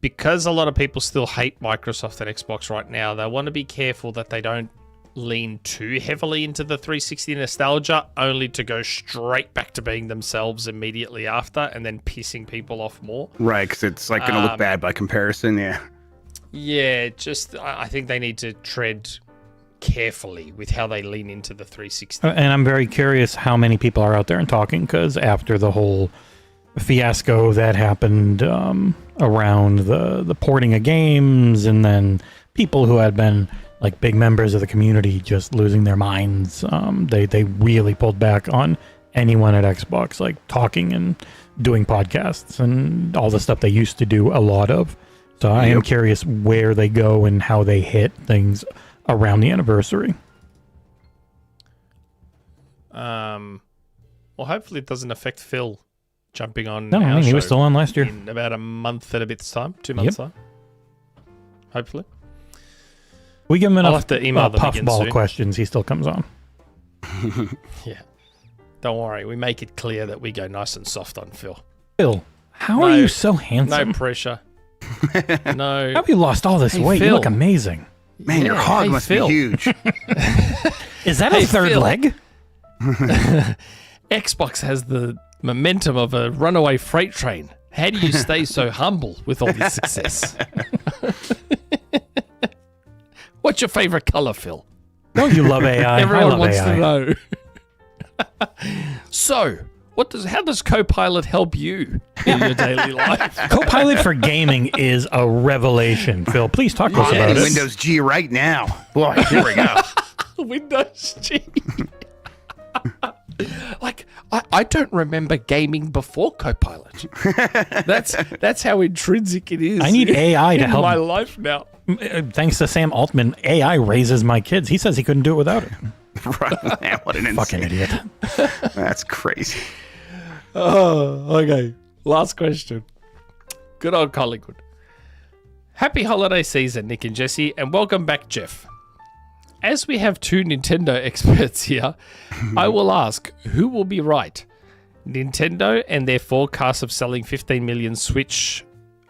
Because a lot of people still hate Microsoft and Xbox right now, they want to be careful that they don't lean too heavily into the 360 nostalgia, only to go straight back to being themselves immediately after, and then pissing people off more. Right, because it's like going to look bad by comparison. Yeah. Yeah, I think they need to tread carefully with how they lean into the 360. and I'm very curious how many people are out there and talking, because after the whole fiasco that happened around the porting of games, and then people who had been like big members of the community just losing their minds, they really pulled back on anyone at Xbox, like talking and doing podcasts and all the stuff they used to do a lot of. So I am curious where they go and how they hit things around the anniversary. Well, hopefully it doesn't affect Phil jumping on. No, I mean, he was still on last year. In about a month and a bit's time, 2 months time. Hopefully. We give him I'll enough have to email them again puffball soon. questions. He still comes on. Yeah. Don't worry, we make it clear that we go nice and soft on Phil. Phil, how are you so handsome? No pressure. No. How have you lost all this Hey, weight? You Phil. look amazing. Man, your hog must Phil. be huge. Is that Hey, a third Phil. leg? Xbox has the momentum of a runaway freight train. How do you stay so humble with all this success? What's your favorite color, Phil? Don't you love AI? Everyone I love wants AI. to know. So, how does Copilot help you in your daily life? Copilot for gaming is a revelation. Phil, please talk to us I'm about in it. Windows G right now. Boy, here we go. Windows G. Like, I don't remember gaming before Copilot. That's how intrinsic it is. I need AI to in help. my life now. Thanks to Sam Altman, AI raises my kids. He says he couldn't do it without it. Right, man, what an Fucking insane. idiot. That's crazy. Oh, okay. Last question. Good old Collingwood. Happy holiday season, Nick and Jesse, and welcome back, Jeff. As we have two Nintendo experts here, I will ask, who will be right? Nintendo and their forecast of selling 15 million Switch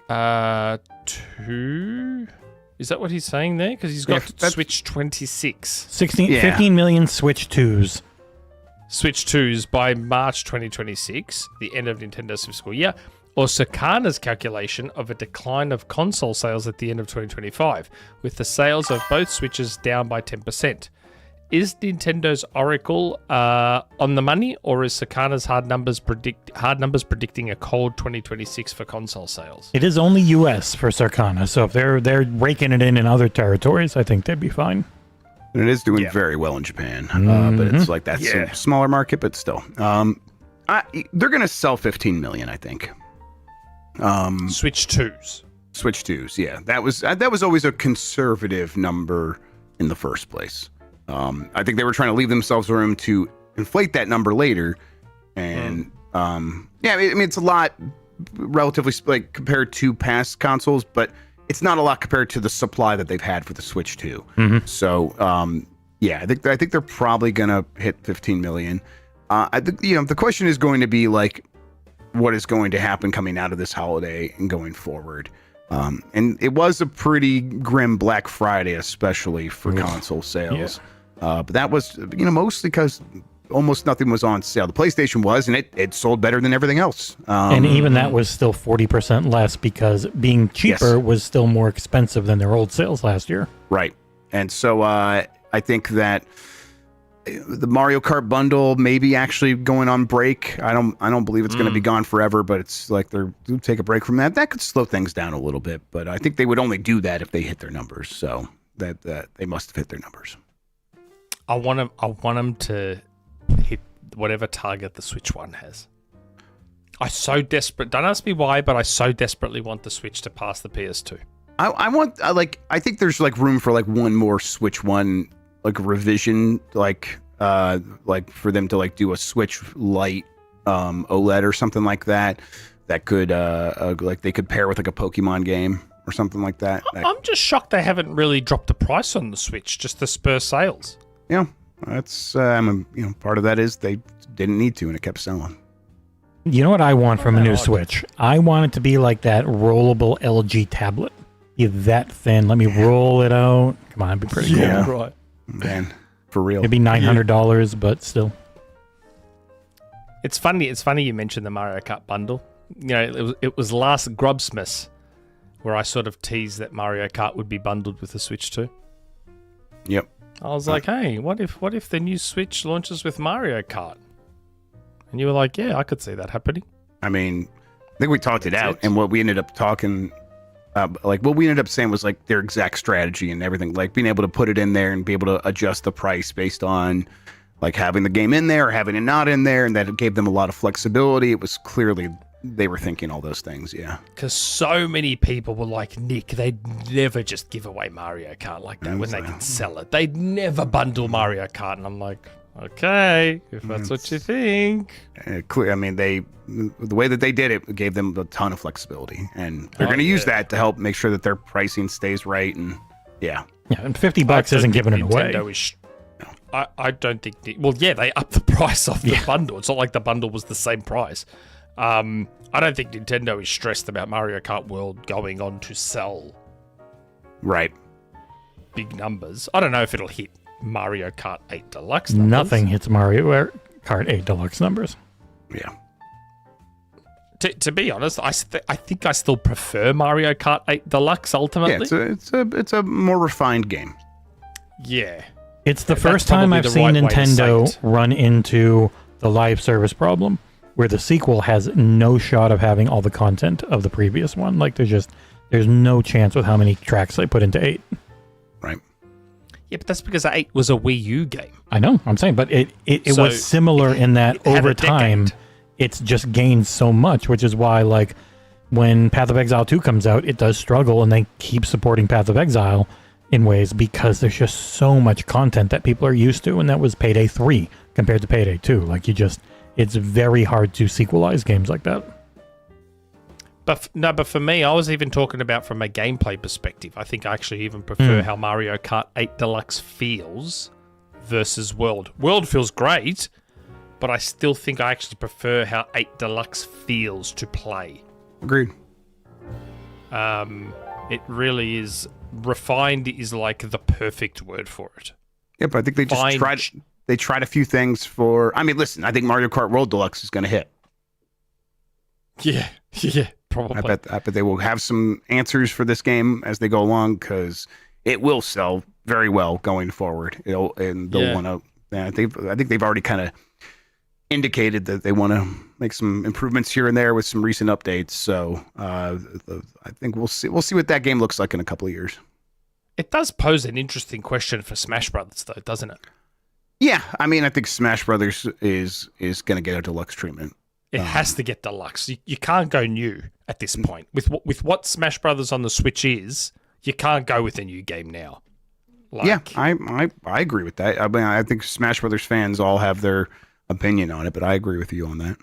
to... Is that what he's saying there? Because he's got Switch 26. 15 million Switch 2s. Switch 2s by March 2026, the end of Nintendo's fiscal year, or Sakana's calculation of a decline of console sales at the end of 2025, with the sales of both Switches down by 10%. Is Nintendo's Oracle on the money, or is Sakana's hard numbers predicting a cold 2026 for console sales? It is only US for Sarkana, so if they're raking it in other territories, I think they'd be fine. And it is doing very well in Japan, but it's like that's a smaller market, but still. They're going to sell 15 million, I think. Switch 2s. Switch 2s, yeah. That was always a conservative number in the first place. I think they were trying to leave themselves room to inflate that number later. And yeah, I mean, it's a lot relatively like compared to past consoles, but it's not a lot compared to the supply that they've had for the Switch 2. So yeah, I think they're probably gonna hit 15 million. I think the question is going to be like, what is going to happen coming out of this holiday and going forward? And it was a pretty grim Black Friday, especially for console sales. But that was mostly because almost nothing was on sale. The PlayStation was, and it sold better than everything else. And even that was still 40% less because being cheaper was still more expensive than their old sales last year. Right. And so I think that the Mario Kart bundle may be actually going on break. I don't believe it's going to be gone forever, but it's like they're take a break from that. That could slow things down a little bit, but I think they would only do that if they hit their numbers. So that they must have hit their numbers. I want them to hit whatever target the Switch One has. I so desperate. Don't ask me why, but I so desperately want the Switch to pass the PS2. I think there's like room for like one more Switch One like revision, like for them to like do a Switch Lite OLED or something like that. That could like they could pair with like a Pokemon game or something like that. I'm just shocked they haven't really dropped the price on the Switch just to spur sales. Yeah, that's part of that is they didn't need to and it kept selling. You know what I want from a new Switch? I want it to be like that rollable LG tablet. Be that thin. Let me roll it out. Come on, it'd be pretty cool. Right. Man, for real. It'd be $900, but still. It's funny you mentioned the Mario Kart bundle. It was last Grubbsmas where I sort of teased that Mario Kart would be bundled with the Switch 2. Yep. I was like, hey, what if the new Switch launches with Mario Kart? And you were like, yeah, I could see that happening. I mean, I think we talked it out, and what we ended up talking, what we ended up saying was like their exact strategy and everything, like being able to put it in there and be able to adjust the price based on like having the game in there or having it not in there, and that it gave them a lot of flexibility. It was clearly they were thinking all those things, yeah. Because so many people were like, Nick, they'd never just give away Mario Kart like that when they can sell it. They'd never bundle Mario Kart, and I'm like, okay, if that's what you think. Clear. I mean, the way that they did it gave them a ton of flexibility, and they're going to use that to help make sure that their pricing stays right. And yeah, and $50 isn't giving it away. I don't think. They upped the price of the bundle. It's not like the bundle was the same price. I don't think Nintendo is stressed about Mario Kart World going on to sell big numbers. I don't know if it'll hit Mario Kart 8 Deluxe numbers. Nothing hits Mario Kart 8 Deluxe numbers. Yeah. To be honest, I think I still prefer Mario Kart 8 Deluxe ultimately. Yeah, it's a more refined game. Yeah. It's the first time I've seen Nintendo run into the live service problem where the sequel has no shot of having all the content of the previous one. Like there's no chance with how many tracks they put into 8. Right. Yeah, but that's because 8 was a Wii U game. I know, I'm saying, but it was similar in that over time, it's just gained so much, which is why, like, when Path of Exile 2 comes out, it does struggle, and they keep supporting Path of Exile in ways because there's just so much content that people are used to, and that was Payday 3 compared to Payday 2. Like, it's very hard to sequelize games like that. But for me, I was even talking about from a gameplay perspective. I think I actually even prefer how Mario Kart 8 Deluxe feels versus World. World feels great, but I still think I actually prefer how 8 Deluxe feels to play. Agreed. It really is. Refined is like the perfect word for it. Yeah, but I think they tried a few things for... I mean, listen, I think Mario Kart World Deluxe is going to hit. Yeah, probably. I bet they will have some answers for this game as they go along because it will sell very well going forward. They'll want to... I think they've already kind of indicated that they want to make some improvements here and there with some recent updates. So I think we'll see what that game looks like in a couple of years. It does pose an interesting question for Smash Brothers, though, doesn't it? Yeah, I mean, I think Smash Brothers is going to get a deluxe treatment. It has to get deluxe. You can't go new. at this point. With what Smash Brothers on the Switch is, you can't go with a new game now. Yeah, I agree with that. I mean, I think Smash Brothers fans all have their opinion on it, but I agree with you on that.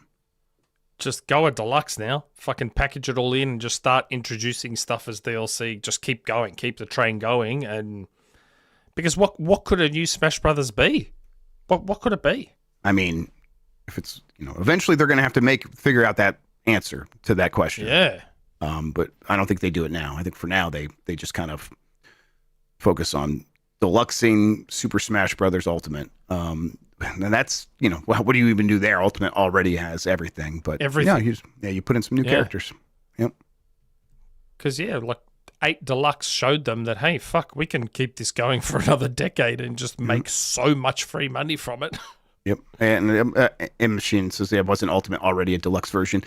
Just go a deluxe now. Fucking package it all in and just start introducing stuff as DLC. Just keep going. Keep the train going. And because what could a new Smash Brothers be? What could it be? I mean, if it's, eventually they're going to have to figure out that answer to that question. Yeah. But I don't think they do it now. I think for now they just kind of focus on deluxing Super Smash Brothers Ultimate. And that's, what do you even do there? Ultimate already has everything, but everything. You put in some new characters. Yep. Because 8 Deluxe showed them that, hey, fuck, we can keep this going for another decade and just make so much free money from it. Yep. And M Machine says there wasn't Ultimate already a deluxe version.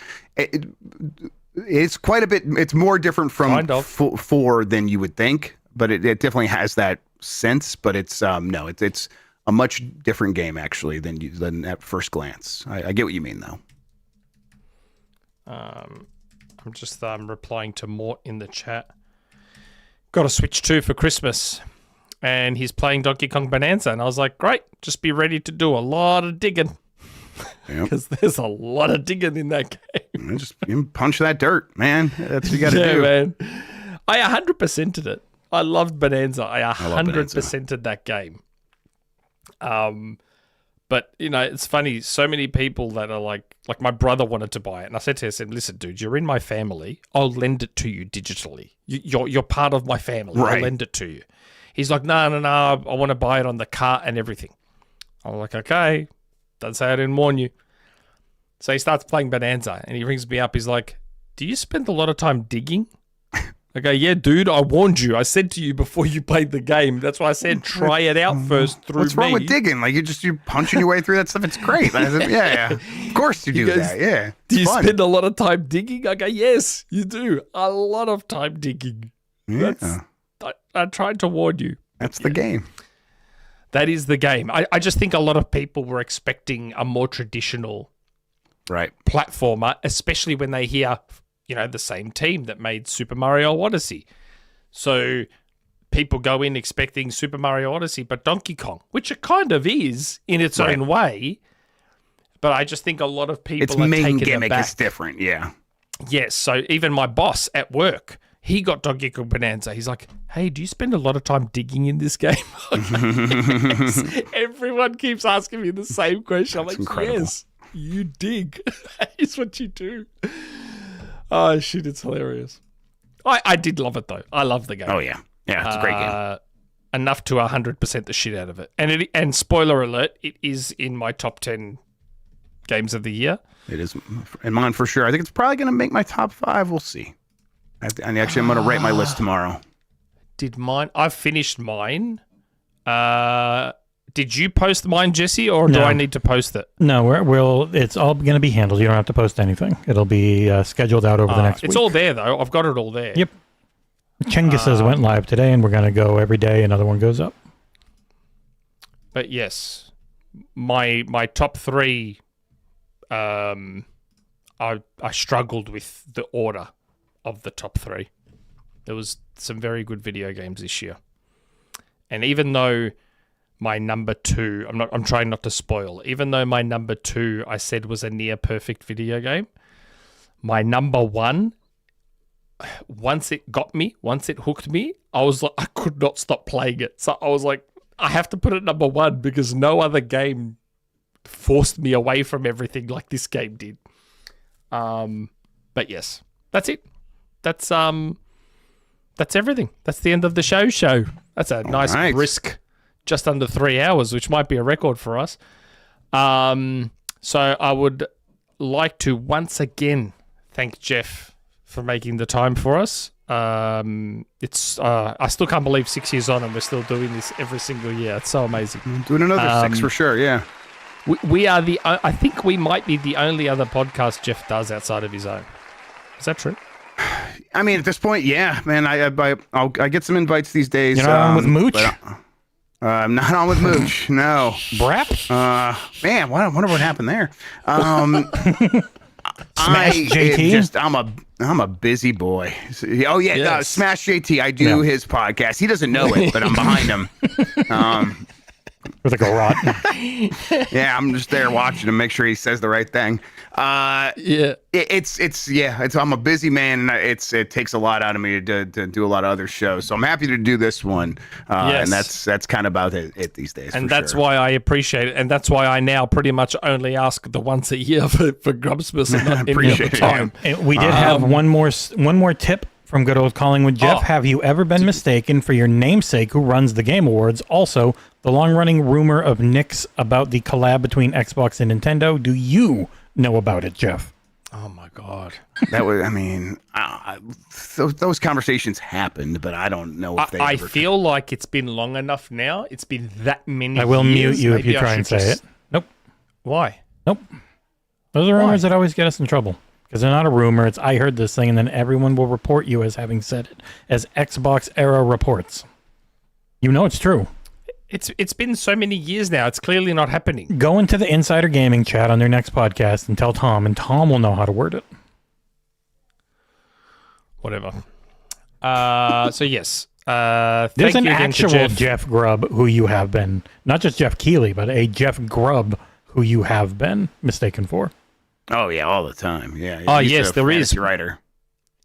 It's quite a bit. It's more different from 4 than you would think, but it definitely has that sense. But it's it's a much different game actually than at first glance. I get what you mean though. I'm just replying to Mort in the chat. Got a Switch 2 for Christmas, and he's playing Donkey Kong Bonanza, and I was like, great, just be ready to do a lot of digging. Because there's a lot of digging in that game. Just punch that dirt, man. That's what you got to do. Man. I 100%ed it. I loved Bonanza. I 100%ed that game. But it's funny. So many people that are like my brother wanted to buy it, and I said to him, "Listen, dude, you're in my family. I'll lend it to you digitally. You're part of my family. Right. I'll lend it to you." He's like, "No. I want to buy it on the cart and everything." I'm like, "Okay." Don't say I didn't warn you. So he starts playing Bonanza, and he rings me up. He's like, "Do you spend a lot of time digging?" I go, "Yeah, dude, I warned you. I said to you before you played the game. That's why I said try it out first through What's wrong with digging? Like, you're punching your way through that stuff. It's great." I said, yeah. Of course you do that. Yeah. Do you spend a lot of time digging? I go, "Yes, you do. A lot of time digging." Yeah. I tried to warn you. That's the game. That is the game. I just think a lot of people were expecting a more traditional platformer, especially when they hear, the same team that made Super Mario Odyssey. So people go in expecting Super Mario Odyssey, but Donkey Kong, which it kind of is in its own way. But I just think a lot of people are taking it back. Its main gimmick is different, yeah. Yes, so even my boss at work, he got Donkey Kong Bonanza. He's like, "Hey, do you spend a lot of time digging in this game?" Yes. Everyone keeps asking me the same question. I'm like, incredible. Yes, you dig. That is what you do. Oh, shit, it's hilarious. I did love it, though. I love the game. Oh, yeah. Yeah, it's a great game. Enough to 100% the shit out of it. And spoiler alert, it is in my top 10 games of the year. It is in mine for sure. I think it's probably going to make my top 5. We'll see. I'm going to rate my list tomorrow. Did mine? I've finished mine. Did you post mine, Jesse, or do I need to post it? No, it's all going to be handled. You don't have to post anything. It'll be scheduled out over the next week. It's all there, though. I've got it all there. Yep. Chengiz's went live today, and we're going to go every day. Another one goes up. But yes, my top 3, I struggled with the order of the top 3. There was some very good video games this year. And even though my number 2, I'm trying not to spoil, even though my number 2 I said was a near perfect video game, my number 1, once it got me, once it hooked me, I was like, I could not stop playing it. So I was like, I have to put it number 1 because no other game forced me away from everything like this game did. But yes, that's it. That's everything. That's the end of the show. That's a nice brisk, just under 3 hours, which might be a record for us. So I would like to once again thank Jeff for making the time for us. I still can't believe 6 years on and we're still doing this every single year. It's so amazing. Doing another 6 for sure, yeah. We are I think we might be the only other podcast Jeff does outside of his own. Is that true? I mean, at this point, yeah, man. I get some invites these days. You're not on with Mooch? I'm not on with Mooch. No. Brap? Man, I wonder what happened there. Smash JT? I'm a busy boy. Oh yeah, Yes. Smash JT. I do his podcast. He doesn't know it, but I'm behind him. With a garrote. Yeah, I'm just there watching him, make sure he says the right thing. It's I'm a busy man, and it takes a lot out of me to do a lot of other shows. So I'm happy to do this one, and that's kind of about it these days. And that's why I appreciate it, and that's why I now pretty much only ask the once a year for Grubbsmas and not any other time. And we did have one more tip from good old Collingwood. Jeff, have you ever been mistaken for your namesake who runs the Game Awards? Also, the long-running rumor of Nix about the collab between Xbox and Nintendo. Do you know about it, Jeff? Oh my God. That was, I mean, those conversations happened, but I don't know if they I ever feel like it's been long enough now. It's been that many I will years. mute you if Maybe you I try and should say just- it. Nope. Why? Nope. Those are rumors that always get us in trouble. Because they're not a rumor. It's I heard this thing, and then everyone will report you as having said it. As XboxEra reports. You know it's true. It's been so many years now. It's clearly not happening. Go into the Insider Gaming chat on their next podcast and tell Tom, and Tom will know how to word it. Whatever. So yes. There's Thank an you again actual to Jeff. Jeff Grubb who you have been, not just Jeff Keighley, but a Jeff Grubb who you have been mistaken for. Oh yeah, all the time. Yeah. Oh, he's yes, a there is. fantasy writer.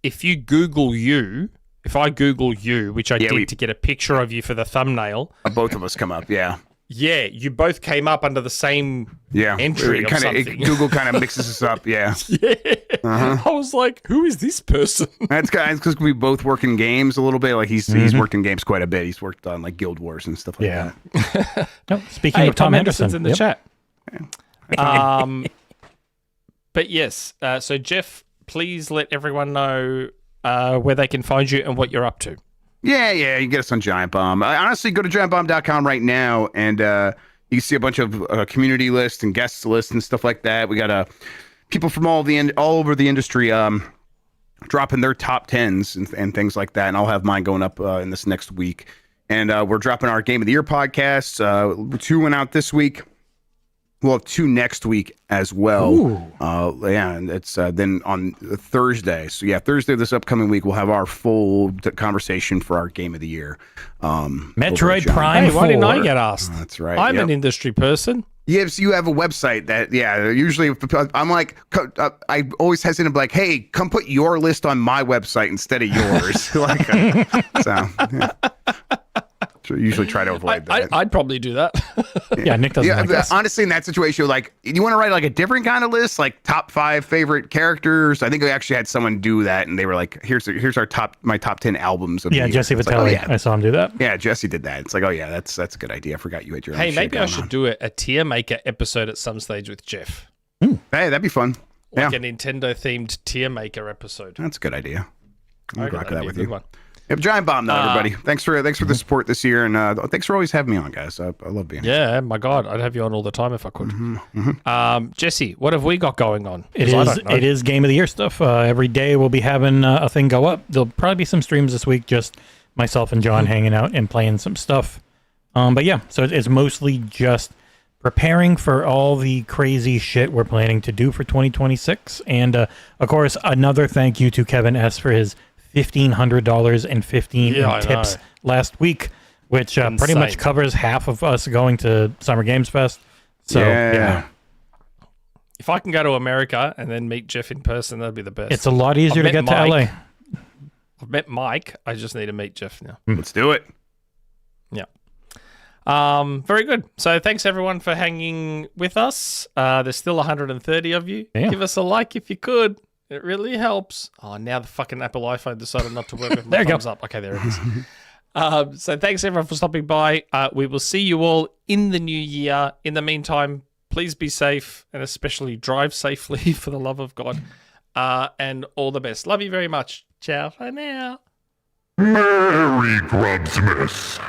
If you Google you, if I Google you, which I Yeah, did to get a picture of you for the thumbnail, Both of us come up. Yeah. yeah, you both came up under the same entry of something. Google kind of mixes us up. Yeah. I was like, who is this person? That's because we both work in games a little bit. Like he's worked in games quite a bit. He's worked on like Guild Wars and stuff like that. No, speaking of Tom Henderson's in the chat. But yes, so Jeff, please let everyone know where they can find you and what you're up to. Yeah, you can get us on Giant Bomb. Honestly, go to giantbomb.com right now, and you can see a bunch of community lists and guest lists and stuff like that. We got people from all over the industry dropping their top 10s and things like that, and I'll have mine going up in this next week. And we're dropping our Game of the Year podcasts. 2 went out this week. We'll have 2 next week as well. And it's then on Thursday. So yeah, Thursday this upcoming week, we'll have our full conversation for our Game of the Year. Metroid Prime. Hey, why didn't I 4. get asked? That's right. I'm an industry person. Yes, you have a website that, usually I'm like, I always hesitate to be like, hey, come put your list on my website instead of yours. So usually try to avoid that. I'd probably do that. Yeah, Nick doesn't like this. Honestly, in that situation, like, you want to write like a different kind of list, like top 5 favorite characters. I think we actually had someone do that, and they were like, "Here's my top 10 albums." Of the year. Jesse It's Vitelli. like, I saw him do that. Yeah, Jesse did that. It's like, oh yeah, that's a good idea. I forgot you had your own Hey, shit maybe I going should on. do a tier maker episode at some stage with Jeff. Hey, that'd be fun. Like Yeah, a Nintendo themed tier maker episode. that's a good idea. I I'll reckon rock that'd that be a with good you. one. Yep, Giant Bomb, though, everybody. Thanks for the support this year, and thanks for always having me on, guys. I love being here. Yeah, my God, I'd have you on all the time if I could. Jesse, what have we got going on? It 'Cause I is. don't know. It is Game of the Year stuff. Every day we'll be having a thing go up. There'll probably be some streams this week. Just myself and John hanging out and playing some stuff. But yeah, so it's mostly just preparing for all the crazy shit we're planning to do for 2026. And of course, another thank you to Kevin S for his $1,500.15 Yeah, I tips know. last week, which pretty Insane. much covers half of us going to Summer Games Fest. So yeah. If I can go to America and then meet Jeff in person, that'd be the best. It's a lot easier to I've get met to LA. Mike. I've met Mike. I just need to meet Jeff now. Let's do it. Yeah. Very good. So thanks everyone for hanging with us. There's still 130 of you. Yeah. Give us a like if you could. It really helps. Oh, now the fucking Apple iPhone decided not to work with my There you go. thumbs up. Okay, there it is. So thanks everyone for stopping by. We will see you all in the new year. In the meantime, please be safe and especially drive safely for the love of God. And all the best. Love you very much. Ciao for now. Merry Grubsmas.